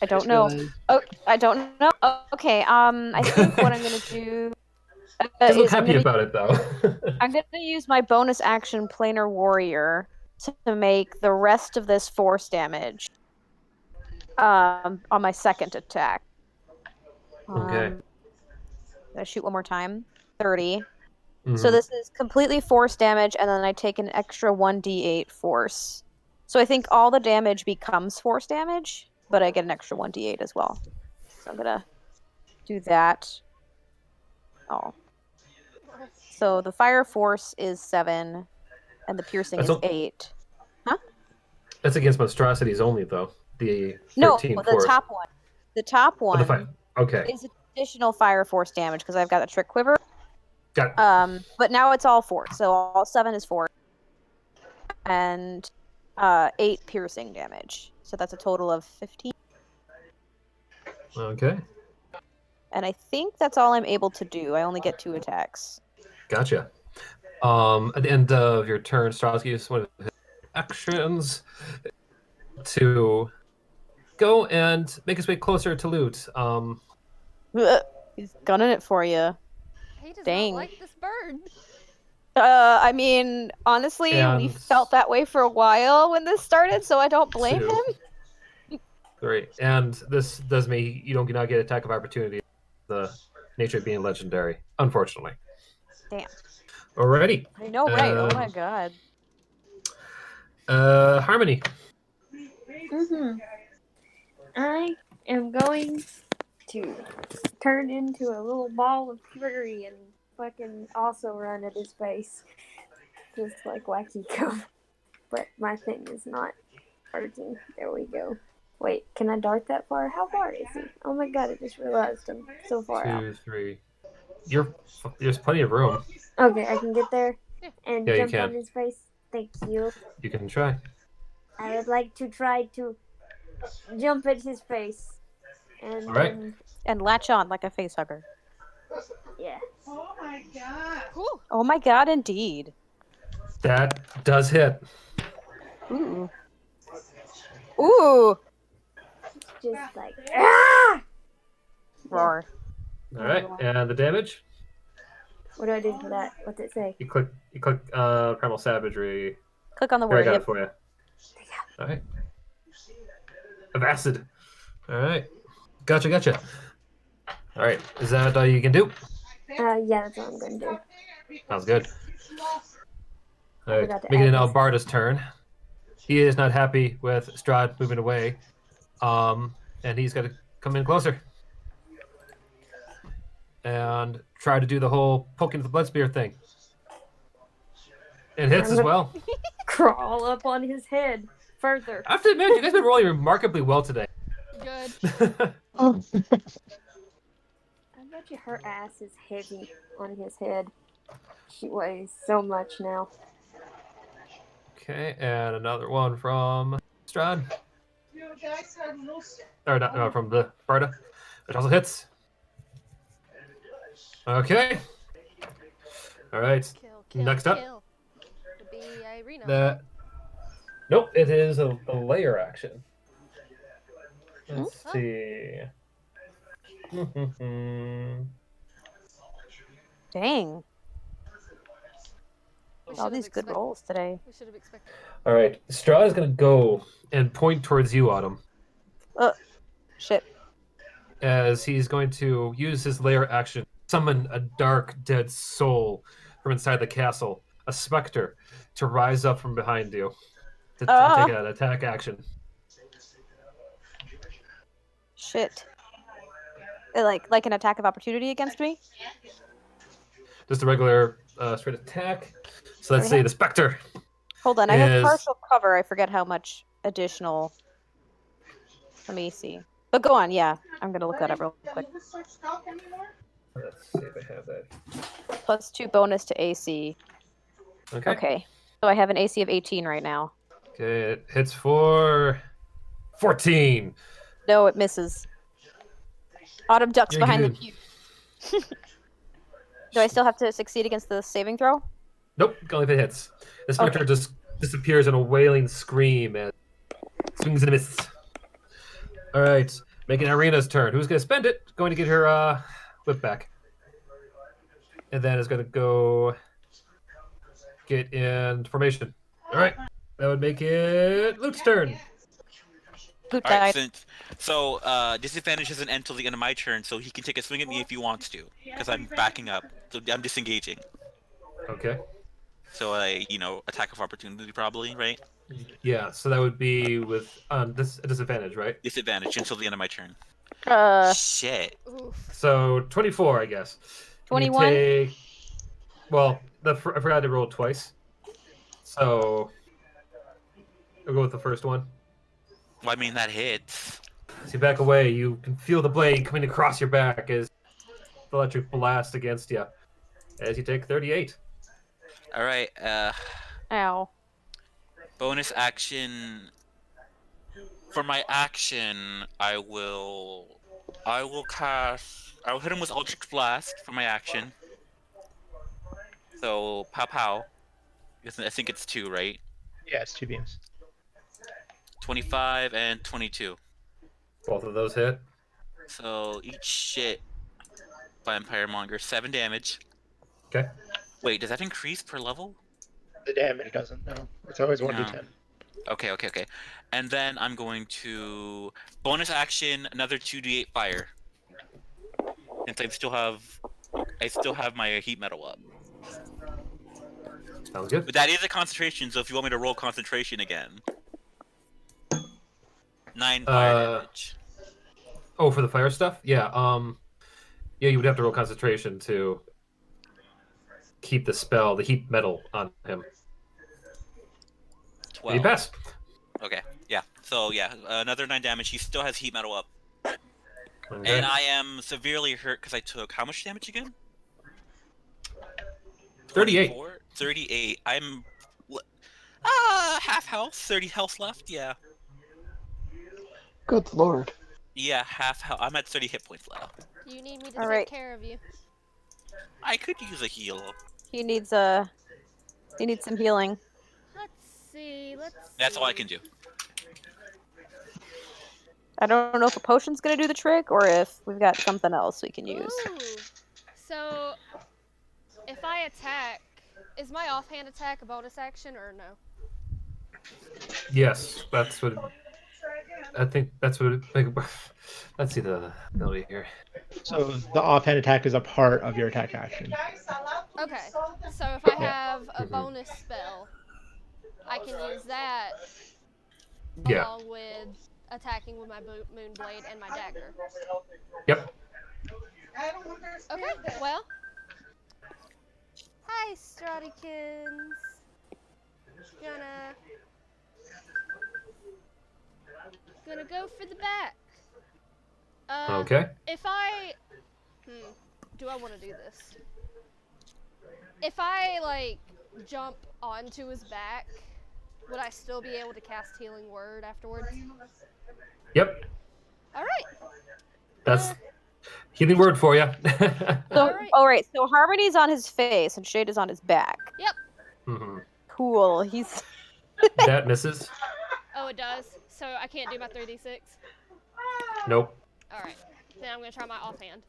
I don't know. Oh, I don't know. Okay. I think what I'm gonna do Just look is happy about it though. I'm gonna use my bonus action planar warrior to make the rest of this force damage. On my second attack. Okay. I shoot one more time. 30. So Mhm. this is completely force damage, and then I take an extra 1d8 force. So I think all the damage becomes force damage, but I get an extra 1d8 as well. So I'm gonna do that. Oh. So the fire force is 7, and the piercing That's is all- 8. That's against monstrosities only though. The 13 No, force. the top one. The top Oh, one the five. Okay. is additional fire force damage because I've got a trick quiver. Got it. But now it's all 4, so all 7 is 4, and 8 piercing damage. So that's a total of 15. Okay. And I think that's all I'm able to do. I only get 2 attacks. Gotcha. At the end of your turn, Strahd uses one of his actions to go and make his way closer to Loot. He's gunning it for you. He does Dang. not like this bird. I mean, honestly, we And- felt that way for a while when this started, so I don't blame 2, him. 3. And this does mean you don't not get attack of opportunity. The nature of being legendary, unfortunately. Damn. Alrighty. I know, right? Oh my Um, god. Harmony. I am going to turn into a little ball of fury and fucking also run at his face. Just like Wacky Go. But my thing is not working. There we go. Wait, can I dart that far? How far is he? Oh my god, I just realized I'm so far out. 2, 3. There's plenty of room. Okay, I can get there and Yeah, you jump on can. his face. Thank you. You can try. I would like to try to jump at his face. And All right. And latch on like a face hugger. Yeah. Whew. Oh my god, indeed. That does hit. Ooh. Ooh. Just like ah! Roar. All right, and the damage. What do I do for that? What's it say? You click Primal Savagery. Click on the Here, I word. got Yep. it for you. All right. Of acid. All right. Gotcha. All right. Is that all you can do? Yeah, that's what I'm going to do. Sounds good. All right. forgot to Making it add now this. Barda's turn. He is not happy with Strahd moving away. And he's got to come in closer. And try to do the whole poking the blood spear thing. It hits as well. Crawl up on his head further. I have to admit, you guys have been rolling remarkably well today. Good. I bet you her ass is heavy on his head. She weighs so much now. Okay, and another one from Strahd. Or not, no, from the Barda. Which also hits. Okay. All right. Kill. Next up. Would be Ireena. That. Nope, it is a layer action. Let's see. Dang. We All should these have good rolls today. We should have expected. All right, Strahd is going to go and point towards you, Autumn, Shit. as he's going to use his layer action, summon a dark, dead soul from inside the castle, a specter, to rise up from behind you to take an attack action. Shit. Like an attack of opportunity against me? Just a regular straight attack. So let's see, the specter. Hold on, I have is- partial cover. I forget how much additional. Let me see. But go on, yeah. I'm gonna look that up real quick. Let's see if I have that. +2 bonus to AC. Okay. So I have an AC of 18 right now. Okay, it hits for 14. No, it misses. Autumn ducks You're behind good. the pew. Do I still have to succeed against the saving throw? Nope, only if it hits. The specter just disappears in a wailing scream and swings and misses. All right, making Ireena's turn. Who's going to spend it? Going to get her whip back. And then is going to go get in formation. All right, that would make it Luke's turn. Luke All right, died. so disadvantage doesn't end till the end of my turn, so he can take a swing at me if he wants to, because I'm backing up. So I'm disengaging. Okay. So attack of opportunity probably, right? Yeah, so that would be with this disadvantage, right? Disadvantage until the end of my turn. Shit. Oof. So 24, I guess. 21? Well, I forgot to roll twice. So I'll go with the first one. Well, I mean, that hits. As you back away, you can feel the blade coming across your back as the electric blast against you. As you take 38. All right. Ow. Bonus action. For my action, I will hit him with Eldritch Blast for my action. So pow pow. I think it's 2, right? Yeah, it's 2 beams. 25 and 22. Both of those hit. So each shit Vampire Monger 7 damage. Okay. Wait, does that increase per level? The damage doesn't, no. It's always 1d10. No. Okay. And then I'm going to bonus action another 2d8 fire. Since I still have my heat metal up. Sounds good. But that is a concentration, so if you want me to roll concentration again. 9 fire damage. Oh, for the fire stuff? Yeah, yeah, you would have to roll concentration to keep the spell, the heat metal on him. 12. Did he pass? Okay, yeah. So yeah, another 9 damage. He still has heat metal up. Okay. And I am severely hurt because I took how much damage again? 38. 24? 38. I'm half health, 30 health left. Yeah. Good lord. Yeah, half health. I'm at 30 hit points left. Do you need me to All take right. care of you? I could use a heal. He needs some healing. Let's see. That's all I can do. I don't know if a potion's gonna do the trick or if we've got something else we can use. Ooh. So, if I attack, is my offhand attack a bonus action or no? Yes, that's what. I think that's what. Let's see the ability here. So the offhand attack is a part of your attack action. Okay. So if I Yeah. have a Mhm. bonus spell, I can use that Yeah. along with attacking with my moon blade and my dagger. Yep. Okay. Well. Hi, Strahdykins. Gonna go for the back. Okay. If I do I want to do this? If I like jump onto his back, would I still be able to cast Healing Word afterwards? Yep. All right. That's healing word for you. So, all right. So Harmony's on his face and Shade is on his back. Yep. hmm Cool. He's That misses. Oh, it does. So I can't do my 3d6. Nope. All right. Then I'm gonna try my offhand.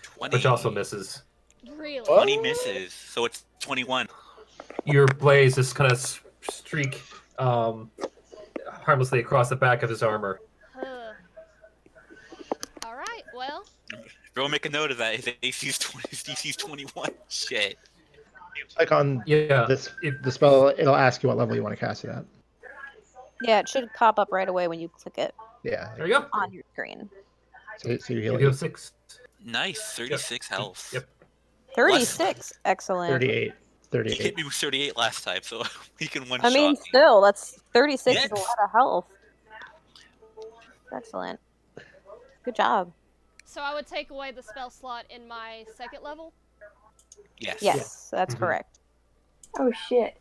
20. Which also misses. Really? 20 misses, so it's 21. Your blaze just kind of streak harmlessly across the back of his armor. All right. Well. Bro, make a note of that. His AC's 20. His DC's 21. Shit. Click on this. The spell. It'll ask you what level you want to cast it at. Yeah, it should pop up right away when you click it. Yeah. There you go. On your screen. So you're You healing. heal 6. Nice. 36 health. Yep. 36. Excellent. 38. He 38. hit me with 38 last time, so he can one I shot mean, me. still, that's 36 Yes. is a lot of health. Excellent. Good job. So I would take away the spell slot in my second level. Yes. Yes, that's correct. Oh shit.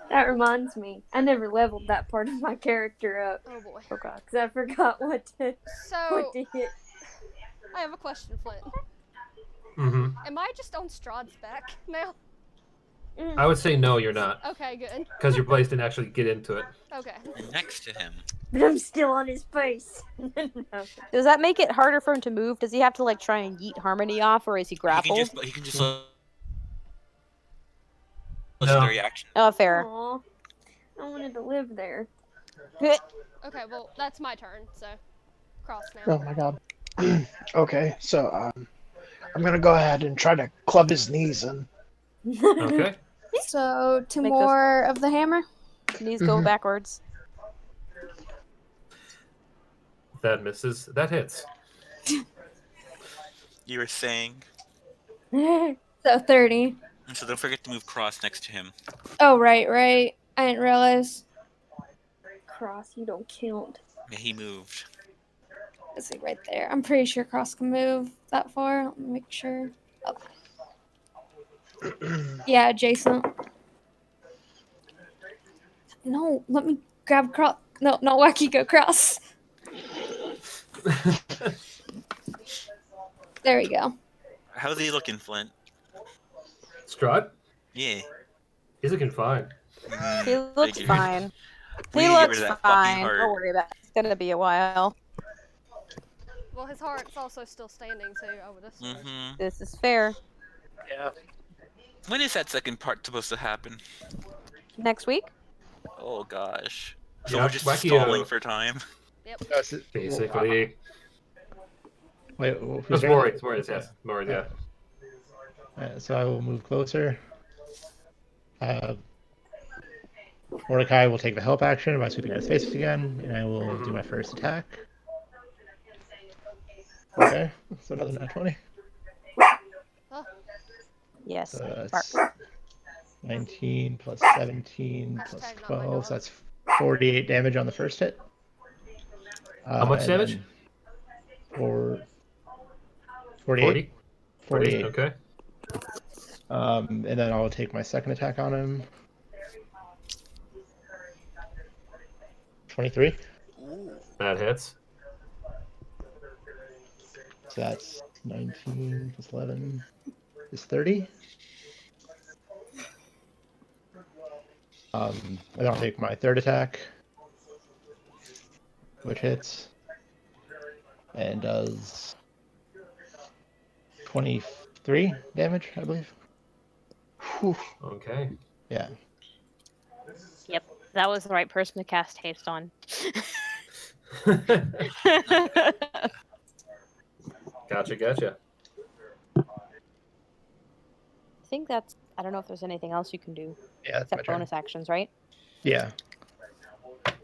That reminds me. I never leveled that part of my character up. Oh boy. Oh god. Because I forgot what to So hit. I have a question, Flint. Mm-hmm. Am I just on Strahd's back now? I would say no, you're not. Okay, good. Because your blaze didn't actually get into it. Okay. Next to him. But I'm still on his face. No. Does that make it harder for him to move? Does he have to like try and yeet Harmony off, or is he grappled? He can just No. legendary action. Oh, fair. Aw. I wanted to live there. Okay, well, that's my turn, so cross now. Oh my god. Okay, so I'm gonna go ahead and try to club his knees in. Okay. So two Make more of the hammer. Knees go backwards. That misses. That hits. You were saying. So 30. And so don't forget to move cross next to him. Oh, right. I didn't realize. Cross, you don't count. Yeah, he moved. Let's see, right there. I'm pretty sure Cross can move that far. Let me make sure. Oh. Yeah, adjacent. No, let me grab Cross. No, not Wacky, go Cross. There we go. How's he looking, Flint? Strahd? Yeah. He's looking fine. He looks Figured. fine. We He need to get looks rid of that fucking fine. heart. Don't worry about it. It's gonna be a while. Well, his heart's also still standing, too, I would assume. Mm-hmm. This is fair. Yeah. When is that second part supposed to happen? Next week? Oh gosh. So Yeah, we're just Wacky, stalling for time. Yep. Basically. Wait, It's who's Morris, yes. Morris, yeah. So I will move closer. Mordecai will take the help action by sweeping at his face again, and I will do my first attack. Okay, so another nat 20. Oh, Yes. So Mark. that's 19 plus 17 plus Hashtag not my 12, dog. so that's 48 damage on the first hit. How much and damage? then 48. 48. Okay. And then I'll take my second attack on him. 23. That hits. So that's 19 plus 11 is 30. And I'll take my third attack, which hits and does 23 damage, I believe. Whew. Okay. Yeah. Yep, that was the right person to cast haste on. Gotcha. I think that's. I don't know if there's anything else you can do Yeah, that's my except turn. bonus actions, right? Yeah.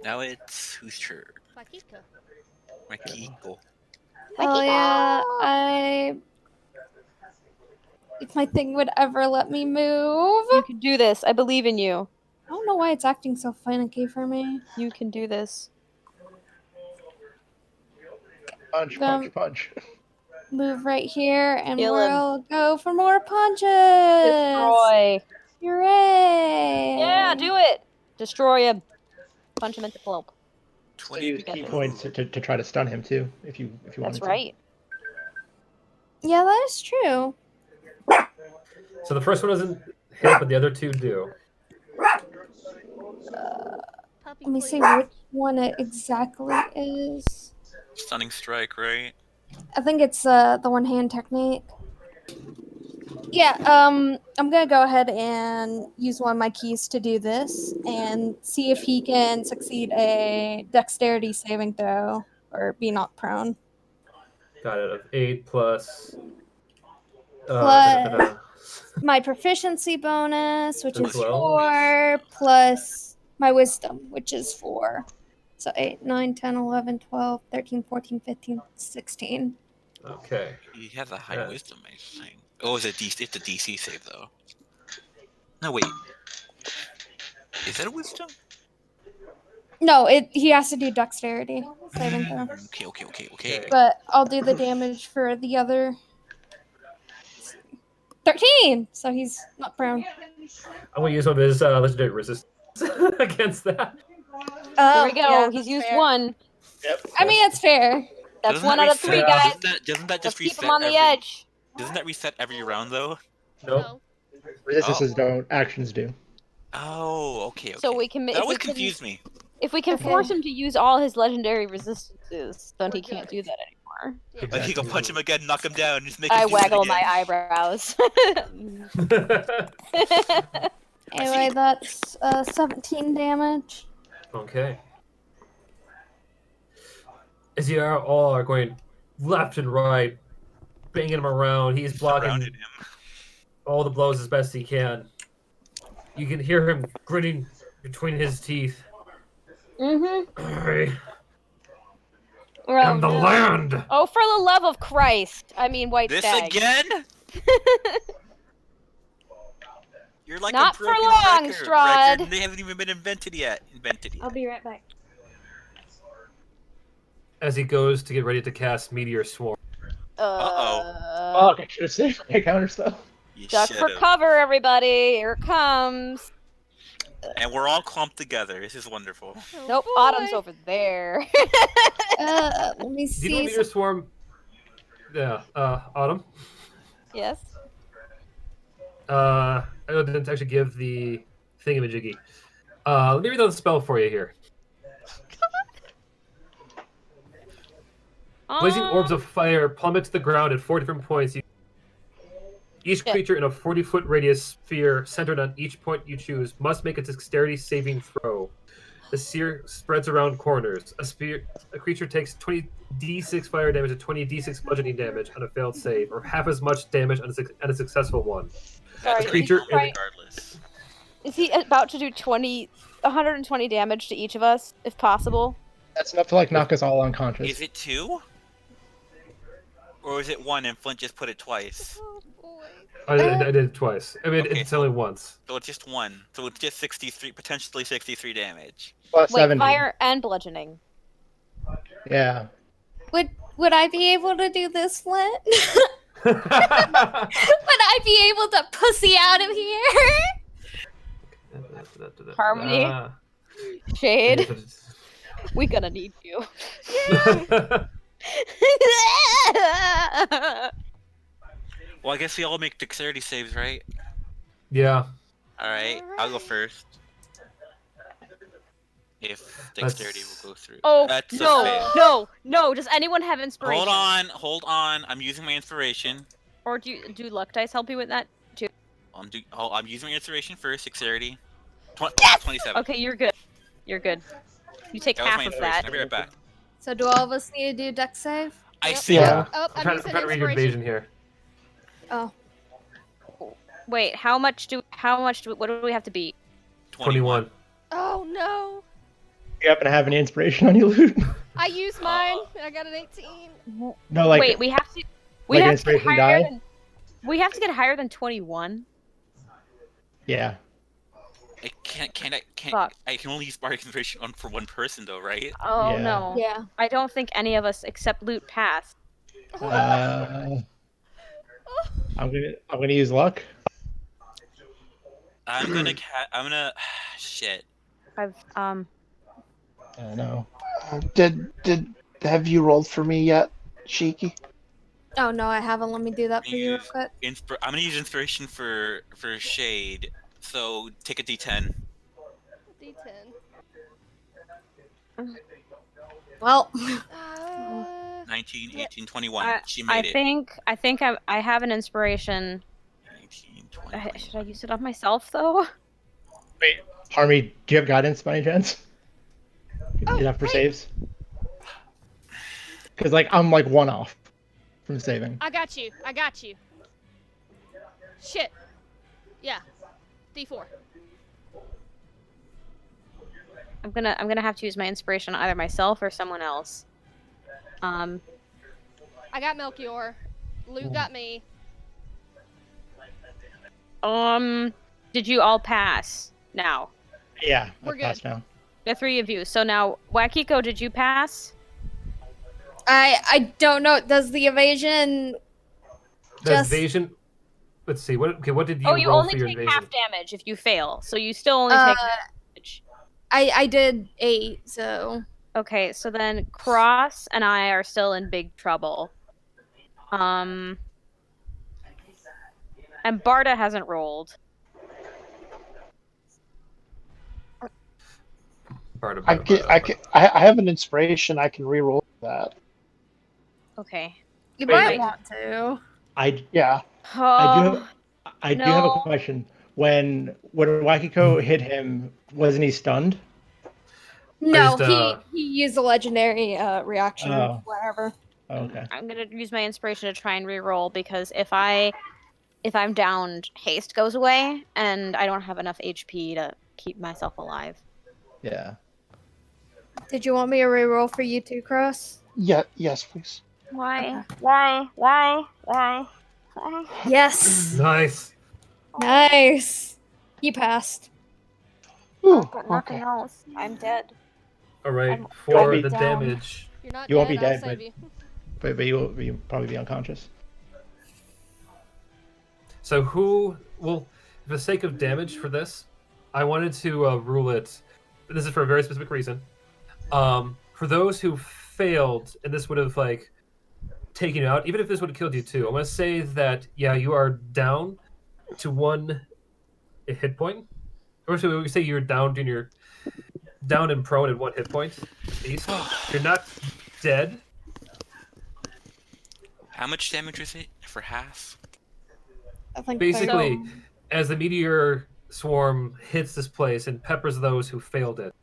Now it's whose turn? Makika. Makiko. Hell yeah! If my thing would ever let me move. You can do this. I believe in you. I don't know why it's acting so finicky for me. You can do this. Punch. Move right here, and Kill him. we'll go for more punches. Destroy. Hooray! Yeah, do it. Destroy him. Punch him into pulp. So use key Together. points to try to stun him too, if you wanted That's to. right. Yeah, that is true. So the first one doesn't hit, but the other two do. Let me see which one it exactly is. Stunning strike, right? I think it's the one hand technique. Yeah, I'm gonna go ahead and use one of my keys to do this and see if he can succeed a dexterity saving throw or be knocked prone. Got it. Of 8 plus. Plus my proficiency bonus, which is 12. 4, plus my wisdom, which is 4. So 8, 9, 10, 11, 12, 13, 14, 15, 16. Okay. He has a high wisdom, I think. Oh, it's a DC save though. No, wait. Is that a wisdom? No, he has to do dexterity saving throw. Okay. But I'll do the damage for the other. 13! So he's not prone. I'm gonna use one of his legendary resistance against that. There we go. Yeah, He's that's used fair. one. Yep. I mean, it's fair. That's Doesn't one that out of 3, reset- guys. Doesn't that just Let's keep reset him on the every? edge. Doesn't that reset every round though? Nope. Resistances don't. Actions do. Oh, okay. So we can. That If we always can, confused me. if we can force him to use all his legendary resistances, then he can't do that anymore. Like he can punch him again, knock him down, just make him I do that waggle my again. eyebrows. Anyway, that's 17 damage. Okay. As you all are going left and right, banging him around, he's blocking all the blows as best he can. You can hear him gritting between his teeth. Mm-hmm. And the land. Oh, for the love of Christ! I mean, white This stag. again? You're like Not a for broken long, record. Strahd. They haven't even been invented yet. I'll be right back. As he goes to get ready to cast Meteor Swarm. Uh-oh. Fuck, I should have saved my counter spell. Duck for cover, everybody! Here it comes. And we're all clumped together. This is wonderful. Nope, Autumn's over there. Let me Do you know see. Meteor Swarm? Yeah, Autumn. Yes. I didn't actually give the thingamajiggy. Let me read out the spell for you here. Blazing orbs of fire plummet to the ground at 4 different points. Each creature in a 40-foot radius sphere centered on each point you choose must make a dexterity saving throw. The sphere spreads around corners. A creature takes 20d6 fire damage and 20d6 bludgeoning damage on a failed save, or half as much damage on a successful one. Sorry, The creature regardless. Is he about to do 120 damage to each of us, if possible? That's enough to like knock us all unconscious. Is it 2? Or is it 1 and Flint just put it twice? I did it twice. I mean, it's only once. So it's just 1. So it's just 63, potentially 63 damage. Plus Wait, 70. fire and bludgeoning. Yeah. Would I be able to do this, Flint? Would I be able to pussy out of here? Harmony. Shade. We gonna need you. Well, I guess we all make dexterity saves, right? Yeah. All right, I'll go Alright. first. If That's- dexterity will go through. Oh That's a no, fail. no! Does anyone have inspiration? Hold on. I'm using my inspiration. Or do luck dice help you with that? I'm using my inspiration first. Dexterity. 27. Okay, you're good. You're good. You take That was my half of inspiration. that. I'll be right back. So do all of us need to do deck save? I Yep. see. Yeah. Oh, I'm I'm trying using to read your inspiration. evasion here. Oh. Wait, what do we have to beat? 21. Oh no! You happen to have any inspiration on you, Loot? I used mine. I got an 18. No, like Wait, we have to. like an have to get inspiration higher die? than. We have to get higher than 21. Yeah. I can't. Fuck. I can only use bardic inspiration for one person, though, right? Oh Yeah. no. Yeah. I don't think any of us except Loot pass. I'm gonna use luck. I'm gonna. Shit. I've No. Did have you rolled for me yet, Shiki? Oh no, I haven't. Let me do that for you real quick. I'm gonna use inspiration for shade. So take a D10. D10. Well, 19, 18, 21. She I made it. think I have an inspiration. 19, 20. Should I use it on myself though? Wait, Harmy, do you have guidance by any chance? Oh, Enough for wait. saves? Because like I'm like one off from saving. I got you. Shit. Yeah. D4. I'm gonna have to use my inspiration on either myself or someone else. I got Melchior. Luke got me. Did you all pass now? Yeah, We're I passed now. The three of you. So now, Wakiko, did you pass? I don't know. Does the evasion The just evasion. Let's see. What did you Oh, you roll only for your take evasion? half damage if you fail. So you still only take half damage. I did 8, so Okay, so then Cross and I are still in big trouble. And Barda hasn't rolled. I have an inspiration. I can re-roll that. Okay. you Wait, might wait. want to. Yeah. I do have a question. When Wakiko hit him, wasn't he stunned? No, just, he used a legendary reaction or Oh. whatever. Oh, okay. I'm gonna use my inspiration to try and re-roll because if I'm downed, haste goes away, and I don't have enough HP to keep myself alive. Yeah. Did you want me to reroll for you too, Cross? Yeah. Yes, please. Why? Why? Yes. Nice. Nice. You passed. Ooh, But nothing else. I'm dead. All right. I'm For already the down. damage. You're not You dead. won't be I'll dead, save but- you. But you'll probably be unconscious. So for the sake of damage for this, I wanted to rule it. This is for a very specific reason. For those who failed, and this would have taken you out, even if this would have killed you too. I'm gonna say that you are down to 1 hit point, or so we say you're down and prone at 1 hit point. At least. You're not dead. How much damage was it for half? I think Basically, as the meteor swarm hits this place and peppers those who failed it.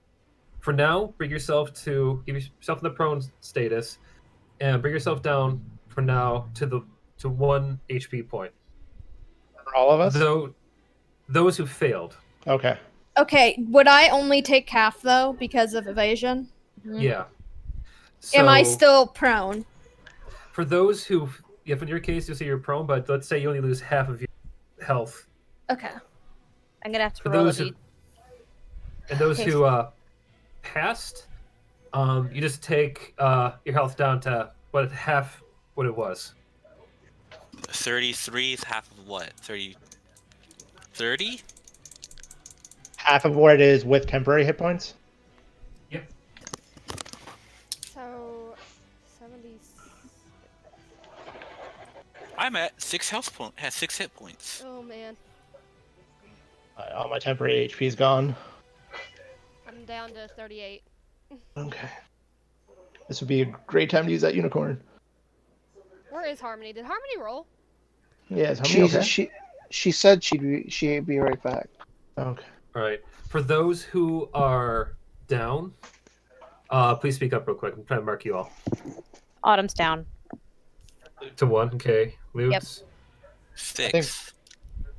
For now, give yourself in the prone status, and bring yourself down for now to 1 HP point. For all of us? Those who failed. Okay. Okay, would I only take half though because of evasion? Yeah. Am I So, still prone? For those who, if in your case you'll say you're prone, but let's say you only lose half of your health. Okay. I'm gonna have to For roll those a who passed, you just take your health down to half what it was. 33 is half of what? 30? Half of what it is with temporary hit points? So, 76. I'm at 6 health point. Has 6 hit points. Oh man, All my temporary HP is gone. I'm down to 38. Okay. This would be a great time to use that unicorn. Where is Harmony? Did Harmony roll? Yeah, is Harmony okay? She said she'd be right back. Okay. All right. For those who are down, please speak up real quick. I'm trying to mark you all. Autumn's down. To 1, okay. Luke's? 6.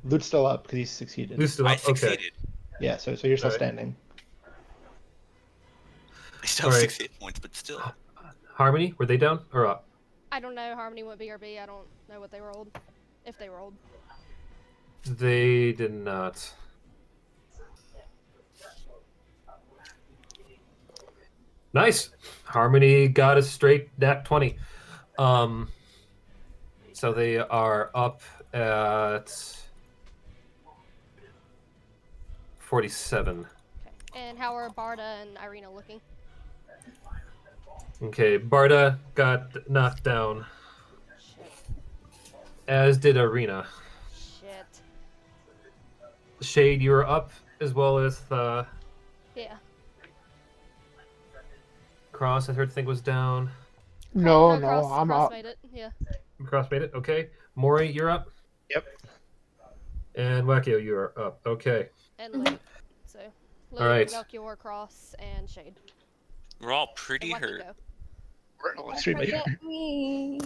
Lute's still up because he succeeded. Luke's still up? I succeeded. Yeah, so you're still Alright. standing. I still have Alright. 6 hit points, but still. Harmony, were they down or up? I don't know. Harmony went BRB. I don't know what they rolled. If they rolled. They did not. Nice. Harmony got a straight nat 20. So they are up at 47. Okay. And how are Barda and Ireena looking? Okay, Barda got knocked down, Shit. as did Ireena. Shit. Shade, you were up as well as Yeah. Cross. I heard think was down. No, Cross I'm up. made it. Yeah. Cross made it. Okay. Mori, you're up. Yep. And Wackio, you're up. Okay. And Luke. So, Luke, Alright. Melchior, Cross, and Shade. We're all pretty And Wacky hurt. go. We're extremely hurt. Me.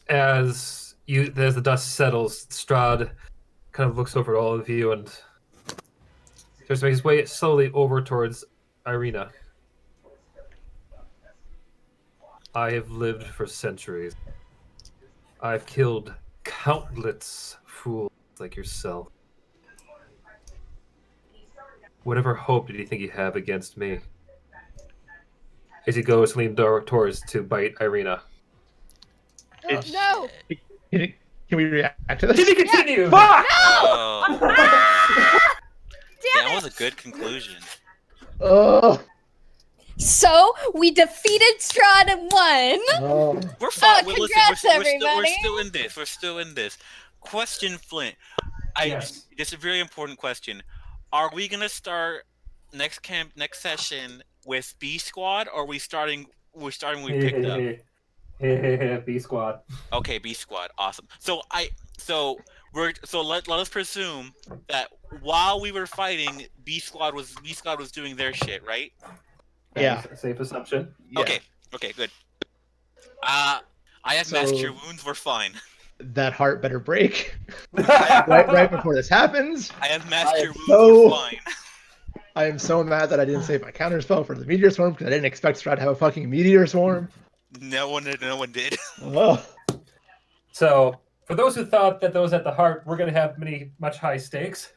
As the dust settles, Strahd kind of looks over at all of you and starts to make his way slowly over towards Ireena. I have lived for centuries. I've killed countless fools like yourself. Whatever hope did you think you have against me? As he goes to lean towards to bite Ireena. Oh, no! Can we react to this? Did he continue? Fuck! Oh. Damn That it! was a good conclusion. Oh. So we defeated Strahd and won. Oh. We're fine. Oh, We're congrats, we're everybody. still in this. We're still in this. Question, Flint. Yes. This is a very important question. Are we gonna start next session with B Squad, or are we starting? We're starting. We picked up. B squad. Okay, B Squad. Awesome. So let us presume that while we were fighting, B Squad was doing their shit, right? Yeah. Safe assumption. Yeah. Okay, good. I have So- master wounds. We're fine. That heart better break right before this happens. I have master wounds. so- We're fine. I am so mad that I didn't save my counter spell for the meteor swarm because I didn't expect Strahd to have a fucking meteor swarm. No one did. Oh. So, for those who thought that those at the heart were going to have much high stakes,